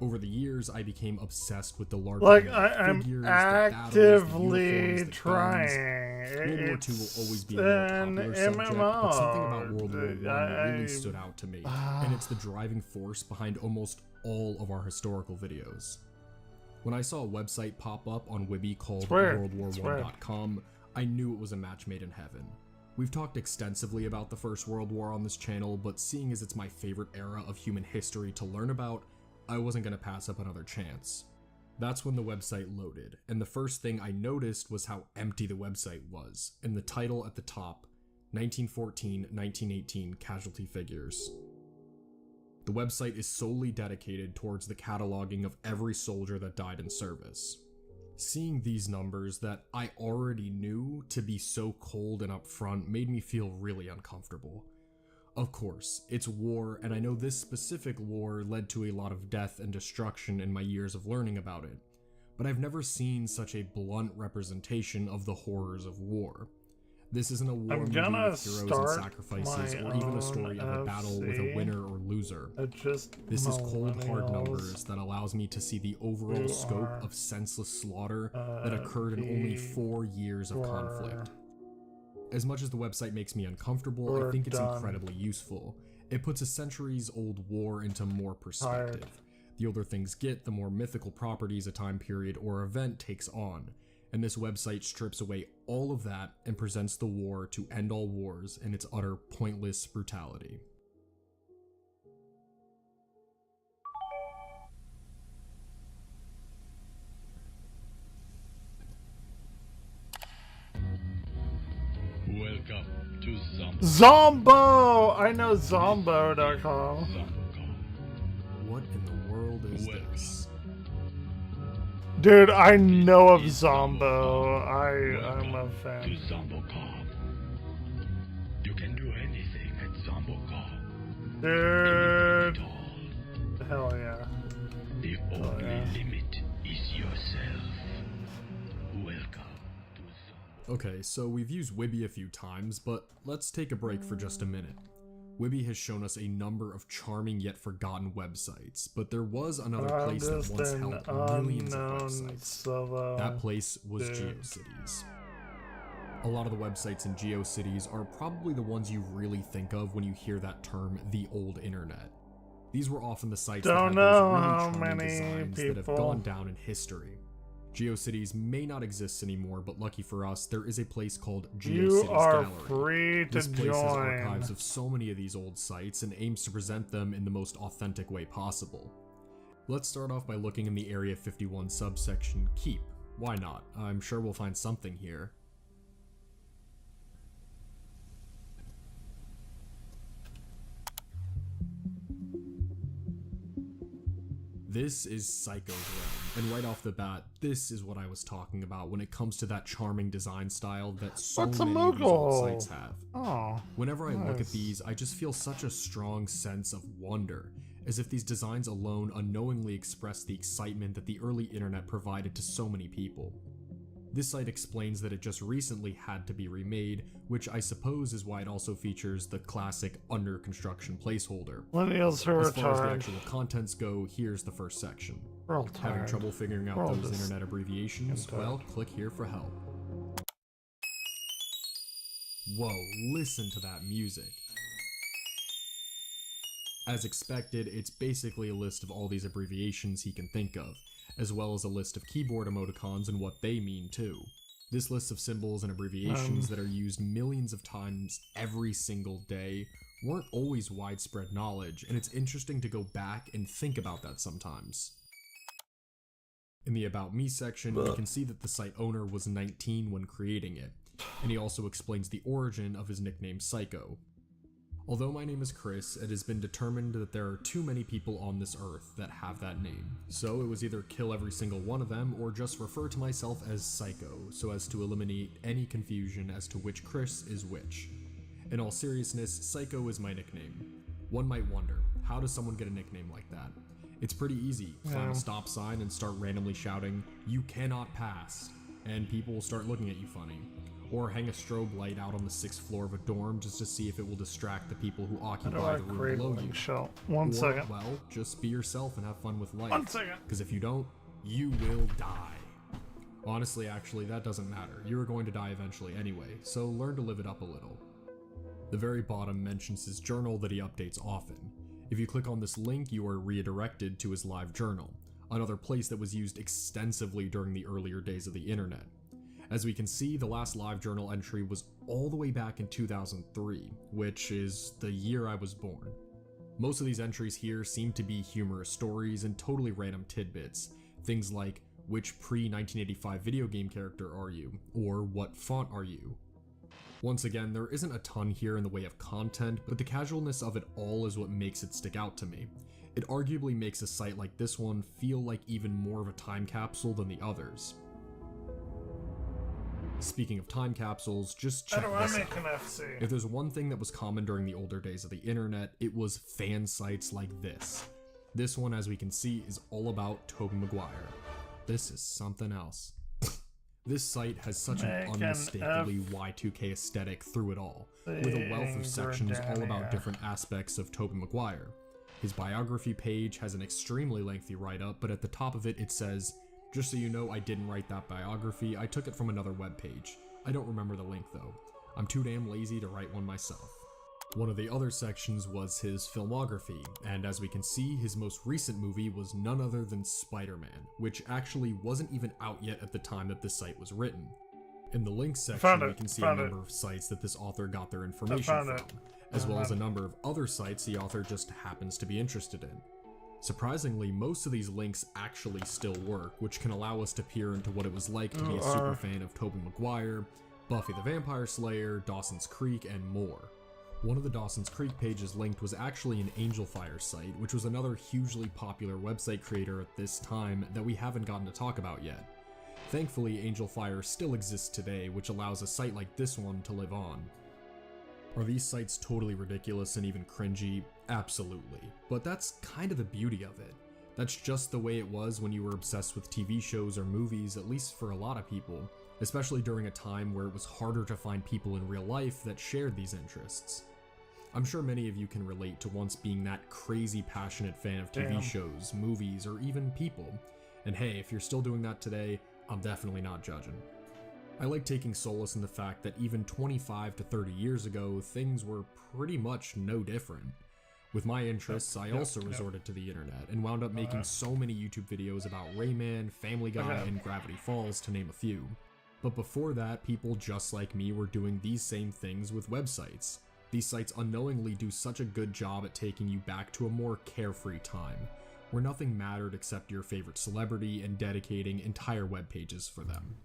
Over the years, I became obsessed with the larger I'm figures, actively trying. World War II will always be a more popular subject, but something about World War I really stood out to me, and it's the driving force behind almost all of our historical videos. When I saw a website pop up on Wibby called WorldWar1.com, I knew it was a match made in heaven. We've talked extensively about the First World War on this channel, but seeing as it's my favorite era of human history to learn about, I wasn't going to pass up another chance. That's when the website loaded, and the first thing I noticed was how empty the website was, and the title at the top, 1914-1918 Casualty Figures. The website is solely dedicated towards the cataloging of every soldier that died in service. Seeing these numbers that I already knew to be so cold and upfront made me feel really uncomfortable. Of course, it's war, and I know this specific war led to a lot of death and destruction in my years of learning about it, but I've never seen such a blunt representation of the horrors of war. This isn't a war movie with heroes and sacrifices, or even a story of a battle with a winner or loser. This is cold, hard numbers that allows me to see the overall scope of senseless slaughter that occurred in only 4 years of conflict. As much as the website makes me uncomfortable, I think it's incredibly useful. It puts a centuries-old war into more perspective. The older things get, the more mythical properties a time period or event takes on. And this website strips away all of that and presents the war to end all wars in its utter pointless brutality. Welcome to Zombo! I know Zombo.com. What in the world is this? Dude, I know of Zombo. I'm a fan. To ZomboCom. You can do anything at ZomboCom. Dude. Hell yeah. The only limit is yourself. Welcome to Zombo. Okay, so we've used Wibby a few times, but let's take a break for just a minute. Wibby has shown us a number of charming yet forgotten websites, but there was another place that once held millions of websites. That place was GeoCities. A lot of the websites in GeoCities are probably the ones you really think of when you hear that term, the old internet. These were often the sites that had those really charming designs that have gone down in history. GeoCities may not exist anymore, but lucky for us, there is a place called GeoCities Gallery. Free to this place join. has archives of so many of these old sites and aims to present them in the most authentic way possible. Let's start off by looking in the Area 51 subsection Keep. Why not? I'm sure we'll find something here. This is Psycho's realm, and right off the bat, this is what I was talking about when it comes to that charming design style that so many of these old sites have. Oh, whenever I look at these, I just feel such a strong sense of wonder, as if these designs alone unknowingly express the excitement that the early internet provided to so many people. This site explains that it just recently had to be remade, which I suppose is why it also features the classic under construction placeholder. Millennials are as far as the retarded. actual contents go, here's the first section. We're all Having tired. trouble figuring out We're all those just internet abbreviations? tired. Well, click here for help. Whoa, listen to that music. As expected, it's basically a list of all these abbreviations he can think of, as well as a list of keyboard emoticons and what they mean too. This list of symbols and abbreviations that are used millions of times every single day weren't always widespread knowledge, and it's interesting to go back and think about that sometimes. In the About Me section, we can see that the site owner was 19 when creating it, and he also explains the origin of his nickname Psycho. Although my name is Chris, it has been determined that there are too many people on this earth that have that name. So it was either kill every single one of them or just refer to myself as Psycho, so as to eliminate any confusion as to which Chris is which. In all seriousness, Psycho is my nickname. One might wonder, how does someone get a nickname like that? It's pretty easy. Climb a stop sign and start randomly shouting, "You cannot pass," and people will start looking at you funny. Or hang a strobe light out on the 6th floor of a dorm just to see if it will distract the people who occupy the room below you. One second. Well, just be yourself and have fun with life. 1 second. Because if you don't, you will die. Honestly, actually, that doesn't matter. You are going to die eventually anyway, so learn to live it up a little. The very bottom mentions his journal that he updates often. If you click on this link, you are redirected to his live journal, another place that was used extensively during the earlier days of the internet. As we can see, the last live journal entry was all the way back in 2003, which is the year I was born. Most of these entries here seem to be humorous stories and totally random tidbits, things like, which pre-1985 video game character are you, or what font are you? Once again, there isn't a ton here in the way of content, but the casualness of it all is what makes it stick out to me. It arguably makes a site like this one feel like even more of a time capsule than the others. Speaking of time capsules, just check this out. If there's one thing that was common during the older days of the internet, it was fan sites like this. This one, as we can see, is all about Tobey Maguire. This is something else. This site has such an unmistakably Y2K aesthetic through it all, with a wealth of sections all about different aspects of Tobey Maguire. His biography page has an extremely lengthy write-up, but at the top of it, it says, "Just so you know, I didn't write that biography, I took it from another webpage. I don't remember the link though. I'm too damn lazy to write one myself." One of the other sections was his filmography, and as we can see, his most recent movie was none other than Spider-Man, which actually wasn't even out yet at the time that this site was written. In the links section, we can see a number of sites that this author got their information from, as well as a number of other sites the author just happens to be interested in. Surprisingly, most of these links actually still work, which can allow us to peer into what it was like to be a superfan of Tobey Maguire, Buffy the Vampire Slayer, Dawson's Creek, and more. One of the Dawson's Creek pages linked was actually an Angel Fire site, which was another hugely popular website creator at this time that we haven't gotten to talk about yet. Thankfully, Angel Fire still exists today, which allows a site like this one to live on. Are these sites totally ridiculous and even cringy? Absolutely. But that's kind of the beauty of it. That's just the way it was when you were obsessed with TV shows or movies, at least for a lot of people. especially during a time where it was harder to find people in real life that shared these interests. I'm sure many of you can relate to once being that crazy passionate fan of TV shows, movies, or even people. And hey, if you're still doing that today, I'm definitely not judging. I like taking solace in the fact that even 25 to 30 years ago, things were pretty much no different. With my interests, I also resorted to the internet and wound up making so many YouTube videos about Rayman, Family Guy, and Gravity Falls, to name a few. But before that, people just like me were doing these same things with websites. These sites unknowingly do such a good job at taking you back to a more carefree time, where nothing mattered except your favorite celebrity and dedicating entire web pages for them.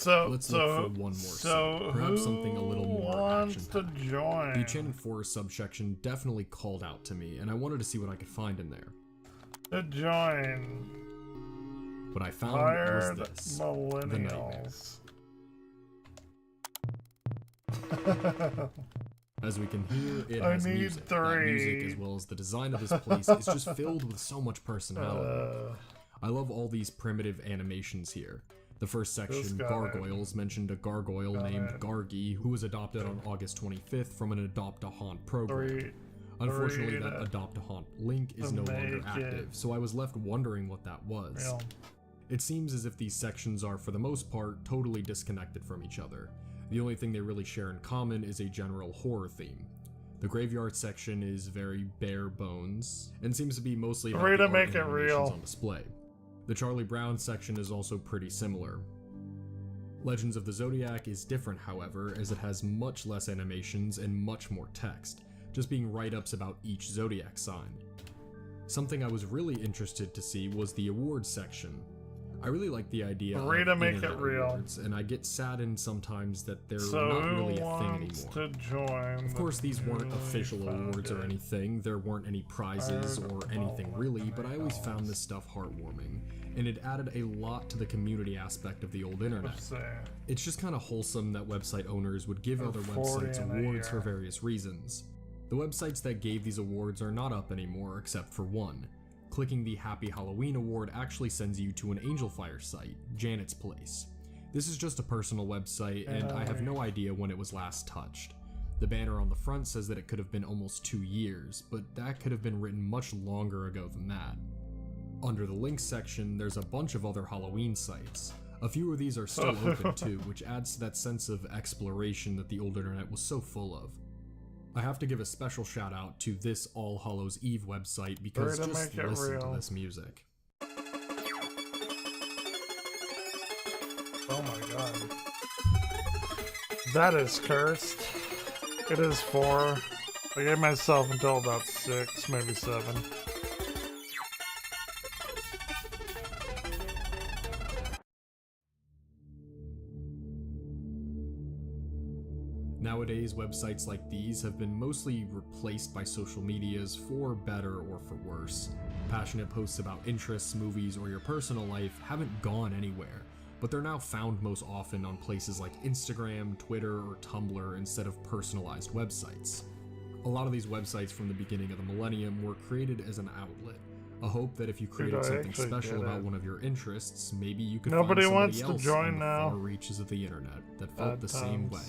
Let's look for one more site, perhaps something a little more action-packed. The Enchanted Forest subsection definitely called out to me, and I wanted to see what I could find in there. To join. What I found was this, the Nightmare. As we can hear, it has music. That music, as well as the design of this place, is just filled with so much personality. I love all these primitive animations here. The first section, Gargoyles, mentioned a gargoyle named Gargi, who was adopted on August 25th from an Adopt-A-Haunt program. Unfortunately, that Adopt-A-Haunt link is no longer active, so I was left wondering what that was. It seems as if these sections are, for the most part, totally disconnected from each other. The only thing they really share in common is a general horror theme. The graveyard section is very bare bones, and seems to be mostly about the art and animations on display. The Charlie Brown section is also pretty similar. Legends of the Zodiac is different, however, as it has much less animations and much more text, just being write-ups about each zodiac sign. Something I was really interested to see was the awards section. I really like the idea of internet awards, and I get saddened sometimes that they're not really a thing anymore. Of course, these weren't official awards or anything, there weren't any prizes or anything really, but I always found this stuff heartwarming, and it added a lot to the community aspect of the old internet. It's just kind of wholesome that website owners would give other websites awards for various reasons. The websites that gave these awards are not up anymore except for one. Clicking the Happy Halloween award actually sends you to an Angel Fire site, Janet's Place. This is just a personal website, and I have no idea when it was last touched. The banner on the front says that it could have been almost 2 years, but that could have been written much longer ago than that. Under the links section, there's a bunch of other Halloween sites. A few of these are still open too, which adds to that sense of exploration that the old internet was so full of. I have to give a special shout out to this All Hallows Eve website because just listen to this music. Oh my god. That is cursed. It is 4. I gave myself until about 6, maybe 7. Nowadays, websites like these have been mostly replaced by social medias for better or for worse. Passionate posts about interests, movies, or your personal life haven't gone anywhere, but they're now found most often on places like Instagram, Twitter, or Tumblr instead of personalized websites. A lot of these websites from the beginning of the millennium were created as an outlet, a hope that if you created something special about one of your interests, maybe you could find somebody else on the far reaches of the internet that felt the same way.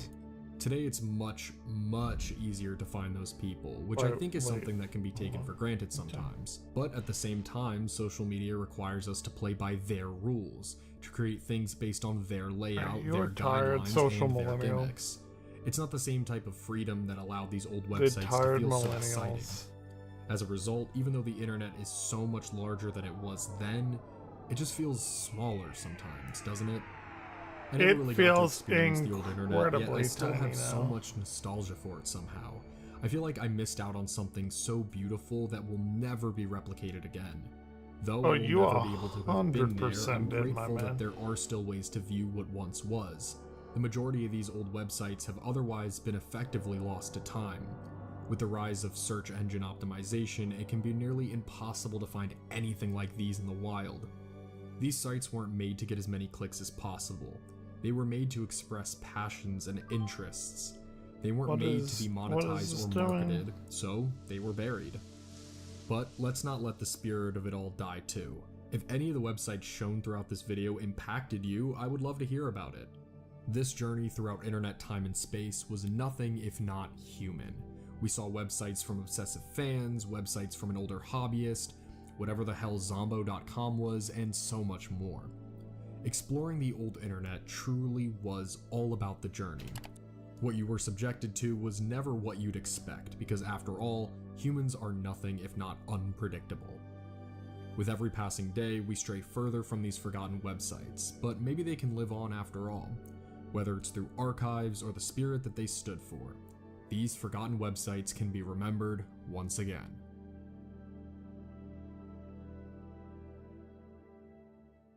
Today it's much, much easier to find those people, which I think is something that can be taken for granted sometimes. But at the same time, social media requires us to play by their rules, to create things based on their layout, their guidelines, and their gimmicks. It's not the same type of freedom that allowed these old websites to feel so exciting. As a result, even though the internet is so much larger than it was then, it just feels smaller sometimes, doesn't it? I never really got to experience the old internet, yet I still have so much nostalgia for it somehow. I feel like I missed out on something so beautiful that will never be replicated again. Though I will never be able to have been there, I'm grateful that there are still ways to view what once was. The majority of these old websites have otherwise been effectively lost to time. With the rise of search engine optimization, it can be nearly impossible to find anything like these in the wild. These sites weren't made to get as many clicks as possible. They were made to express passions and interests. They weren't made to be monetized or marketed, so they were buried. But let's not let the spirit of it all die too. If any of the websites shown throughout this video impacted you, I would love to hear about it. This journey throughout internet time and space was nothing if not human. We saw websites from obsessive fans, websites from an older hobbyist, whatever the hell Zombo.com was, and so much more. Exploring the old internet truly was all about the journey. What you were subjected to was never what you'd expect, because after all, humans are nothing if not unpredictable. With every passing day, we stray further from these forgotten websites, but maybe they can live on after all, whether it's through archives or the spirit that they stood for. These forgotten websites can be remembered once again.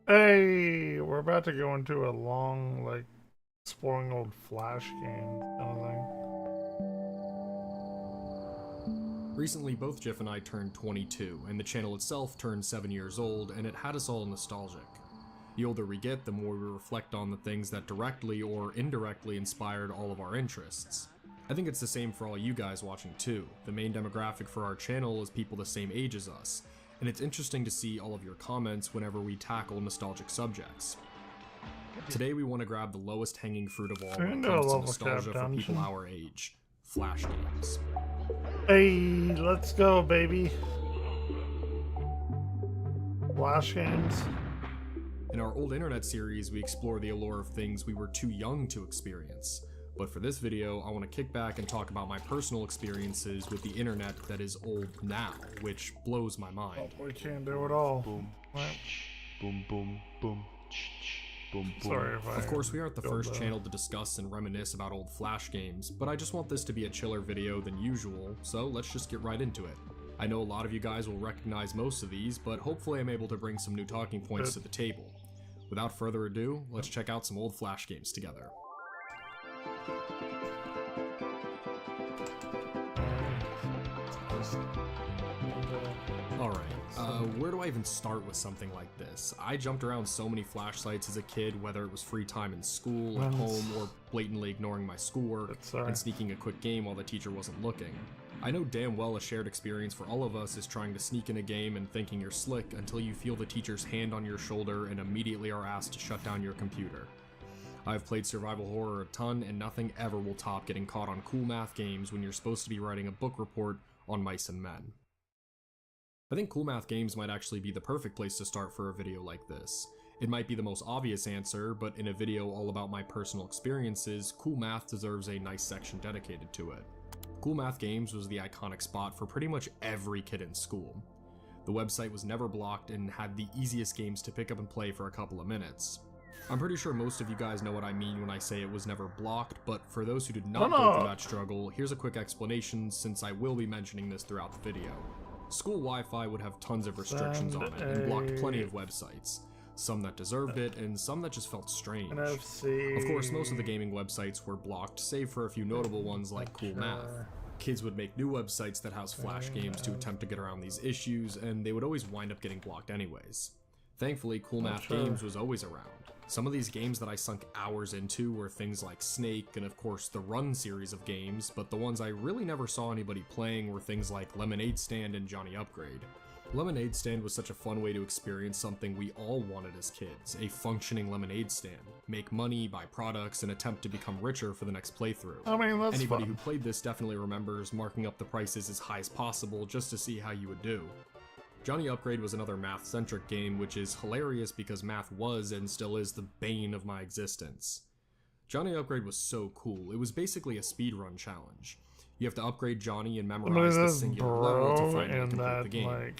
Hey, we're about to go into a long, like, exploring old Flash games kind of thing. Recently, both Jeff and I turned 22, and the channel itself turned 7 years old, and it had us all nostalgic. The older we get, the more we reflect on the things that directly or indirectly inspired all of our interests. I think it's the same for all you guys watching too. The main demographic for our channel is people the same age as us, and it's interesting to see all of your comments whenever we tackle nostalgic subjects. Today we want to grab the lowest hanging fruit of all when it comes to nostalgia for people our age: Flash games. Hey, let's go, baby. Flash games. In our old internet series, we explore the allure of things we were too young to experience. But for this video, I want to kick back and talk about my personal experiences with the internet that is old now, which blows my mind. Oh, we can't do it all. Boom, What? boom, boom, boom, boom, boom. Sorry if I... Of course, we aren't the first channel to discuss and reminisce about old Flash games, but I just want this to be a chiller video than usual, so let's just get right into it. I know a lot of you guys will recognize most of these, but hopefully I'm able to bring some new talking points to the table. Without further ado, let's check out some old Flash games together. Alright, where do I even start with something like this? I jumped around so many Flash sites as a kid, whether it was free time in school, at home, or blatantly ignoring my schoolwork and sneaking a quick game while the teacher wasn't looking. I know damn well a shared experience for all of us is trying to sneak in a game and thinking you're slick until you feel the teacher's hand on your shoulder and immediately are asked to shut down your computer. I've played survival horror a ton, and nothing ever will top getting caught on cool math games when you're supposed to be writing a book report on mice and men. I think cool math games might actually be the perfect place to start for a video like this. It might be the most obvious answer, but in a video all about my personal experiences, cool math deserves a nice section dedicated to it. Cool Math Games was the iconic spot for pretty much every kid in school. The website was never blocked and had the easiest games to pick up and play for a couple of minutes. I'm pretty sure most of you guys know what I mean when I say it was never blocked, but for those who did not go through that struggle, here's a quick explanation since I will be mentioning this throughout the video. School Wi-Fi would have tons of restrictions on it and blocked plenty of websites. Some that deserved it, and some that just felt strange. Of course, most of the gaming websites were blocked, save for a few notable ones like Cool Math. Kids would make new websites that house Flash games to attempt to get around these issues, and they would always wind up getting blocked anyways. Thankfully, Cool Math Games was always around. Some of these games that I sunk hours into were things like Snake and of course the Run series of games, but the ones I really never saw anybody playing were things like Lemonade Stand and Johnny Upgrade. Lemonade Stand was such a fun way to experience something we all wanted as kids, a functioning lemonade stand. Make money, buy products, and attempt to become richer for the next playthrough. I mean, that's Anybody fun. who played this definitely remembers marking up the prices as high as possible just to see how you would do. Johnny Upgrade was another math-centric game, which is hilarious because math was and still is the bane of my existence. Johnny Upgrade was so cool, it was basically a speedrun challenge. You have to upgrade Johnny and memorize the singular level to finally complete the game.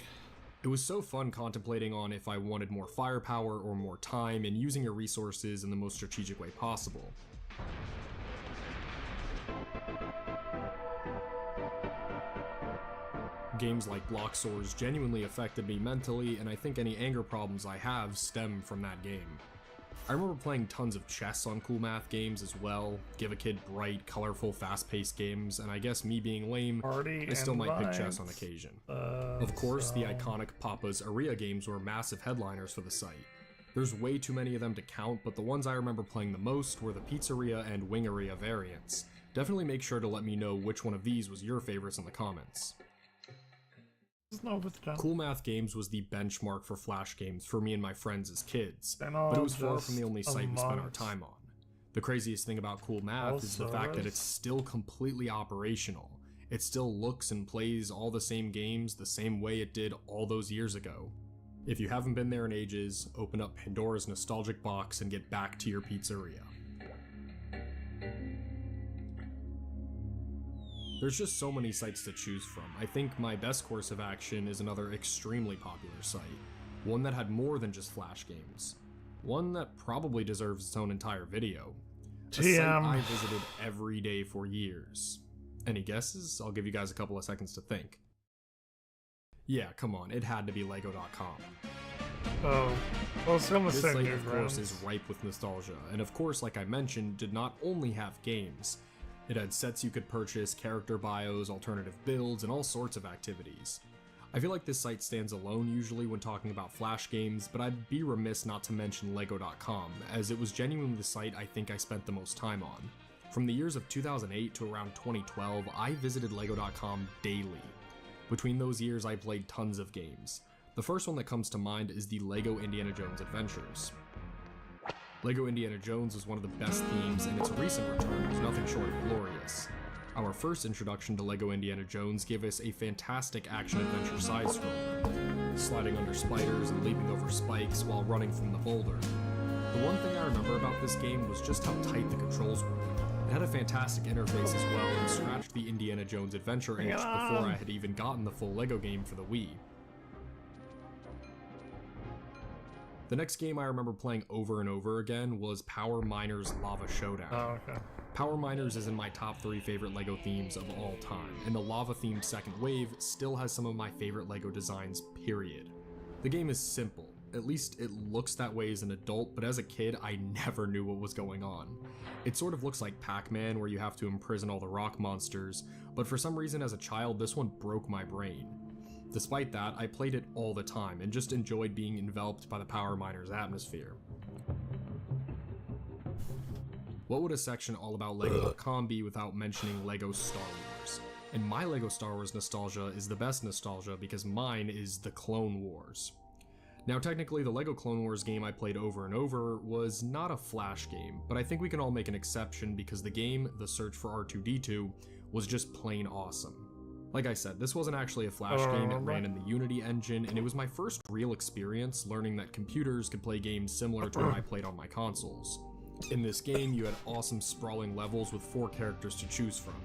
It was so fun contemplating on if I wanted more firepower or more time and using your resources in the most strategic way possible. Games like Block Swords genuinely affected me mentally, and I think any anger problems I have stem from that game. I remember playing tons of chess on Cool Math Games as well, give a kid bright, colorful, fast-paced games, and I guess me being lame, I still might pick chess on occasion. Of course, the iconic Papa's Aria games were massive headliners for the site. There's way too many of them to count, but the ones I remember playing the most were the Pizzeria and Wingeria variants. Definitely make sure to let me know which one of these was your favorites in the comments. Cool Math Games was the benchmark for Flash games for me and my friends as kids, but it was far from the only site we spent our time on. The craziest thing about Cool Math is the fact that it's still completely operational. It still looks and plays all the same games the same way it did all those years ago. If you haven't been there in ages, open up Pandora's nostalgic box and get back to your pizzeria. There's just so many sites to choose from. I think My Best Course of Action is another extremely popular site, one that had more than just Flash games. One that probably deserves its own entire video. A site I visited every day for years. Any guesses? I'll give you guys a couple of seconds to think. Yeah, come on, it had to be Lego.com. Oh, I was gonna say This site, of course, is ripe with nostalgia, and of course, like I mentioned, did not only have games. It had sets you could purchase, character bios, alternative builds, and all sorts of activities. I feel like this site stands alone usually when talking about Flash games, but I'd be remiss not to mention Lego.com, as it was genuinely the site I think I spent the most time on. From the years of 2008 to around 2012, I visited Lego.com daily. Between those years, I played tons of games. The first one that comes to mind is the LEGO Indiana Jones Adventures. LEGO Indiana Jones was one of the best themes, and its recent return was nothing short of glorious. Our first introduction to LEGO Indiana Jones gave us a fantastic action-adventure side-scroller, sliding under spiders and leaping over spikes while running from the boulder. The one thing I remember about this game was just how tight the controls were. It had a fantastic interface as well and scratched the Indiana Jones adventure itch before I had even gotten the full LEGO game for the Wii. The next game I remember playing over and over again was Power Miners Lava Showdown. Oh, okay. Power Miners is in my top 3 favorite LEGO themes of all time, and the lava-themed second wave still has some of my favorite LEGO designs, period. The game is simple. At least it looks that way as an adult, but as a kid, I never knew what was going on. It sort of looks like Pac-Man, where you have to imprison all the rock monsters, but for some reason as a child, this one broke my brain. Despite that, I played it all the time, and just enjoyed being enveloped by the Power Miners atmosphere. What would a section all about Lego.com be without mentioning LEGO Star Wars? And my LEGO Star Wars nostalgia is the best nostalgia because mine is the Clone Wars. Now technically the LEGO Clone Wars game I played over and over was not a Flash game, but I think we can all make an exception because the game, The Search for R2-D2, was just plain awesome. Like I said, this wasn't actually a Flash game, it ran in the Unity engine, and it was my first real experience learning that computers could play games similar to what I played on my consoles. In this game, you had awesome sprawling levels with 4 characters to choose from.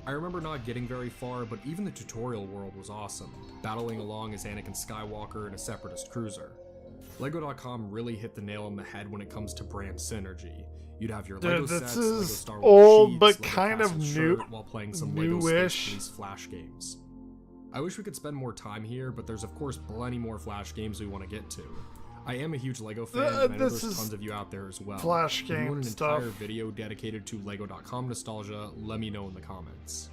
I remember not getting very far, but even the tutorial world was awesome, battling along as Anakin Skywalker in a Separatist cruiser. Lego.com really hit the nail on the head when it comes to brand synergy. You'd have your Lego sets, Lego Star Wars old, sheets, but Lego kind of new, while playing some Lego Space Police Flash games. I wish we could spend more time here, but there's of course plenty more Flash games we want to get to. I am a huge Lego fan, and I know there's tons of you out there as well. Flash if you game want an stuff. entire video dedicated to Lego.com nostalgia, let me know in the comments.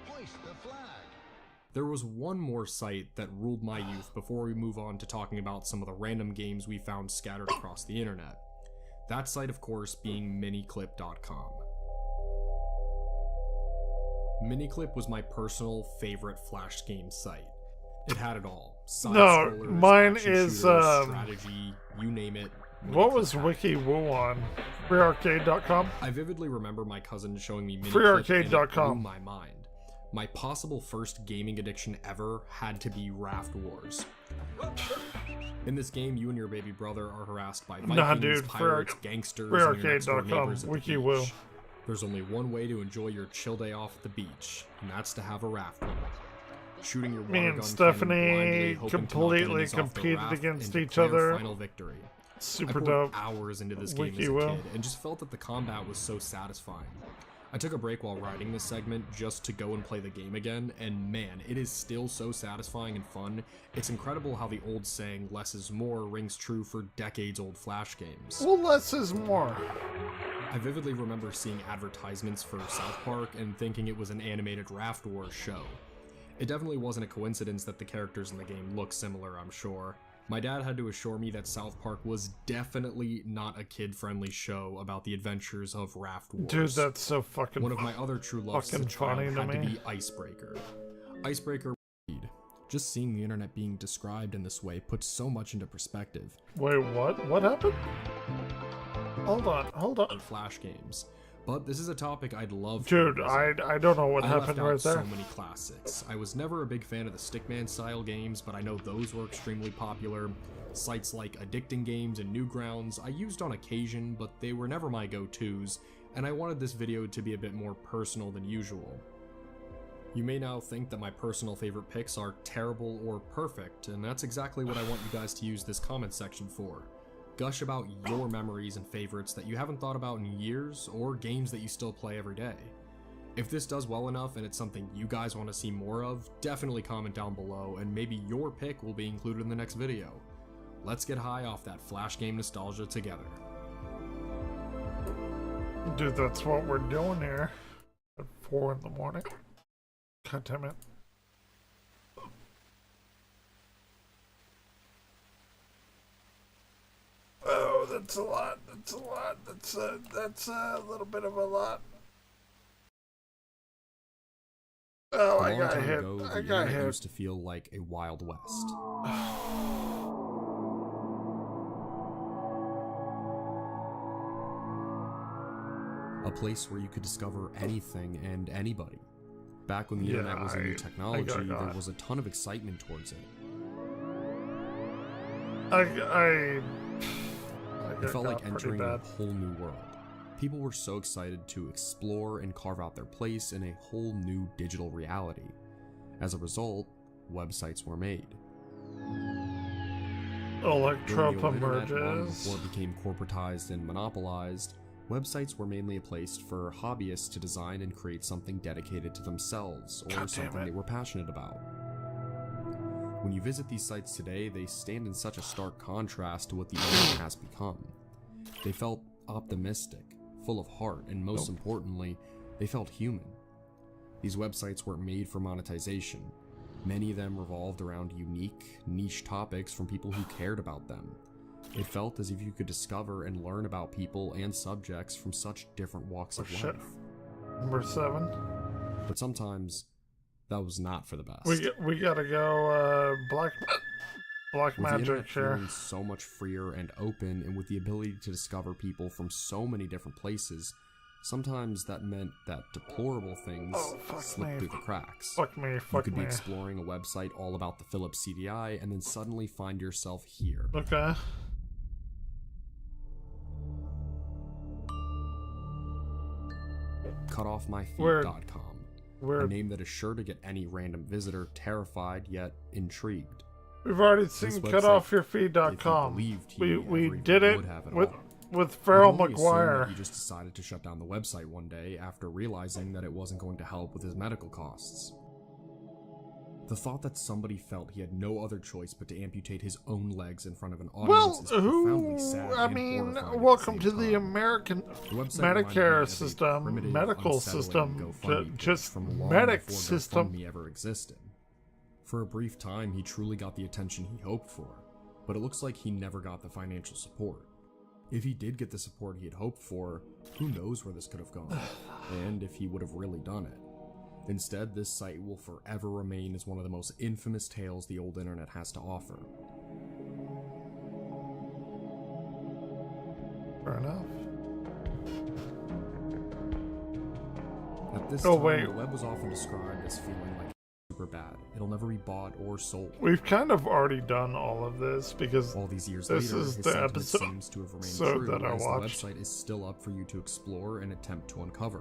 Hoist the flag. There was one more site that ruled my youth before we move on to talking about some of the random games we found scattered across the internet. That site, of course, being miniclip.com. Miniclip was my personal favorite Flash game site. It had it all. Side-scrollers, mine action is shooters, strategy, you name it. What was WikiWoo on? FreeArcade.com? I vividly remember my cousin showing me Miniclip, FreeArcade.com. and it blew my mind. My possible first gaming addiction ever had to be Raft Wars. In this game, you and your baby brother are harassed by Vikings, pirates, gangsters, and your next-door neighbors at the beach. There's only one way to enjoy your chill day off at the beach, and that's to have a raft ride. Shooting your water gun Stephanie blindly, completely competed against each other. Final victory. Super I poured dope. hours into this game as a kid, and just felt that the combat was so satisfying. I took a break while writing this segment just to go and play the game again, and man, it is still so satisfying and fun. It's incredible how the old saying, less is more, rings true for decades-old Flash games. Well, less is more. I vividly remember seeing advertisements for South Park and thinking it was an animated Raft Wars show. It definitely wasn't a coincidence that the characters in the game look similar, I'm sure. My dad had to assure me that South Park was definitely not a kid-friendly show about the adventures of Raft Wars. Dude, that's so fucking One of my other true loves as a child funny had to be Icebreaker. Icebreaker, just seeing the internet being described in this way puts so much into perspective. Wait, what? What happened? Hold on. Flash games. But this is a topic I'd love to Dude, revisit. I don't know what happened right there. So many classics. I was never a big fan of the Stickman style games, but I know those were extremely popular. Sites like Addicting Games and Newgrounds I used on occasion, but they were never my go-tos, and I wanted this video to be a bit more personal than usual. You may now think that my personal favorite picks are terrible or perfect, and that's exactly what I want you guys to use this comment section for. Gush about your memories and favorites that you haven't thought about in years, or games that you still play every day. If this does well enough and it's something you guys want to see more of, definitely comment down below and maybe your pick will be included in the next video. Let's get high off that Flash game nostalgia together. Dude, that's what we're doing here at 4 in the morning. God damn it. Oh, that's a lot. That's a lot. That's a little bit of a lot. Oh, I got hit. I got hit. It used to feel like a Wild West. A place where you could discover anything and anybody. Back when the internet was a new technology, there was a ton of excitement towards it. It felt like entering a whole new world. People were so excited to explore and carve out their place in a whole new digital reality. As a result, websites were made. Electro Long emerges. before it became corporatized and monopolized, websites were mainly a place for hobbyists to design and create something dedicated to themselves or something they were passionate about. When you visit these sites today, they stand in such a stark contrast to what the internet has become. They felt optimistic, full of heart, and most importantly, they felt human. These websites weren't made for monetization. Many of them revolved around unique, niche topics from people who cared about them. It felt as if you could discover and learn about people and subjects from such different walks of life. Number 7. But sometimes, that was not for the best. We gotta go black with magic the internet here. feeling so much freer and open, and with the ability to discover people from so many different places, sometimes that meant that deplorable things slipped through the cracks. You could be exploring a website all about the Philips CDI and then suddenly find yourself here. Okay. Cutoffmyfeed.com. A name that is sure to get any random visitor terrified yet intrigued. We've already seen cutoffyourfeed.com. We did it with Farrell McGuire. He just decided to shut down the website one day after realizing that it wasn't going to help with his medical costs. The thought that somebody felt he had no other choice but to amputate his own legs in front of an audience is profoundly sad. I mean, welcome to the American Medicare system, medical system, just medic system. Ever existed. For a brief time, he truly got the attention he hoped for, but it looks like he never got the financial support. If he did get the support he had hoped for, who knows where this could have gone, and if he would have really done it. Instead, this site will forever remain as one of the most infamous tales the old internet has to offer. Fair enough. At this time, the web was often described as feeling like super bad. It'll never be bought or sold. We've kind of already done all of this because all these years this later, is his the episode seems to have remained true, that I watched. The website is still up for you to explore and attempt to uncover.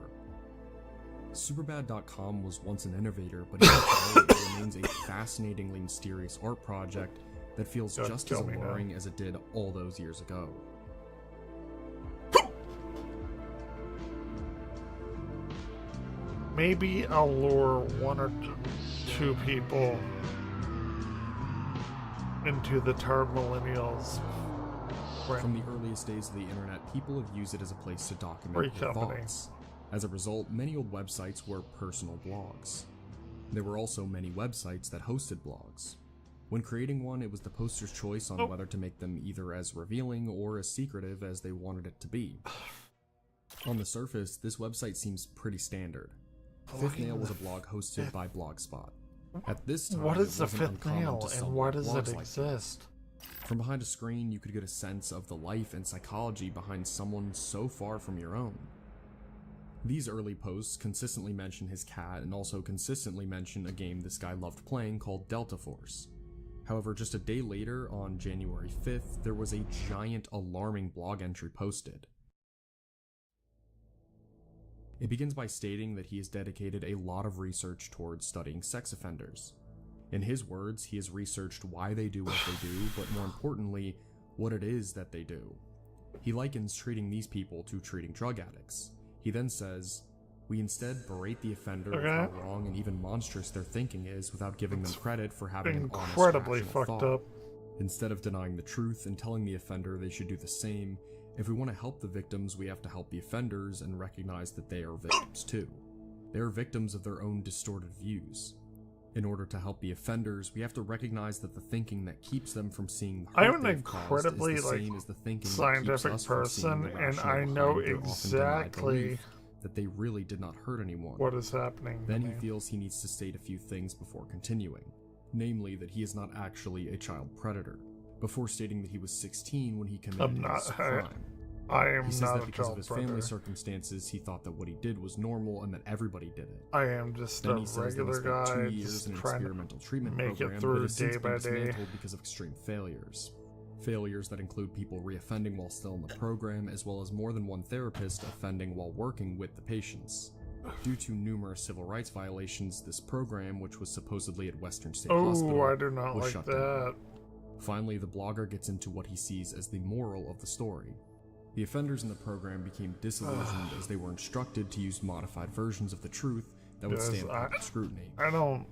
Superbad.com was once an innovator, but even today it remains a fascinatingly mysterious art project that feels just as alluring as it did all those years ago. Maybe I'll lure 1 or 2 people into the Tar Millennials. From the earliest days of the internet, people have used it as a place to document their thoughts. As a result, many old websites were personal blogs. There were also many websites that hosted blogs. When creating one, it was the poster's choice on whether to make them either as revealing or as secretive as they wanted it to be. On the surface, this website seems pretty standard. Fifth Nail was a blog hosted by Blogspot. At this time, what is it the wasn't Fifth uncommon Nail to and stumble why on does blogs it like exist? From behind a screen, you could get a sense of the life and psychology behind someone so far from your own. These early posts consistently mention his cat and also consistently mention a game this guy loved playing called Delta Force. However, just a day later, on January 5th, there was a giant alarming blog entry posted. It begins by stating that he has dedicated a lot of research towards studying sex offenders. In his words, he has researched why they do what they do, but more importantly, what it is that they do. He likens treating these people to treating drug addicts. He then says, "We instead berate the offender of how wrong and even monstrous their thinking is without giving them credit for having an honest, incredibly rational fucked thought. up. Instead of denying the truth and telling the offender they should do the same, if we want to help the victims, we have to help the offenders and recognize that they are victims too. They are victims of their own distorted views. In order to help the offenders, we have to recognize that the thinking that keeps them from seeing the hurt I'm an they've caused incredibly is the same as the thinking scientific that keeps us from seeing person, the and rationale I know behind their often denied exactly belief that they really did not hurt anyone. what is happening. Then he feels he needs to state a few things before continuing, namely that he is not actually a child predator, before stating that he was 16 when he committed his crime. I am he says not that a because of child his predator. family circumstances, he thought that what he did was normal and that everybody did it. I am just Then a he says that he regular spent 2 guy, years just in an trying to experimental treatment make it program through that has since day been by day. dismantled because of extreme failures. Failures that include people reoffending while still in the program, as well as more than one therapist offending while working with the patients. Due to numerous civil rights violations, this program, which was supposedly at Western State Hospital, I do not was like shut that. down. Finally, the blogger gets into what he sees as the moral of the story. The offenders in the program became disillusioned as they were instructed to use modified versions of the truth that would stand public scrutiny.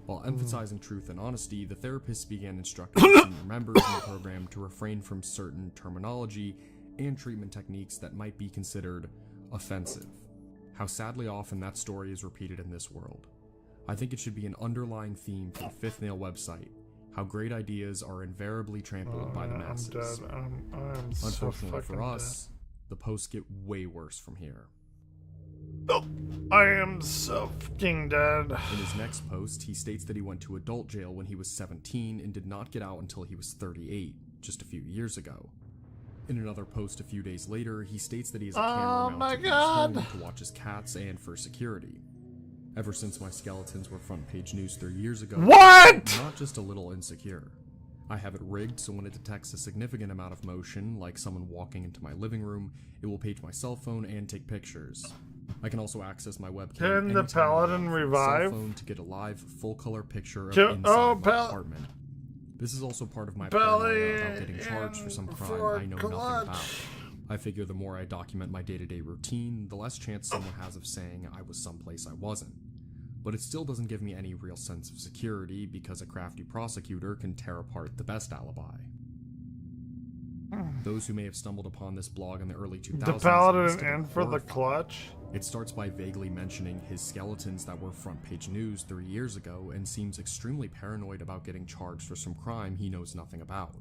While emphasizing truth and honesty, the therapists began instructing senior members in the program to refrain from certain terminology and treatment techniques that might be considered offensive. How sadly often that story is repeated in this world. I think it should be an underlying theme for the Fifth Nail website, how great ideas are invariably trampled by the masses. I'm Unfortunately so for us, the posts get way worse from here. I am so fucking dead. In his next post, he states that he went to adult jail when he was 17 and did not get out until he was 38, just a few years ago. In another post a few days later, he states that he has a camera mounted in his home to watch his cats and for security. Ever since my skeletons were front page news 3 years ago, I'm not just a little insecure. I have it rigged so when it detects a significant amount of motion, like someone walking into my living room, it will page my cell phone and take pictures. I can also access my webcam Can the Paladin revive? Cell phone to get a live, full-color picture of inside my apartment. This is also part of my paranoia about getting charged for some crime I know nothing about. I figure the more I document my day-to-day routine, the less chance someone has of saying I was someplace I wasn't. But it still doesn't give me any real sense of security because a crafty prosecutor can tear apart the best alibi. Those who may have stumbled upon this blog in the early 2000s... The Paladin in for the clutch? It starts by vaguely mentioning his skeletons that were front page news 3 years ago and seems extremely paranoid about getting charged for some crime he knows nothing about.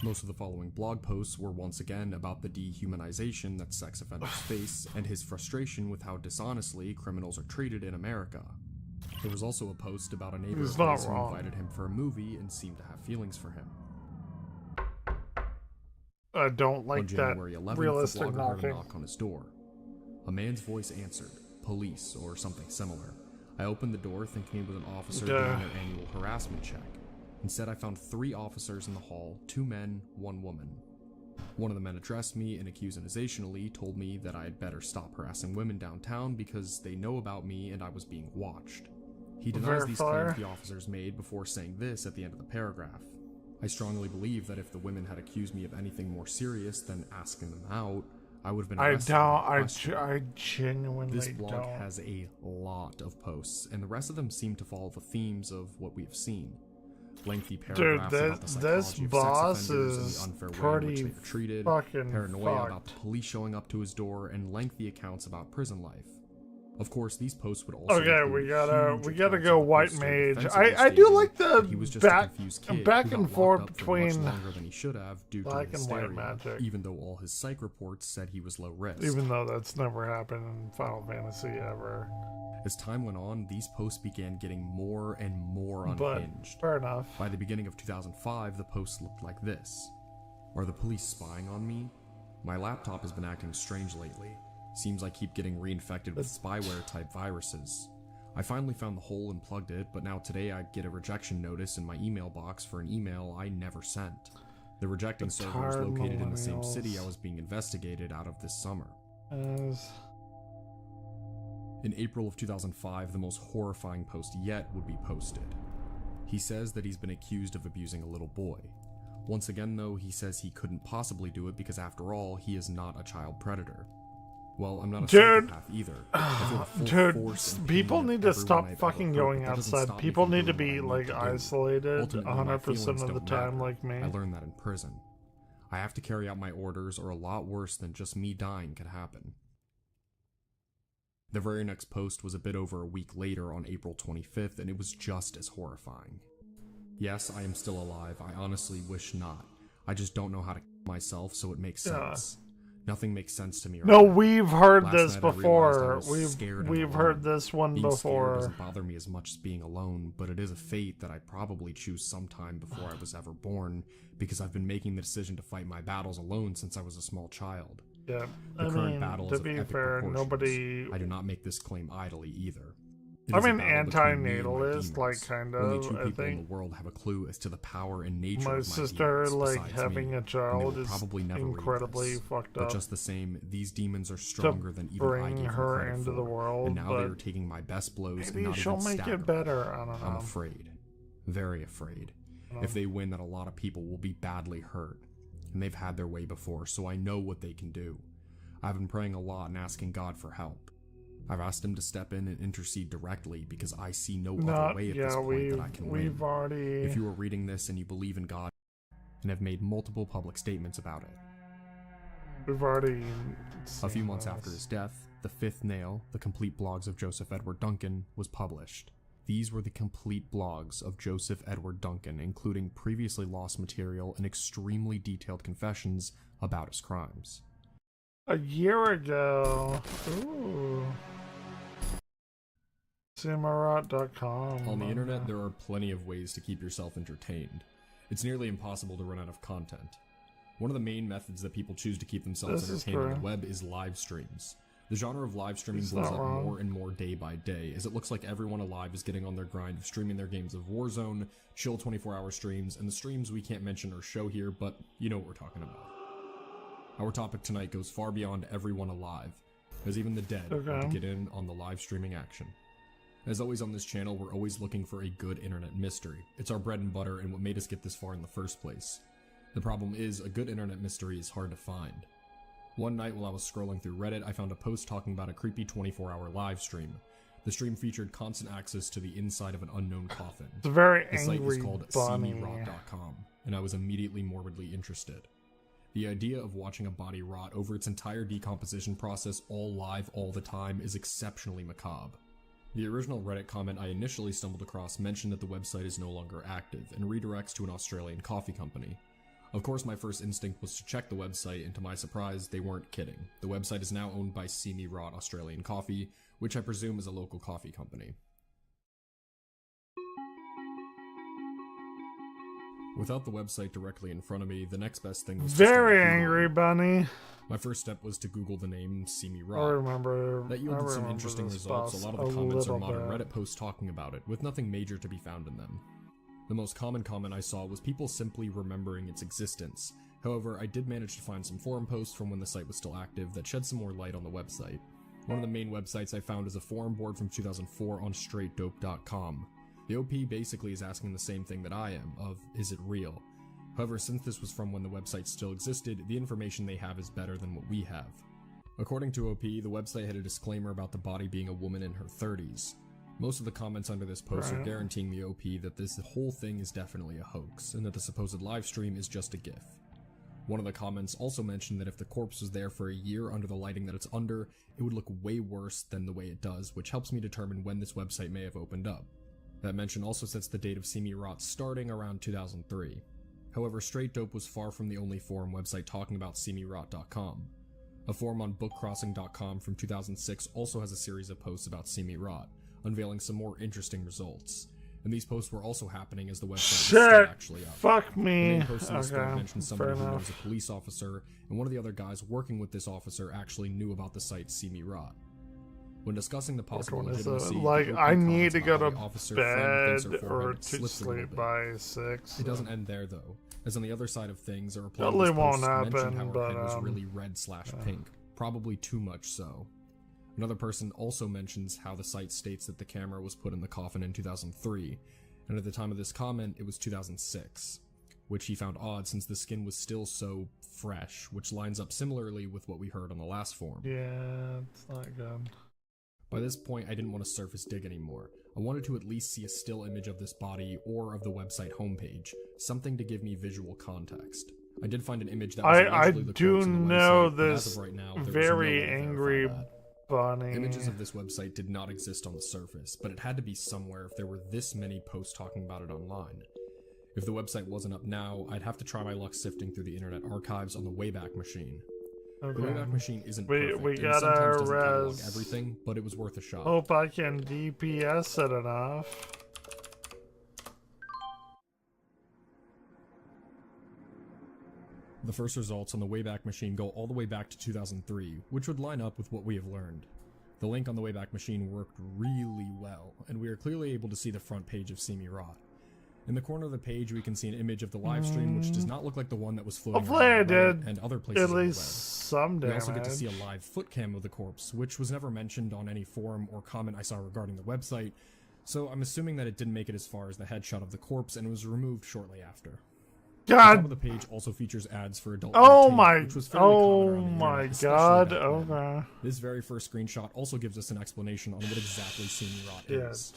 Most of the following blog posts were once again about the dehumanization that sex offenders face and his frustration with how dishonestly criminals are treated in America. There was also a post about a neighbor of his who invited him for a movie and seemed to have feelings for him. I don't like On January 11th, realistic the blogger heard a knocking. knock on his door. A man's voice answered, police or something similar. I opened the door thinking it was an officer doing their annual harassment check. Instead, I found 3 officers in the hall, 2 men, 1 woman. One of the men addressed me and accusationally told me that I had better stop harassing women downtown because they know about me and I was being watched. He denies these claims the officers made before saying this at the end of the paragraph. I strongly believe that if the women had accused me of anything more serious than asking them out, I would have been arrested. I genuinely This blog has a lot of posts, and the rest of them seem to follow the themes of what we have seen. Lengthy paragraphs about the psychology of sex offenders and the unfair way in which they are treated, paranoia about the police showing up to his door, and lengthy accounts about prison life. Of course, these posts would also we gotta go white mage. I do like the back and forth between black and white magic. Even though all his psych reports said he was low risk. Even though that's never happened in Final Fantasy ever. As time went on, these posts began getting more and more unhinged. But, fair enough. By the beginning of 2005, the posts looked like this. Are the police spying on me? My laptop has been acting strange lately. Seems I keep getting reinfected with spyware-type viruses. I finally found the hole and plugged it, but now today I get a rejection notice in my email box for an email I never sent. The rejecting server is located in the same city I was being investigated out of this summer. In April of 2005, the most horrifying post yet would be posted. He says that he's been accused of abusing a little boy. Once again though, he says he couldn't possibly do it because after all, he is not a child predator. Well, I'm not a psychopath either. Dude, people need to stop fucking going outside. People need to be, like, isolated 100% of the time like me. I learned that in prison. I have to carry out my orders or a lot worse than just me dying could happen. The very next post was a bit over a week later on April 25th, and it was just as horrifying. Yes, I am still alive. I honestly wish not. I just don't know how to kill myself, so it makes sense. Nothing makes sense to me right now. No, we've heard this before. We've heard this one being before. Scared doesn't bother me as much as being alone, but it is a fate that I probably choose sometime before I was ever born, because I've been making the decision to fight my battles alone since I was a small child. Yeah, the current battle is to be of epic fair, proportions. nobody. I do not make this claim idly either. I mean, anti-natalist, like, kind of. Only two I people in think the world have a clue as to the power and nature my of my sister, demons like, besides having me, a child is probably never incredibly fucked up. But just the same, these demons are stronger than even I gave her them into credit the for, world, and now they are taking my best blows maybe and not she'll even make staggering. it better. I don't know. I'm afraid, very afraid. If they win, that a lot of people will be badly hurt, and they've had their way before, so I know what they can do. I've been praying a lot and asking God for help. I've asked him to step in and intercede directly because I see no other way at this point that I can win. If you are reading this and you believe in God and have made multiple public statements about it. We've already A few months after his death, The Fifth Nail, the complete blogs of Joseph Edward Duncan, was published. These were the complete blogs of Joseph Edward Duncan, including previously lost material and extremely detailed confessions about his crimes. A year ago. Ooh. Samarot.com. On the internet, there are plenty of ways to keep yourself entertained. It's nearly impossible to run out of content. One of the main methods that people choose to keep themselves entertained on the web is live streams. The genre of live streaming blows up more and more day by day, as it looks like everyone alive is getting on their grind of streaming their games of Warzone, chill 24-hour streams, and the streams we can't mention or show here, but you know what we're talking about. Our topic tonight goes far beyond everyone alive, as even the dead want to get in on the live streaming action. As always on this channel, we're always looking for a good internet mystery. It's our bread and butter and what made us get this far in the first place. The problem is, a good internet mystery is hard to find. One night while I was scrolling through Reddit, I found a post talking about a creepy 24-hour live stream. The stream featured constant access to the inside of an unknown coffin. It's a very the site angry is called seemyrot.com, and I was immediately morbidly interested. The idea of watching a body rot over its entire decomposition process all live all the time is exceptionally macabre. The original Reddit comment I initially stumbled across mentioned that the website is no longer active and redirects to an Australian coffee company. Of course, my first instinct was to check the website, and to my surprise, they weren't kidding. The website is now owned by Seemyrot Australian Coffee, which I presume is a local coffee company. Without the website directly in front of me, the next best thing was very angry bunny. My first step was to Google the name Seemyrot. I remember. That yielded some interesting results. A lot of the comments are modern Reddit posts talking about it, with nothing major to be found in them. The most common comment I saw was people simply remembering its existence. However, I did manage to find some forum posts from when the site was still active that shed some more light on the website. One of the main websites I found is a forum board from 2004 on straightdope.com. The OP basically is asking the same thing that I am, of, is it real? However, since this was from when the website still existed, the information they have is better than what we have. According to OP, the website had a disclaimer about the body being a woman in her 30s. Most of the comments under this post are guaranteeing the OP that this whole thing is definitely a hoax, and that the supposed livestream is just a gif. One of the comments also mentioned that if the corpse was there for a year under the lighting that it's under, it would look way worse than the way it does, which helps me determine when this website may have opened up. That mention also sets the date of Seemyrot starting around 2003. However, Straight Dope was far from the only forum website talking about Seemyrot.com. A forum on bookcrossing.com from 2006 also has a series of posts about See Me Rot, unveiling some more interesting results. And these posts were also happening as the website was still actually up. Fuck me. The main post in this thread mentioned somebody who enough. knows a police officer, and one of the other guys working with this officer actually knew about the site See Me Rot. When discussing the possible legitimacy, like, I need to go to bed or to sleep sleep by 6. It doesn't end there though, as on the other side of things, a reply Totally to this won't post mentioned happen, how her but, head was really red/pink, probably too much so. Another person also mentions how the site states that the camera was put in the coffin in 2003, and at the time of this comment it was 2006, which he found odd since the skin was still so fresh, which lines up similarly with what we heard on the last forum. Yeah, it's not good. By this point, I didn't want to surface dig anymore. I wanted to at least see a still image of this body or of the website homepage, something to give me visual context. I did find an image that was allegedly the corpse on the website, but as of right now, there was no way to angry verify that. bunny. Images of this website did not exist on the surface, but it had to be somewhere if there were this many posts talking about it online. If the website wasn't up now, I'd have to try my luck sifting through the Internet Archives on the Wayback Machine. Okay. The Wayback Machine isn't perfect, we and gotta sometimes doesn't catalog res. everything, but it was worth a shot. Hope I can DPS it enough. The first results on the Wayback Machine go all the way back to 2003, which would line up with what we have learned. The link on the Wayback Machine worked really well, and we are clearly able to see the front page of See Me Rot. In the corner of the page, we can see an image of the live stream, which does not look like the one that was floating around Reddit and other places at on the least web. some damage. We also get to see a live foot cam of the corpse, which was never mentioned on any forum or comment I saw regarding the website, so I'm assuming that it didn't make it as far as the headshot of the corpse and was removed shortly after. The top of the page also features ads for adult entertainment, which was fairly common around the internet, especially back then. This very first screenshot also gives us an explanation on what exactly See Me Rot is.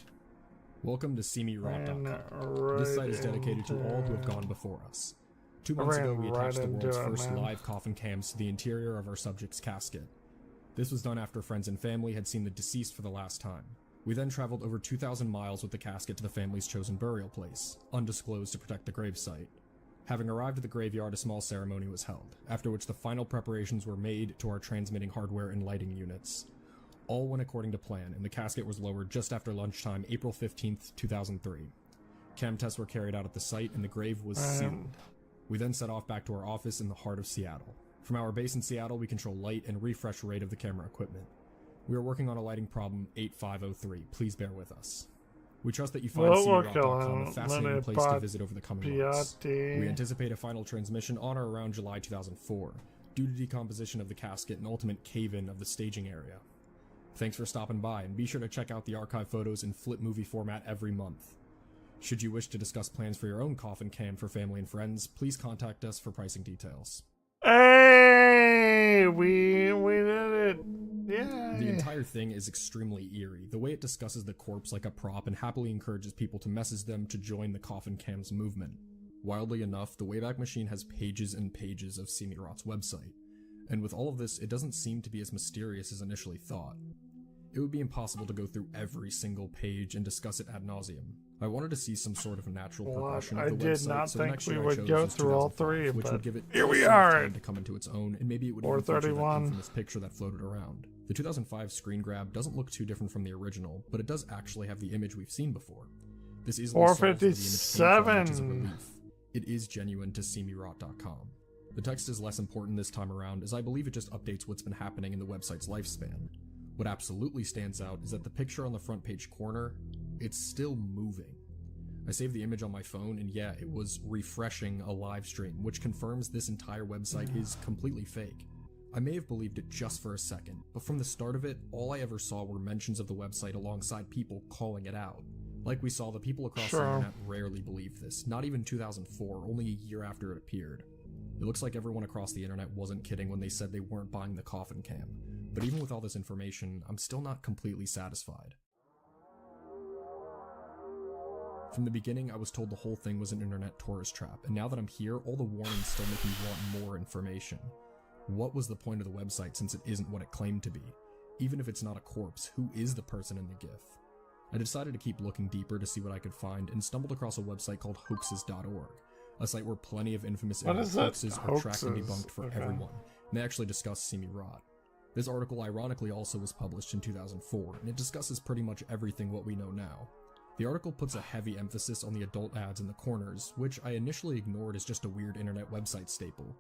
Welcome to SeeMeRot.com. This site is dedicated to all who have gone before us. 2 months ago, we attached the world's first live coffin cams to the interior of our subject's casket. This was done after friends and family had seen the deceased for the last time. We then traveled over 2,000 miles with the casket to the family's chosen burial place, undisclosed to protect the gravesite. Having arrived at the graveyard, a small ceremony was held, after which the final preparations were made to our transmitting hardware and lighting units. All went according to plan, and the casket was lowered just after lunchtime, April 15th, 2003. Cam tests were carried out at the site, and the grave was sealed. We then set off back to our office in the heart of Seattle. From our base in Seattle, we control light and refresh rate of the camera equipment. We are working on a lighting problem 8503. Please bear with us. We trust that you find SeeMeRot.com a fascinating place to visit over the coming months. We anticipate a final transmission on or around July 2004, due to decomposition of the casket and ultimate cave-in of the staging area. Thanks for stopping by, and be sure to check out the archive photos in flip movie format every month. Should you wish to discuss plans for your own coffin cam for family and friends, please contact us for pricing details. Hey, we did it. Yeah. The entire thing is extremely eerie. The way it discusses the corpse like a prop and happily encourages people to message them to join the coffin cam's movement. Wildly enough, the Wayback Machine has pages and pages of See Me Rot's website. And with all of this, it doesn't seem to be as mysterious as initially thought. It would be impossible to go through every single page and discuss it ad nauseum. I wanted to see some sort of a natural progression of the website, so the next year I chose go through all 3, which would give it here we are time to come into its own, and maybe it would even feature that infamous picture that floated around. The 2005 screen grab doesn't look too different from the original, but it does actually have the image we've seen before. This easily solves where the image came from, which is a relief. It is genuine to SeeMeRot.com. The text is less important this time around, as I believe it just updates what's been happening in the website's lifespan. What absolutely stands out is that the picture on the front page corner, it's still moving. I saved the image on my phone, and yeah, it was refreshing a live stream, which confirms this entire website is completely fake. I may have believed it just for a second, but from the start of it, all I ever saw were mentions of the website alongside people calling it out. Like we saw, the people across the internet rarely believed this, not even 2004, only a year after it appeared. It looks like everyone across the internet wasn't kidding when they said they weren't buying the coffin cam. But even with all this information, I'm still not completely satisfied. From the beginning, I was told the whole thing was an internet tourist trap, and now that I'm here, all the warnings still make me want more information. What was the point of the website since it isn't what it claimed to be? Even if it's not a corpse, who is the person in the GIF? I decided to keep looking deeper to see what I could find, and stumbled across a website called hoaxes.org, a site where plenty of infamous What internet is that? hoaxes are tracked and Hoaxes. debunked for Okay. everyone, and they actually discuss See Me Rot. This article ironically also was published in 2004, and it discusses pretty much everything what we know now. The article puts a heavy emphasis on the adult ads in the corners, which I initially ignored as just a weird internet website staple.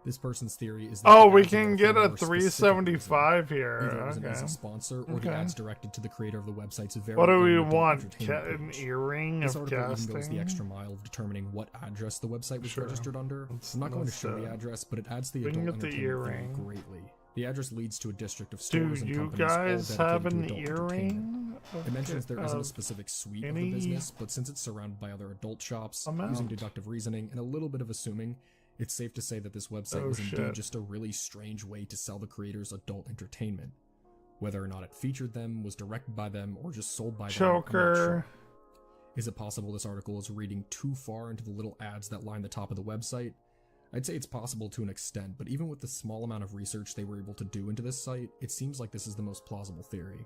This person's theory is that Oh, the we ads are can there get for a more specific reason. 375 here. Either it was an Okay. easy sponsor, or the Okay. ads directed to the creator of the website's very What do we own adult want? entertainment An page. earring This of article even goes the casting? extra mile of determining what address the website was Sure. registered under. I'm not going to show the address, but it adds the we can adult get the entertainment value earring. greatly. The address leads to a district of Do stores and you companies all guys dedicated have to an adult earring? entertainment. It mentions there isn't a specific suite of the any business, but since it's surrounded by other adult shops, amount? using deductive reasoning and a little bit of assuming, it's safe to say that this website Oh, was indeed shit. just a really strange way to sell the creators adult entertainment. Whether or not it featured them, was directed by them, or just sold by them, I'm not Choker. sure. Is it possible this article is reading too far into the little ads that line the top of the website? I'd say it's possible to an extent, but even with the small amount of research they were able to do into this site, it seems like this is the most plausible theory.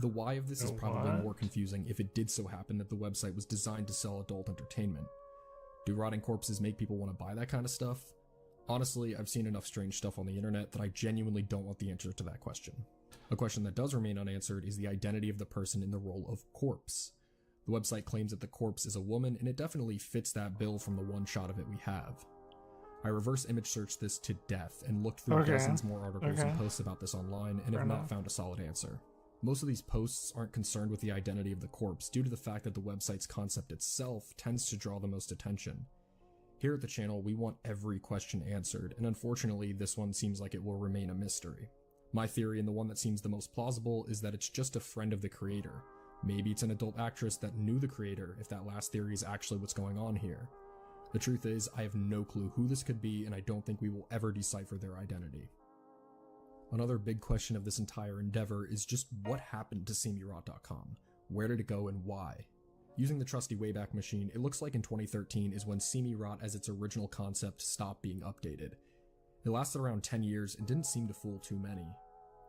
The why of this is probably what? more confusing if it did so happen that the website was designed to sell adult entertainment. Do rotting corpses make people want to buy that kind of stuff? Honestly, I've seen enough strange stuff on the internet that I genuinely don't want the answer to that question. A question that does remain unanswered is the identity of the person in the role of corpse. The website claims that the corpse is a woman, and it definitely fits that bill from the one shot of it we have. I reverse image searched this to death and looked through Okay. dozens more articles Okay. and posts about this online and Fair have not enough. found a solid answer. Most of these posts aren't concerned with the identity of the corpse due to the fact that the website's concept itself tends to draw the most attention. Here at the channel, we want every question answered, and unfortunately, this one seems like it will remain a mystery. My theory, and the one that seems the most plausible, is that it's just a friend of the creator. Maybe it's an adult actress that knew the creator, if that last theory is actually what's going on here. The truth is, I have no clue who this could be, and I don't think we will ever decipher their identity. Another big question of this entire endeavor is just what happened to SeeMeRot.com? Where did it go and why? Using the trusty Wayback Machine, it looks like in 2013 is when See Me Rot as its original concept stopped being updated. It lasted around 10 years and didn't seem to fool too many.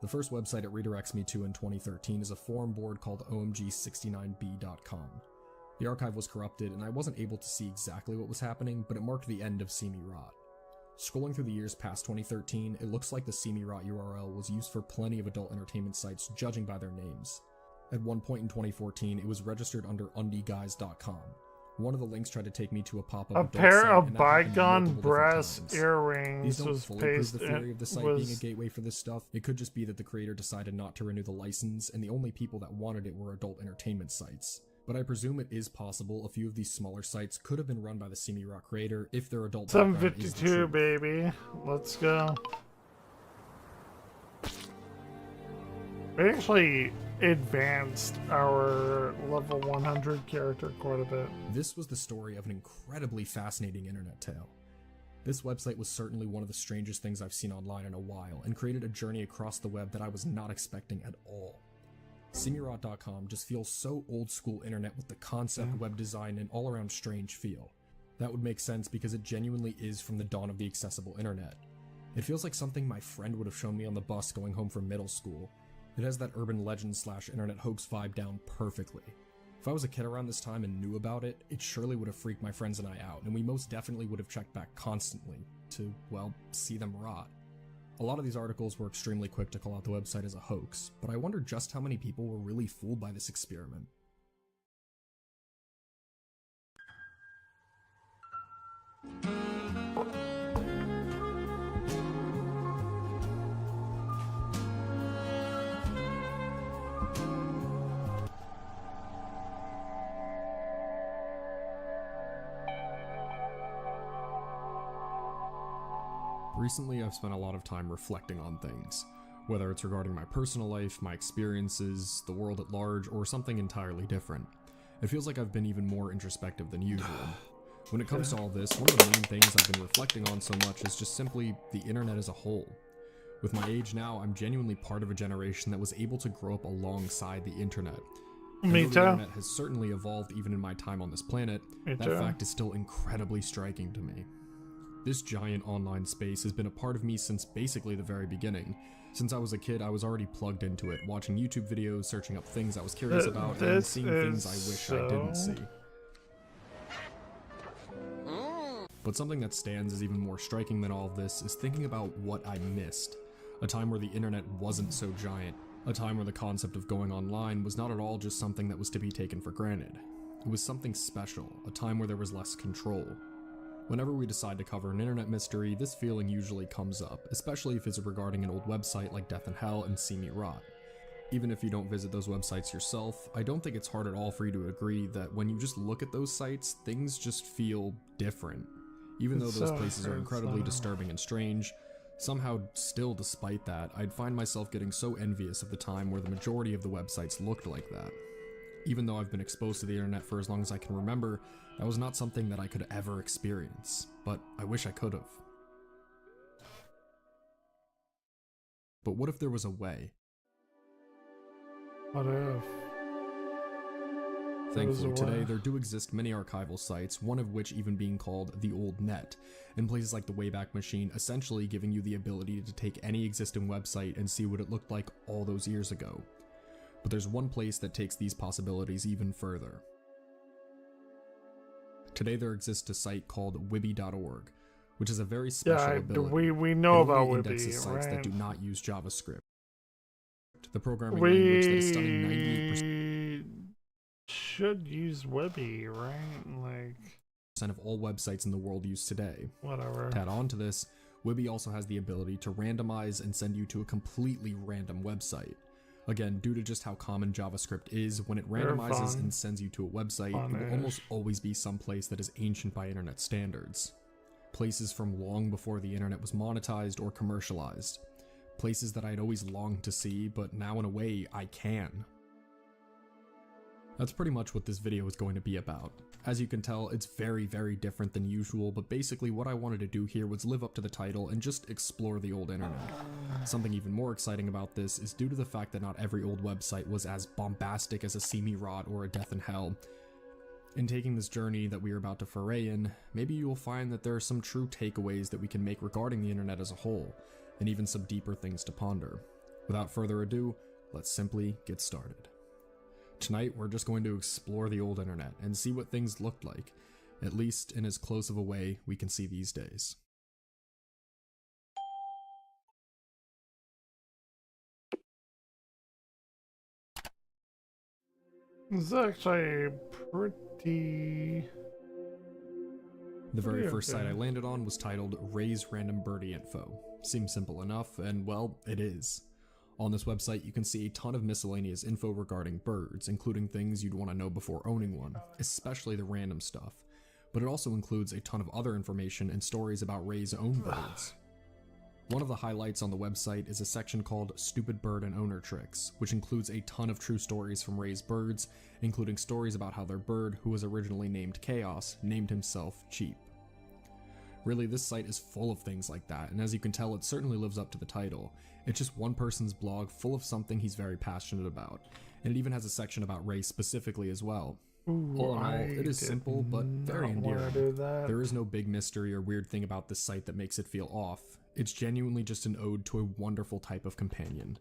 The first website it redirects me to in 2013 is a forum board called omg69b.com. The archive was corrupted and I wasn't able to see exactly what was happening, but it marked the end of See Me Rot. Scrolling through the years past 2013, it looks like the See Me Rot URL was used for plenty of adult entertainment sites judging by their names. At one point in 2014, it was registered under undieguys.com. One of the links tried to take me to a pop-up A adult pair site, of and that happened bygone multiple different brass times. earrings These don't was fully prove the pasted. theory of the site being a gateway for this stuff. It could just be that the creator decided not to renew the license, and the only people that wanted it were adult entertainment sites. But I presume it is possible a few of these smaller sites could have been run by the See Me Rot creator if their adult background is the 752, truth. baby. Let's go. We actually advanced our level 100 character quite a bit. This was the story of an incredibly fascinating internet tale. This website was certainly one of the strangest things I've seen online in a while, and created a journey across the web that I was not expecting at all. SeeMeRot.com just feels so old school internet with the concept, web design, and all around strange feel. That would make sense because it genuinely is from the dawn of the accessible internet. It feels like something my friend would have shown me on the bus going home from middle school. It has that urban legend / internet hoax vibe down perfectly. If I was a kid around this time and knew about it, it surely would have freaked my friends and I out, and we most definitely would have checked back constantly to, well, see them rot. A lot of these articles were extremely quick to call out the website as a hoax, but I wonder just how many people were really fooled by this experiment. Recently, I've spent a lot of time reflecting on things, whether it's regarding my personal life, my experiences, the world at large, or something entirely different. It feels like I've been even more introspective than usual. When it comes to all this, one of the main things I've been reflecting on so much is just simply the internet as a whole. With my age now, I'm genuinely part of a generation that was able to grow up alongside the internet. Me Though too. the internet has certainly evolved even in my time on this planet, Me that too. fact is still incredibly striking to me. This giant online space has been a part of me since basically the very beginning. Since I was a kid, I was already plugged into it, watching YouTube videos, searching up things I was curious about, and This seeing things I is wish I didn't so- see. But something that stands as even more striking than all of this is thinking about what I missed. A time where the internet wasn't so giant. A time where the concept of going online was not at all just something that was to be taken for granted. It was something special, a time where there was less control. Whenever we decide to cover an internet mystery, this feeling usually comes up, especially if it's regarding an old website like Death and Hell and See Me Rot. Even if you don't visit those websites yourself, I don't think it's hard at all for you to agree that when you just look at those sites, things just feel different. Even though those places are incredibly disturbing and strange, somehow still despite that, I'd find myself getting so envious of the time where the majority of the websites looked like that. Even though I've been exposed to the internet for as long as I can remember, that was not something that I could ever experience, but I wish I could have. But what if there was a way? What if? Thankfully, today there do exist many archival sites, one of which even being called the Old Net, in places like the Wayback Machine, essentially giving you the ability to take any existing website and see what it looked like all those years ago. But there's one place that takes these possibilities even further. Today there exists a site called Wibby.org, which is a very special ability. We know about Wibby indexes Wibby, sites right? that do not use JavaScript. The programming language that is stunning 98% should use Wibby, right? Like of all websites in the world use today. Whatever. To add on to this, Wibby also has the ability to randomize and send you to a completely random website. Again, due to just how common JavaScript is, when it randomizes and sends you to a website, it will almost always be someplace that is ancient by internet standards. Places from long before the internet was monetized or commercialized. Places that I'd always longed to see, but now in a way, I can. That's pretty much what this video is going to be about. As you can tell, it's very, very different than usual, but basically what I wanted to do here was live up to the title and just explore the old internet. Something even more exciting about this is due to the fact that not every old website was as bombastic as a See Me Rot or a Death and Hell. In taking this journey that we are about to foray in, maybe you will find that there are some true takeaways that we can make regarding the internet as a whole, and even some deeper things to ponder. Without further ado, let's simply get started. Tonight, we're just going to explore the old internet and see what things looked like, at least in as close of a way we can see these days. It's actually pretty... The very first site I landed on was titled Ray's Random Birdie Info. Seems simple enough, and well, it is. On this website, you can see a ton of miscellaneous info regarding birds, including things you'd want to know before owning one, especially the random stuff. But it also includes a ton of other information and stories about Ray's own birds. One of the highlights on the website is a section called Stupid Bird and Owner Tricks, which includes a ton of true stories from Ray's birds, including stories about how their bird, who was originally named Chaos, named himself Cheap. Really, this site is full of things like that, and as you can tell, it certainly lives up to the title. It's just one person's blog full of something he's very passionate about, and it even has a section about Ray specifically as well. All in all, it is simple, but very endearing. There is no big mystery or weird thing about this site that makes it feel off. It's genuinely just an ode to a wonderful type of companion.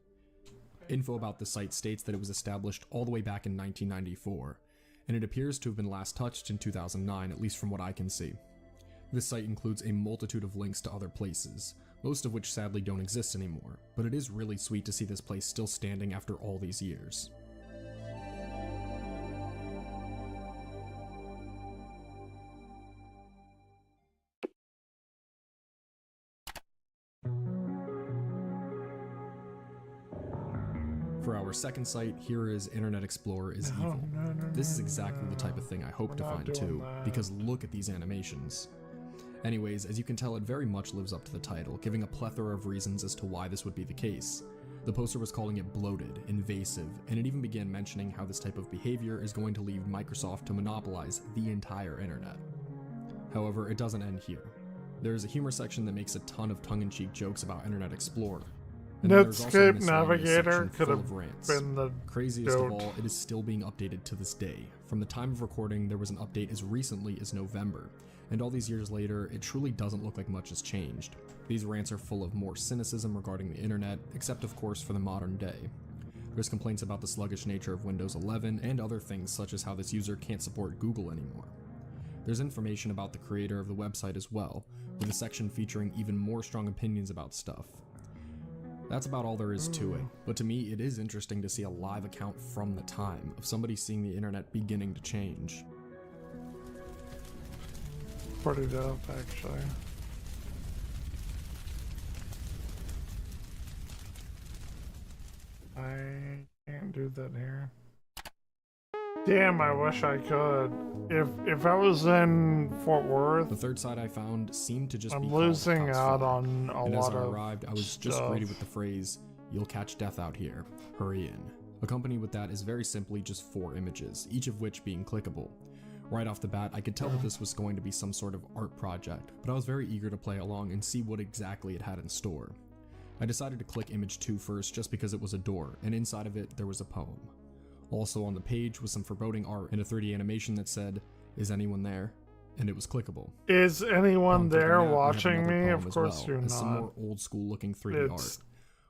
Info about the site states that it was established all the way back in 1994, and it appears to have been last touched in 2009, at least from what I can see. This site includes a multitude of links to other places, most of which sadly don't exist anymore, but it is really sweet to see this place still standing after all these years. For our second site, here is Internet Explorer is Evil. This is exactly the type of thing I hope to find too, because look at these animations. Anyways, as you can tell, it very much lives up to the title, giving a plethora of reasons as to why this would be the case. The poster was calling it bloated, invasive, and it even began mentioning how this type of behavior is going to lead Microsoft to monopolize the entire internet. However, it doesn't end here. There is a humor section that makes a ton of tongue-in-cheek jokes about Internet Explorer. And Netscape Navigator could have been the craziest of all, it is still being updated to this day. From the time of recording, there was an update as recently as November, and all these years later, it truly doesn't look like much has changed. These rants are full of more cynicism regarding the internet, except of course for the modern day. There's complaints about the sluggish nature of Windows 11 and other things such as how this user can't support Google anymore. There's information about the creator of the website as well, with a section featuring even more strong opinions about stuff. That's about all there is to it, but to me it is interesting to see a live account from the time of somebody seeing the internet beginning to change. Pretty dope, actually. I can't do that here. Damn, I wish I could. If I was in Fort Worth, the third site I found seemed to just I'm be losing out on a and lot as I of arrived, I was stuff. just greeted with the phrase, "You'll catch death out here. Hurry in." Accompanied with that is very simply just 4 images, each of which being clickable. Right off the bat, I could tell that this was going to be some sort of art project, but I was very eager to play along and see what exactly it had in store. I decided to click image 2 first just because it was a door, and inside of it there was a poem. Also on the page was some foreboding art and a 3D animation that said, "Is anyone there?" And it was clickable. Is anyone there watching me? Of As course well, you're as not. some more old school looking 3D art.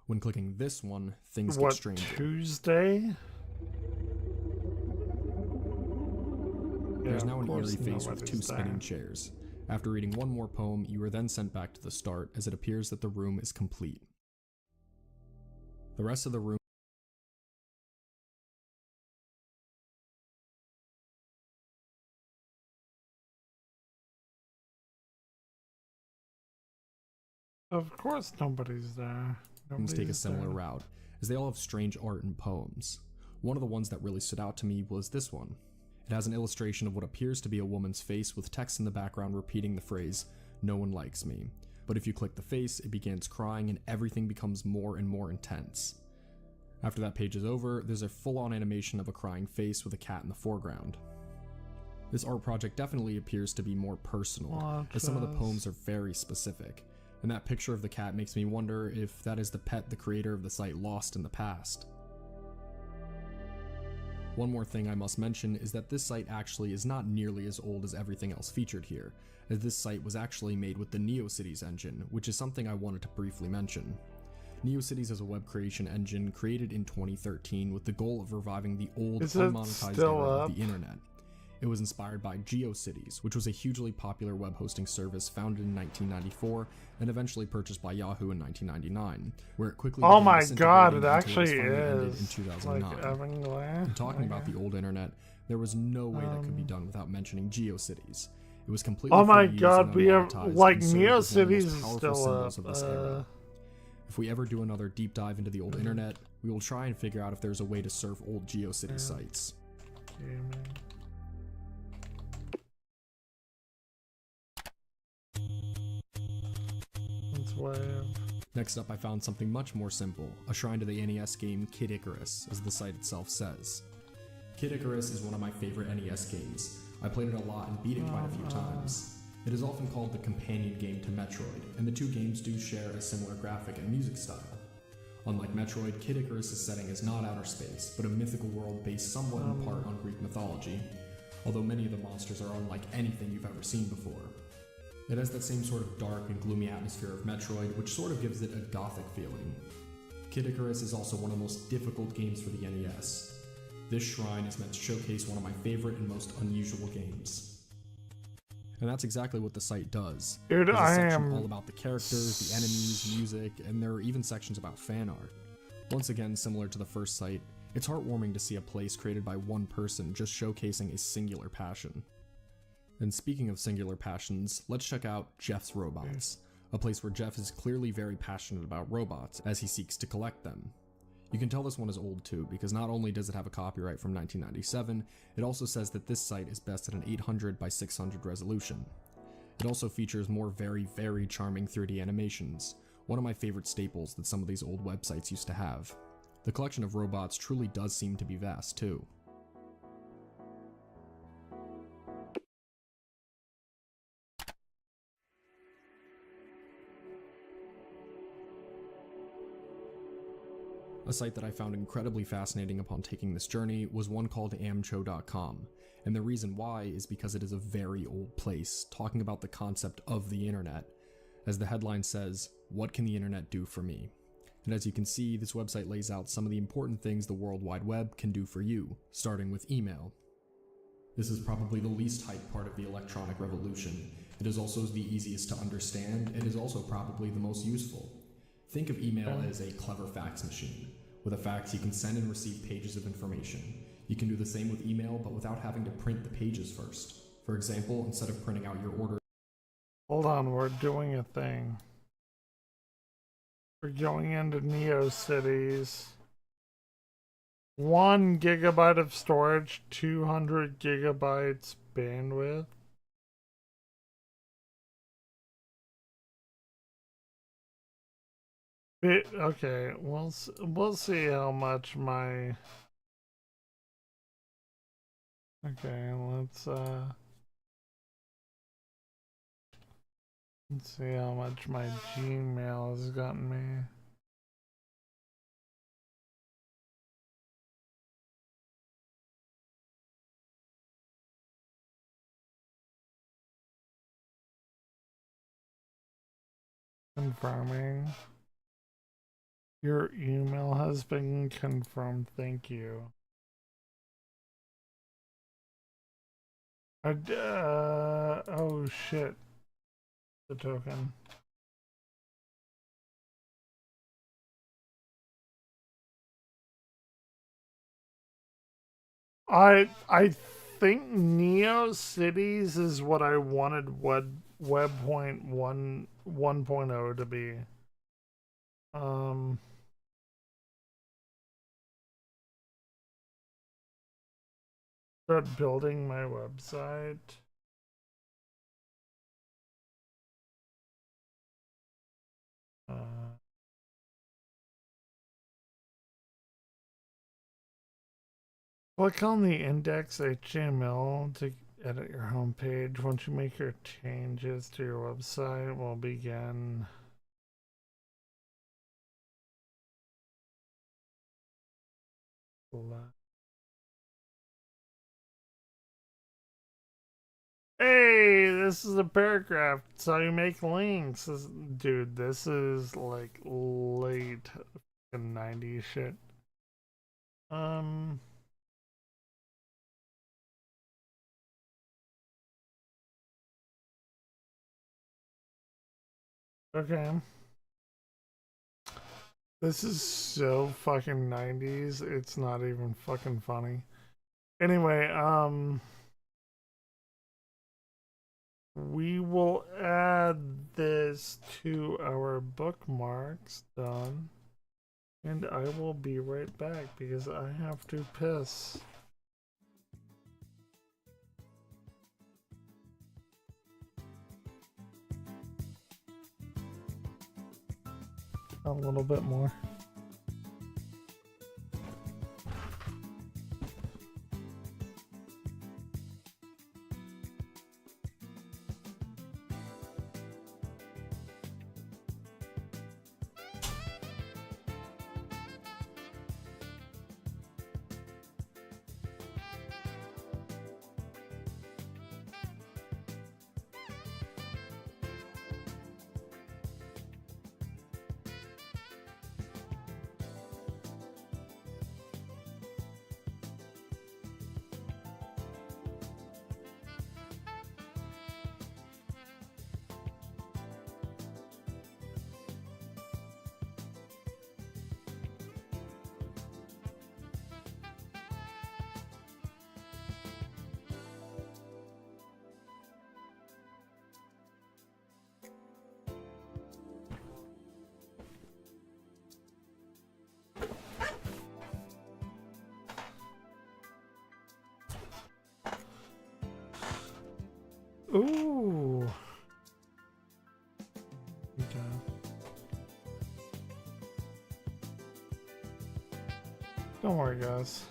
When clicking this one, things What, get stranger. Tuesday? There's Yeah, now of an course eerie face with 2 nobody's there. spinning chairs. After reading one more poem, you are then sent back to the start as it appears that the room is complete. The rest of the room Of course nobody's there. take a Nobody's similar there. route, as they all have strange art and poems. One of the ones that really stood out to me was this one. It has an illustration of what appears to be a woman's face with text in the background repeating the phrase, "No one likes me." But if you click the face, it begins crying and everything becomes more and more intense. After that page is over, there's a full-on animation of a crying face with a cat in the foreground. This art project definitely appears to be more personal, as some of the poems are very specific, and that picture of the cat makes me wonder if that is the pet the creator of the site lost in the past. One more thing I must mention is that this site actually is not nearly as old as everything else featured here, as this site was actually made with the NeoCities engine, which is something I wanted to briefly mention. NeoCities is a web creation engine created in 2013 with the goal of reviving the old unmonetized era of the internet. It was inspired by GeoCities, which was a hugely popular web hosting service founded in 1994 and eventually purchased by Yahoo in 1999, where it quickly Oh my began god, it disintegrating until actually finally ended in is 2009. like everywhere. And talking about the old internet, there was no way that could be done without mentioning GeoCities. It was completely Oh my free to use god, and we have unmonetized like and served as one of the most NeoCities is powerful still symbols up. of this era. If we ever do another deep dive into the old internet, we will try and figure out if there's a way to surf old GeoCities sites. Next up, I found something much more simple, a shrine to the NES game Kid Icarus, as the site itself says. Kid Icarus is one of my favorite NES games. I played it a lot and beat it quite a few times. It is often called the companion game to Metroid, and the two games do share a similar graphic and music style. Unlike Metroid, Kid Icarus' setting is not outer space, but a mythical world based somewhat in part on Greek mythology, although many of the monsters are unlike anything you've ever seen before. It has that same sort of dark and gloomy atmosphere of Metroid, which sort of gives it a gothic feeling. Kid Icarus is also one of the most difficult games for the NES. This shrine is meant to showcase one of my favorite and most unusual games. And that's exactly what the site does. Dude, There's a I section am all about the characters, the enemies, music, and there are even sections about fan art. Once again, similar to the first site, it's heartwarming to see a place created by one person just showcasing a singular passion. And speaking of singular passions, let's check out Jeff's Robots, a place where Jeff is clearly very passionate about robots as he seeks to collect them. You can tell this one is old too, because not only does it have a copyright from 1997, it also says that this site is best at an 800 by 600 resolution. It also features more very, very charming 3D animations, one of my favorite staples that some of these old websites used to have. The collection of robots truly does seem to be vast too. A site that I found incredibly fascinating upon taking this journey was one called amcho.com, and the reason why is because it is a very old place, talking about the concept of the internet. As the headline says, "What can the internet do for me?" And as you can see, this website lays out some of the important things the World Wide Web can do for you, starting with email. This is probably the least hyped part of the electronic revolution. It is also the easiest to understand. It is also probably the most useful. Think of email as a clever fax machine. With a fax, you can send and receive pages of information. You can do the same with email, but without having to print the pages first. For example, instead of printing out your order... Hold on, we're doing a thing. We're going into NeoCities. 1 gigabyte of storage, 200 gigabytes bandwidth. Okay, we'll see how much my... Okay, let's see how much my Gmail has gotten me. Confirming. Your email has been confirmed. Thank you. Oh shit. The token. I think NeoCities is what I wanted Web.1 1.0 to be. Start building my website. Click on the index HTML to edit your homepage. Once you make your changes to your website, we'll begin. Hey, this is a paragraph. It's how you make links. Dude, this is like late 90s shit. Okay. This is so fucking 90s. It's not even fucking funny. Anyway, we will add this to our bookmarks. Done. And I will be right back because I have to piss. A little bit more. Ooh. Okay. Don't worry, guys.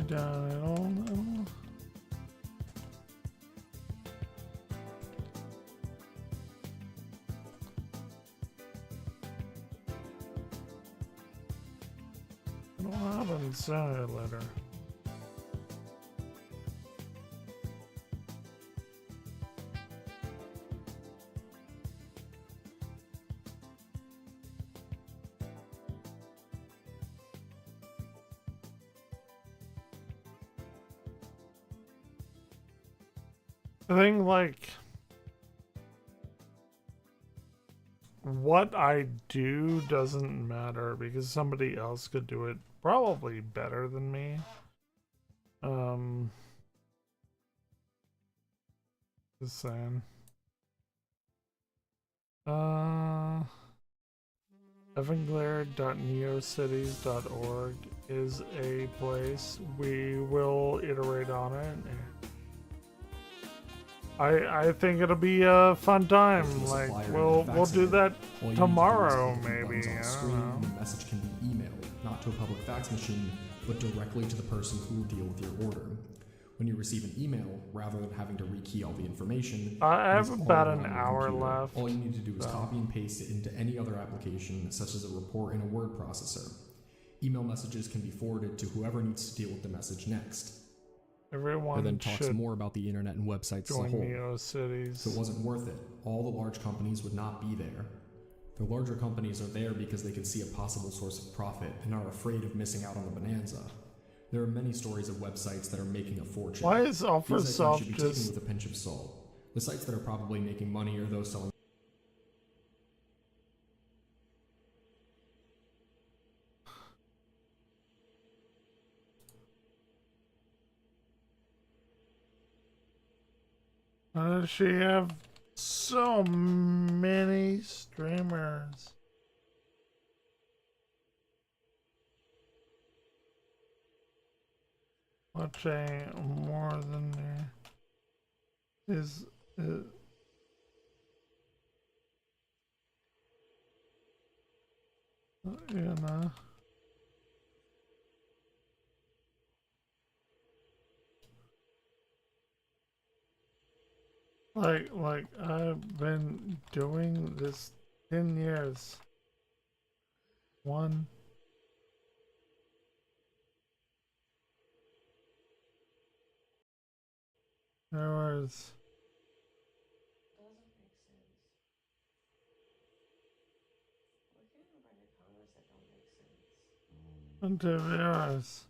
Down. I don't have an inside letter. I think, like, what I do doesn't matter because somebody else could do it probably better than me. Just saying. Evanglair.neocities.org is a place. We will iterate on it. I think it'll be a fun time. Like we'll do that tomorrow, maybe. I don't know. The message can be emailed, not to a public fax machine, but directly to the person who will deal with your order. When you receive an email, rather than having to rekey all the information, I have about an hour left. All you need to do is copy and paste it into any other application, such as a report in a word processor. Email messages can be forwarded to whoever needs to deal with the message next. Everyone and then talks more about the internet and websites as a whole. NeoCities. So it wasn't worth it. All the large companies would not be there. The larger companies are there because they can see a possible source of profit and are afraid of missing out on the bonanza. There are many stories of websites that are making a fortune. Why is OfferSoft should be just taken with a pinch of salt? The sites that are probably making money are those selling. Why does she have so many streamers? Watching more than there is you know. Like I've been doing this 10 years. One. There was. Interviewers.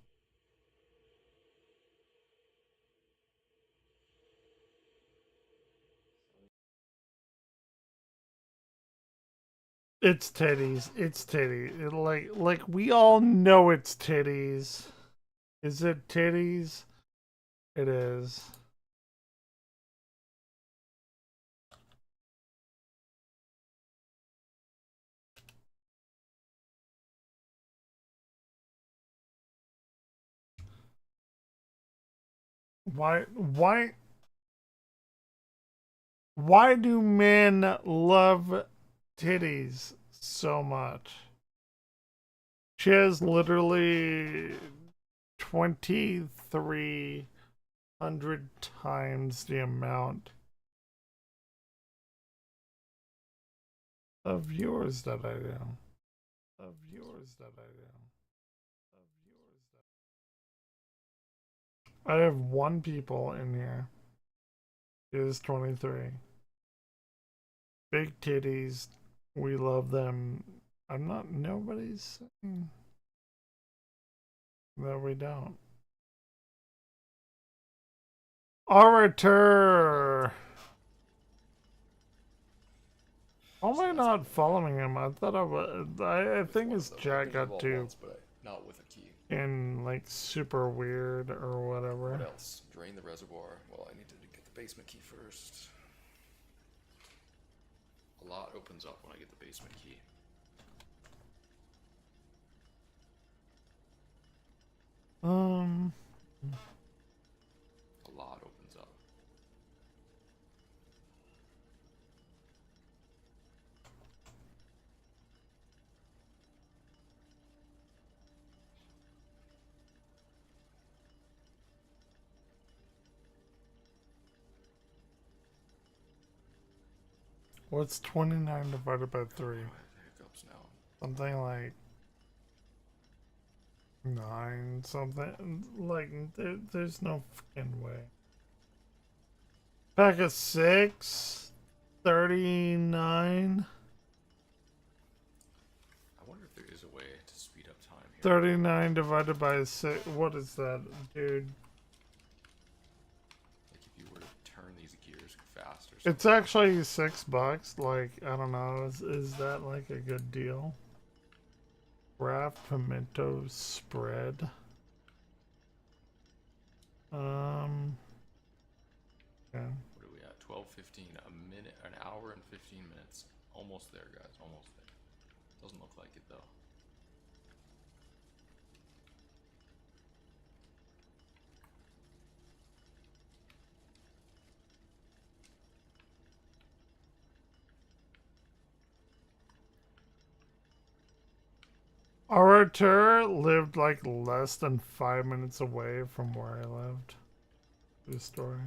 It's titties. It's titties. Like we all know it's titties. Is it titties? It is. Why do men love titties so much? She has literally 2,300 times the amount of viewers that I do. I have one people in here. It is 23. Big titties. We love them. Nobody's saying that we don't. Orator! How am I not following him? I thought I was. I think his chat got too. Not with a key. In like super weird or whatever. What else? Drain the reservoir. Well, I need to get the basement key first. A lot opens up when I get the basement key. A lot opens up. What's 29 divided by 3? Hiccups now. Something like 9 something. Like, there's no fucking way. Pack of 6? 39? I wonder if there is a way to speed up time here. 39 divided by 6. What is that, dude? Like if you were to turn these gears fast or something. It's actually $6. Like, I don't know. Is that like a good deal? Kraft pimento spread. Yeah. What are we at? 12:15. A minute, an hour and 15 minutes. Almost there, guys. Almost there. Doesn't look like it though. Orator lived like less than 5 minutes away from where I lived. This story.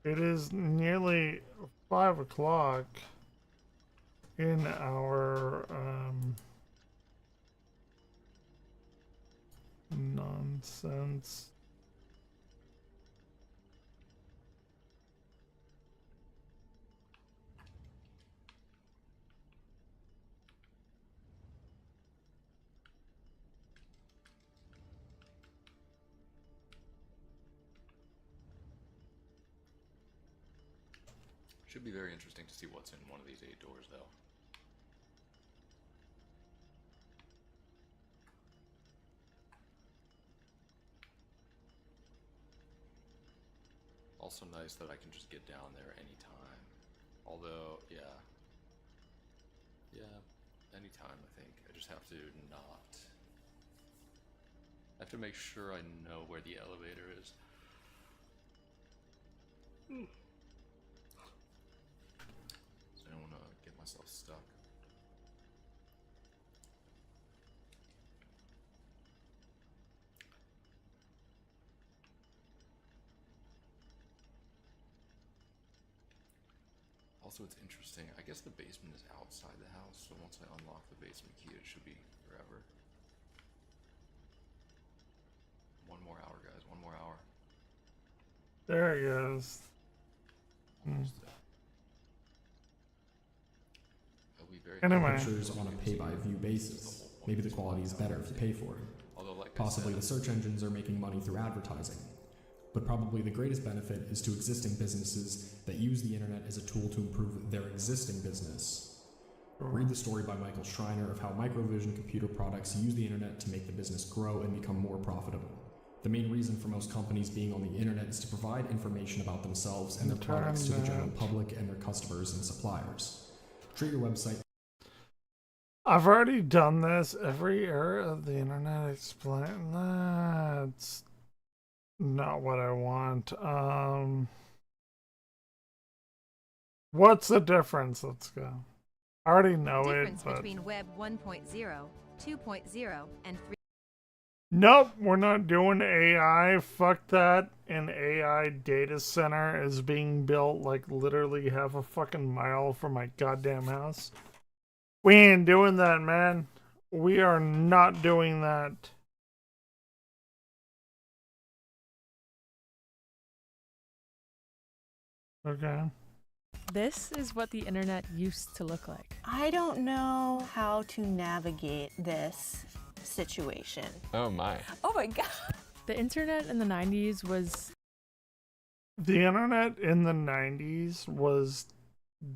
It is nearly 5 o'clock in our nonsense. Should be very interesting to see what's in one of these 8 doors, though. Also nice that I can just get down there anytime. Although, yeah. Yeah, anytime, I think. I just have to not. I have to make sure I know where the elevator is. So I don't want to get myself stuck. Also, it's interesting. I guess the basement is outside the house, so once I unlock the basement key, it should be forever. 1 more hour, guys. 1 more hour. There he goes. Almost there. It'll be very Anyway. Pictures on a pay-by-view basis. Maybe the quality is better if you pay for it. Although, like Possibly the search engines are making money through advertising. But probably the greatest benefit is to existing businesses that use the internet as a tool to improve their existing business. Read the story by Michael Schreiner of how Microvision computer products use the internet to make the business grow and become more profitable. The main reason for most companies being on the internet is to provide information about themselves and their products to the general public and their customers and suppliers. Treat your website. I've already done this. Every era of the internet explain. That's not what I want. What's the difference? Let's go. I already know it, Difference but between Web 1.0, 2.0, and 3. nope, we're not doing AI. Fuck that. An AI data center is being built like literally half a fucking mile from my goddamn house. We ain't doing that, man. We are not doing that. Okay. This is what the internet used to look like. I don't know how to navigate this situation. Oh my. Oh my god. The internet in the 90s was... The internet in the 90s was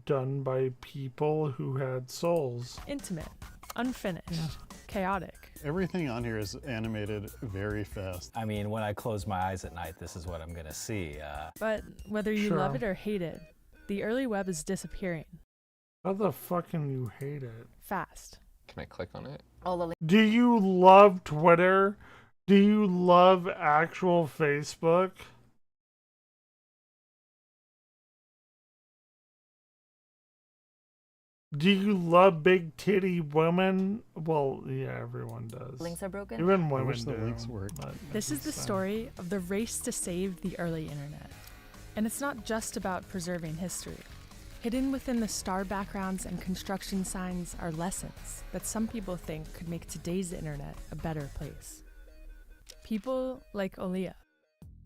done by people who had souls. intimate, unfinished, chaotic. Everything on here is animated very fast. I mean, when I close my eyes at night, this is what I'm gonna see. But whether you Sure. love it or hate it, the early web is disappearing. How the fuck can you hate it? Fast. Can I click on it? Do you love Twitter? Do you love actual Facebook? Do you love big titty women? Well, yeah, everyone does. Links are broken. Even I women wish the do. links worked. but This is the it's, story of the race to save the early internet. And it's not just about preserving history. Hidden within the star backgrounds and construction signs are lessons that some people think could make today's internet a better place. People like Olia.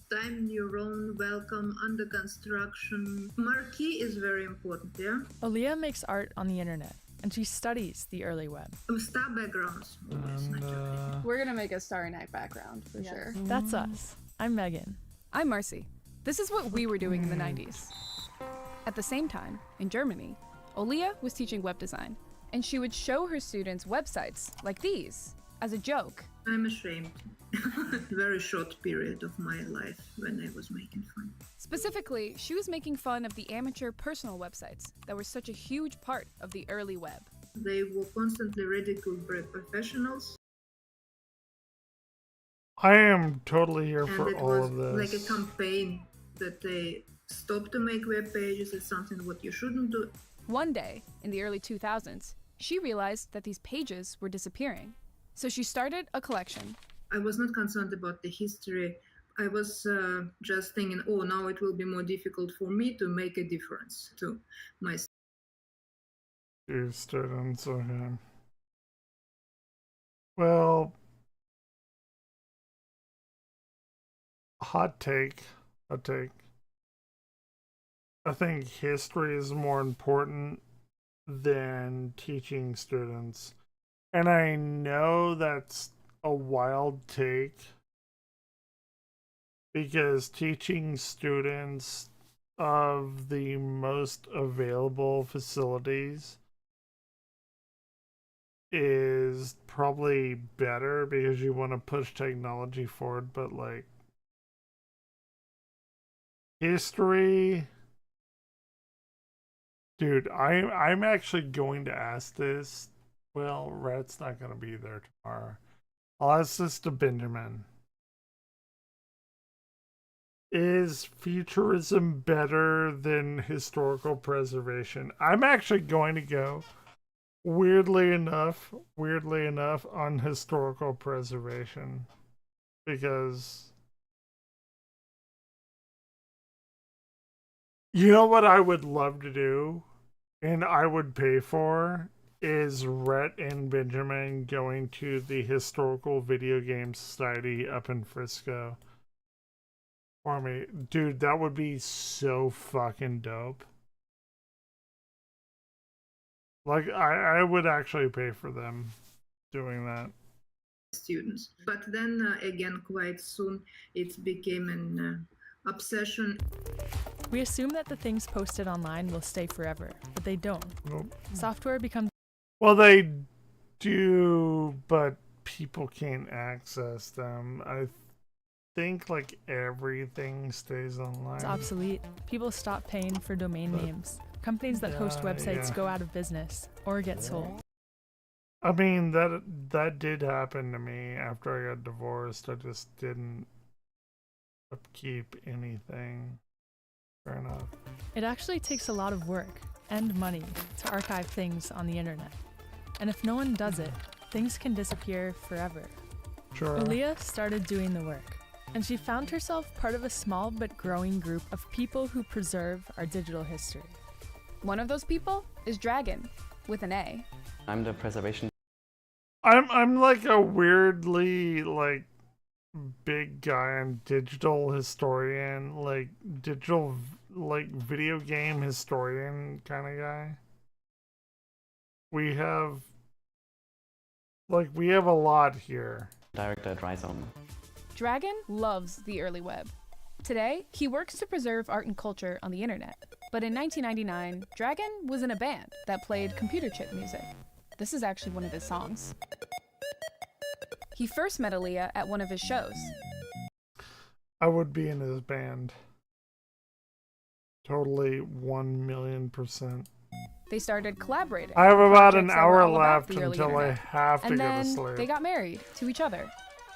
Time neuron, welcome, under construction. Marquee is very important, yeah? Olia makes art on the internet, and she studies the early web. Star backgrounds. We're gonna make a Starry Night background, for sure. That's us. I'm Megan. I'm Marcy. This is what we were doing in the 90s. At the same time, in Germany, Olia was teaching web design, and she would show her students websites like these as a joke. I'm ashamed. Very short period of my life when I was making fun. Specifically, she was making fun of the amateur personal websites that were such a huge part of the early web. They were constantly ridiculed by professionals. I am totally here And for it all was of this. like a campaign that they stop to make web pages. It's something what you shouldn't do. One day, in the early 2000s, she realized that these pages were disappearing. So she started a collection. I was not concerned about the history. I was just thinking, oh, now it will be more difficult for me to make a difference to my students. Okay. Well, hot take. I think history is more important than teaching students. And I know that's a wild take because teaching students of the most available facilities is probably better because you want to push technology forward, but like history, dude, I'm actually going to ask this. Well, Rhett's not going to be there tomorrow. I'll ask this to Benjamin. Is futurism better than historical preservation? I'm actually going to go, weirdly enough, on historical preservation. Because you know what I would love to do, and I would pay for, is Rhett and Benjamin going to the Historical Video Game Society up in Frisco for me. Dude, that would be so fucking dope. Like, I would actually pay for them doing that. Students. But then again, quite soon, it became an obsession. We assume that the things posted online will stay forever, but they don't. Nope. Software becomes... Well, they do, but people can't access them. I think like everything stays online. It's obsolete. People stop paying for domain names. Companies that host websites go out of business or get sold. I mean, that did happen to me after I got divorced. I just didn't upkeep anything. Fair enough. It actually takes a lot of work and money to archive things on the internet. And if no one does it, things can disappear forever. Sure. Olia started doing the work, and she found herself part of a small but growing group of people who preserve our digital history. One of those people is Dragon, with an A. I'm the preservation. I'm like a weirdly like big guy and digital historian, like digital like video game historian kind of guy. We have a lot here. Director at Rhizome. Dragon loves the early web. Today, he works to preserve art and culture on the internet. But in 1999, Dragon was in a band that played computer chip music. This is actually one of his songs. He first met Olia at one of his shows. I would be in his band. Totally 1,000,000%. They started collaborating. I have about an projects that were hour all about left the early until I internet. have to And go to then sleep. they got married to each other.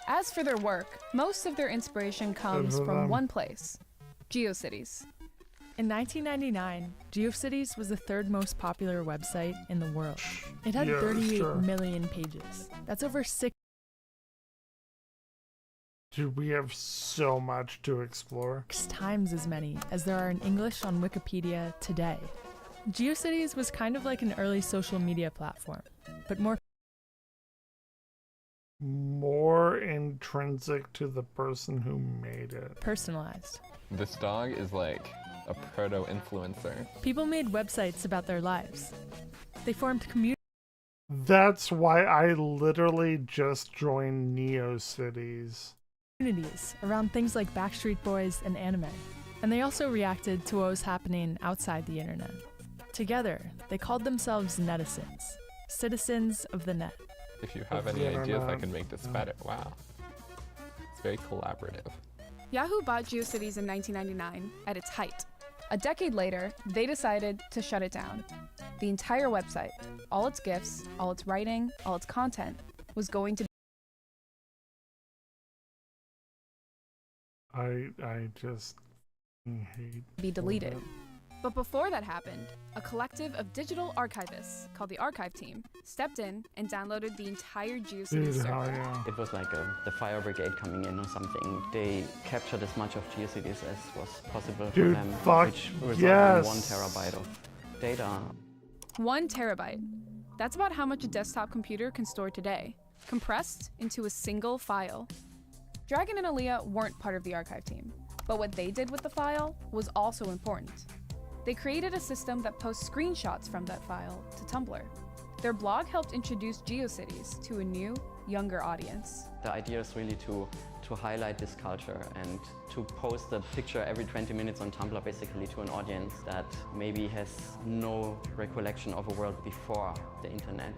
As for their work, most of their inspiration comes for from them. one place, GeoCities. In 1999, GeoCities was the third most popular website in the world. It had Yeah, 38 sure. million pages. That's over 6. Dude, we have so much to explore. 6 times as many as there are in English on Wikipedia today. GeoCities was kind of like an early social media platform, but more intrinsic to the person who made it. Personalized. This dog is like a proto-influencer. People made websites about their lives. They formed communities. That's why I literally just joined NeoCities. Around things like Backstreet Boys and anime. And they also reacted to what was happening outside the internet. Together, they called themselves netizens, citizens of the net. If you have any ideas, I can make this better. Wow. It's very collaborative. Yahoo bought GeoCities in 1999 at its height. A decade later, they decided to shut it down. The entire website, all its GIFs, all its writing, all its content, was going to I just hate be deleted. But before that happened, a collective of digital archivists called the Archive Team stepped in and downloaded the entire GeoCities server. It was like the fire brigade coming in or something. They captured as much of GeoCities as was possible for them, which resulted in 1 terabyte of data. 1 terabyte. That's about how much a desktop computer can store today, compressed into a single file. Dragon and Aaliyah weren't part of the Archive Team, but what they did with the file was also important. They created a system that posts screenshots from that file to Tumblr. Their blog helped introduce GeoCities to a new, younger audience. The idea is really to highlight this culture and to post a picture every 20 minutes on Tumblr basically to an audience that maybe has no recollection of a world before the internet.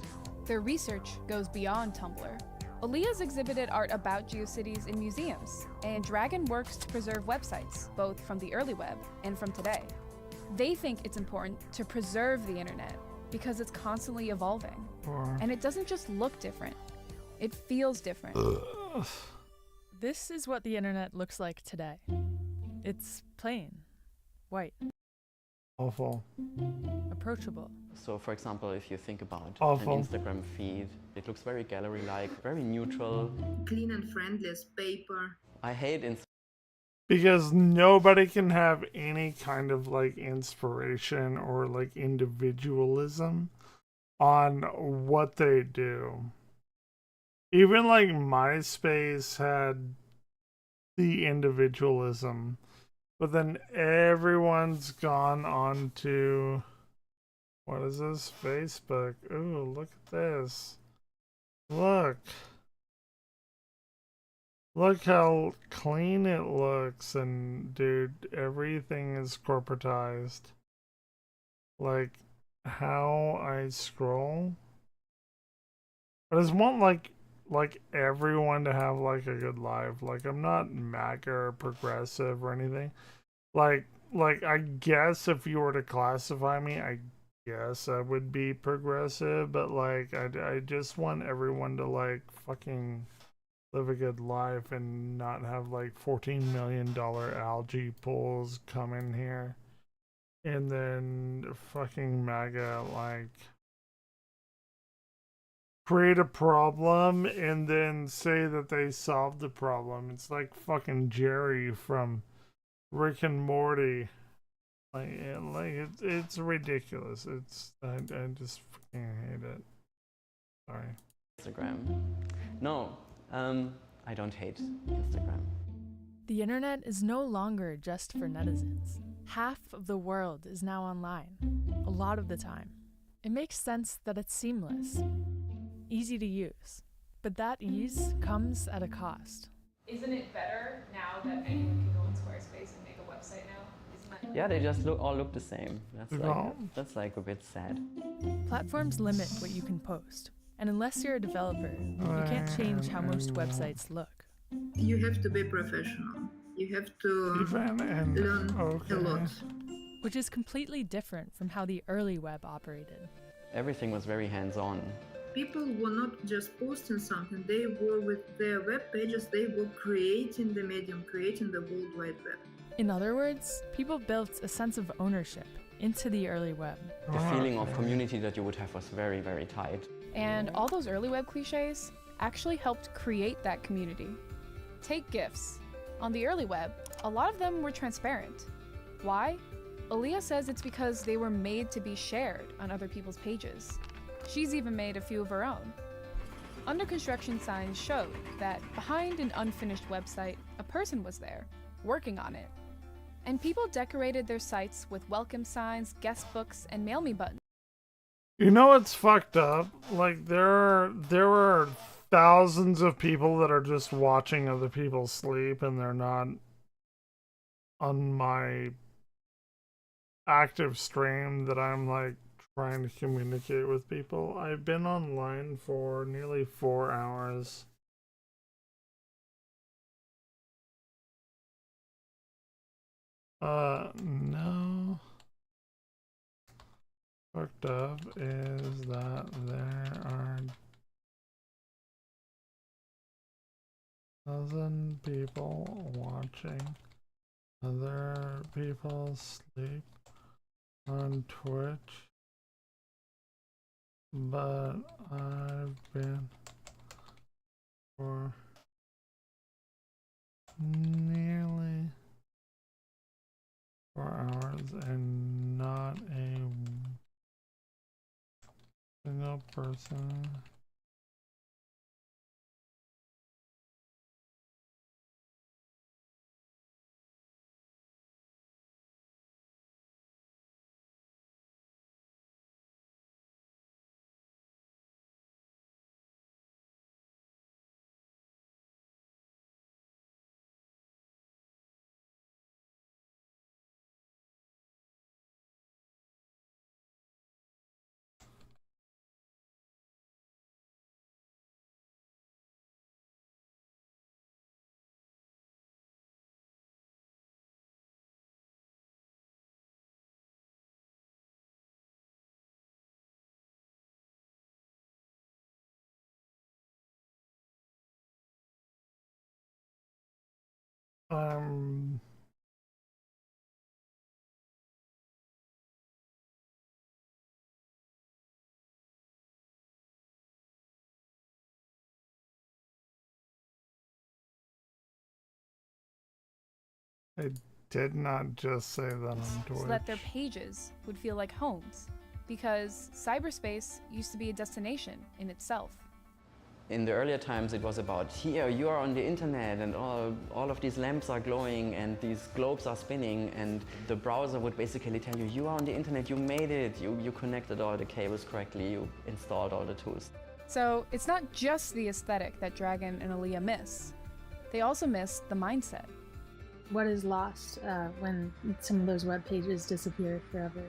Their research goes beyond Tumblr. Aaliyah's exhibited art about GeoCities in museums, and Dragon works to preserve websites, both from the early web and from today. They think it's important to preserve the internet because it's constantly evolving. And it doesn't just look different, it feels different. This is what the internet looks like today. It's plain, white. Awful. Approachable. So for example, if you think about Awful. an Instagram feed, it looks very gallery-like, very neutral. Clean and friendly as paper. I hate Instagram. Because nobody can have any kind of like inspiration or like individualism on what they do. Even like MySpace had the individualism, but then everyone's gone on to, what is this? Facebook. Ooh, look at this. Look. Look how clean it looks, and dude, everything is corporatized. Like, how I scroll. I just want like everyone to have like a good life. Like, I'm not MAGA or progressive or anything. Like I guess if you were to classify me, I guess I would be progressive, but like I just want everyone to like fucking live a good life and not have like $14 million algae pools come in here. And then fucking MAGA like create a problem and then say that they solved the problem. It's like fucking Jerry from Rick and Morty. It's ridiculous. I just fucking hate it. Sorry. Instagram. No. I don't hate Instagram. The internet is no longer just for netizens. Half of the world is now online, a lot of the time. It makes sense that it's seamless, easy to use, but that ease comes at a cost. Isn't it better now that anyone can go on Squarespace and make a website now? Isn't that Yeah, they just all look the same. That's like a bit sad. Platforms limit what you can post. And unless you're a developer, you can't change how most websites look. You have to be professional. You have to learn a lot. Which is completely different from how the early web operated. Everything was very hands-on. People were not just posting something, they were with their web pages, they were creating the medium, creating the World Wide Web. In other words, people built a sense of ownership into the early web. The feeling of community that you would have was very, very tight. And all those early web cliches actually helped create that community. Take GIFs. On the early web, a lot of them were transparent. Why? Aaliyah says it's because they were made to be shared on other people's pages. She's even made a few of her own. Under construction signs showed that behind an unfinished website, a person was there, working on it. And people decorated their sites with welcome signs, guest books, and mail me buttons. You know what's fucked up? Like, there are thousands of people that are just watching other people sleep, and they're not on my active stream that I'm, like, trying to communicate with people. I've been online for nearly 4 hours. No. Fucked up is that there are 1,000 people watching other people sleep on Twitch, but I've been for nearly 4 hours and not a single person I did not just say that on Twitch. So that their pages would feel like homes, because cyberspace used to be a destination in itself. In the earlier times, it was about, here, you are on the internet, and all of these lamps are glowing, and these globes are spinning, and the browser would basically tell you, you are on the internet, you made it, you connected all the cables correctly, you installed all the tools. So it's not just the aesthetic that Dragon and Aaliyah miss. They also miss the mindset. What is lost when some of those web pages disappear forever?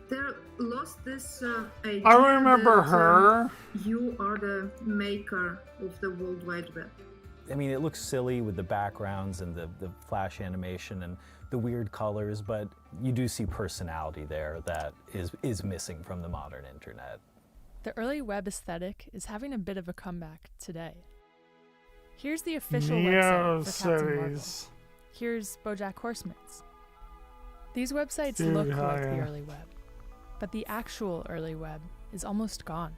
They lost this idea I remember that, her. You are the maker of the World Wide Web. I mean, it looks silly with the backgrounds and the flash animation and the weird colors, but you do see personality there that is missing from the modern internet. The early web aesthetic is having a bit of a comeback today. Here's the official website for Captain Marvel. Here's BoJack Horseman's. These websites look like the early web, but the actual early web is almost gone,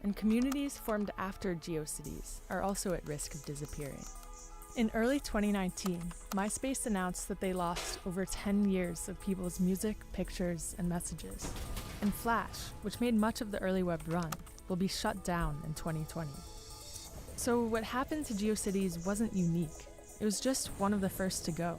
and communities formed after GeoCities are also at risk of disappearing. In early 2019, MySpace announced that they lost over 10 years of people's music, pictures, and messages, and Flash, which made much of the early web run, will be shut down in 2020. So what happened to GeoCities wasn't unique. It was just one of the first to go.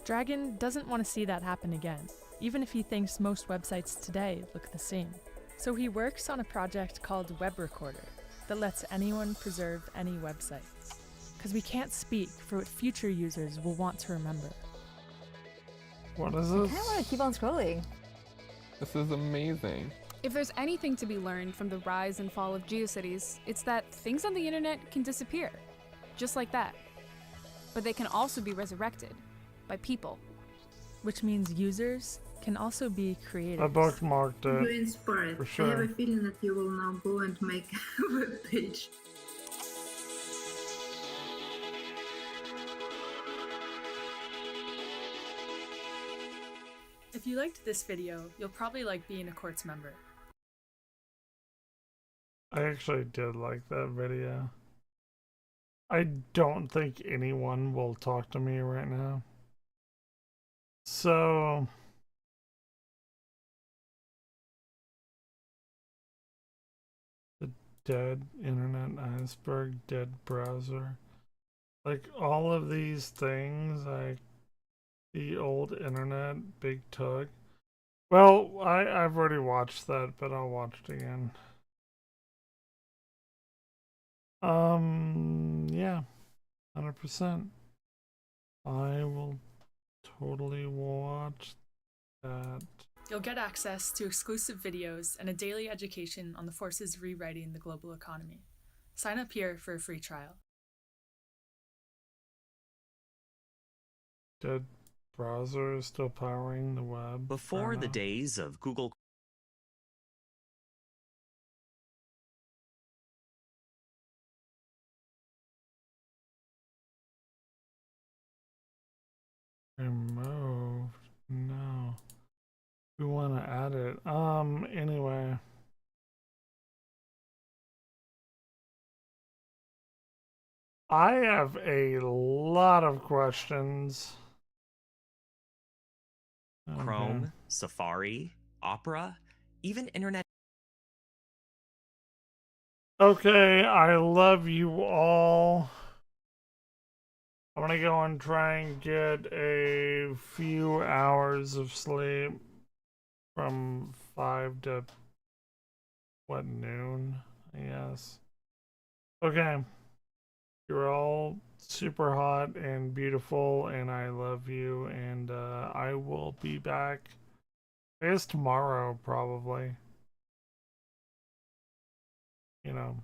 Dragon doesn't want to see that happen again, even if he thinks most websites today look the same. So he works on a project called Web Recorder that lets anyone preserve any website. Because we can't speak for what future users will want to remember. What is I this? kind of want to keep on scrolling. This is amazing. If there's anything to be learned from the rise and fall of GeoCities, it's that things on the internet can disappear, just like that. But they can also be resurrected by people. Which means users can also be creators. I bookmarked it. You're inspired. For sure. I have a feeling that you will now go and make a web page. If you liked this video, you'll probably like being a Quartz member. I actually did like that video. I don't think anyone will talk to me right now. So the dead internet iceberg, dead browser. Like all of these things, like the old internet, big tug. Well, I've already watched that, but I'll watch it again. Yeah, 100%. I will totally watch that. You'll get access to exclusive videos and a daily education on the forces rewriting the global economy. Sign up here for a free trial. Dead browser is still powering the web. Before the days of Google. Removed. No. We want to add it. Anyway. I have a lot of questions. Chrome, Safari, Opera, even Internet. Okay, I love you all. I'm gonna go and try and get a few hours of sleep from 5 to what, noon, I guess. Okay. You're all super hot and beautiful, and I love you, and I will be back, I guess tomorrow, probably. You know.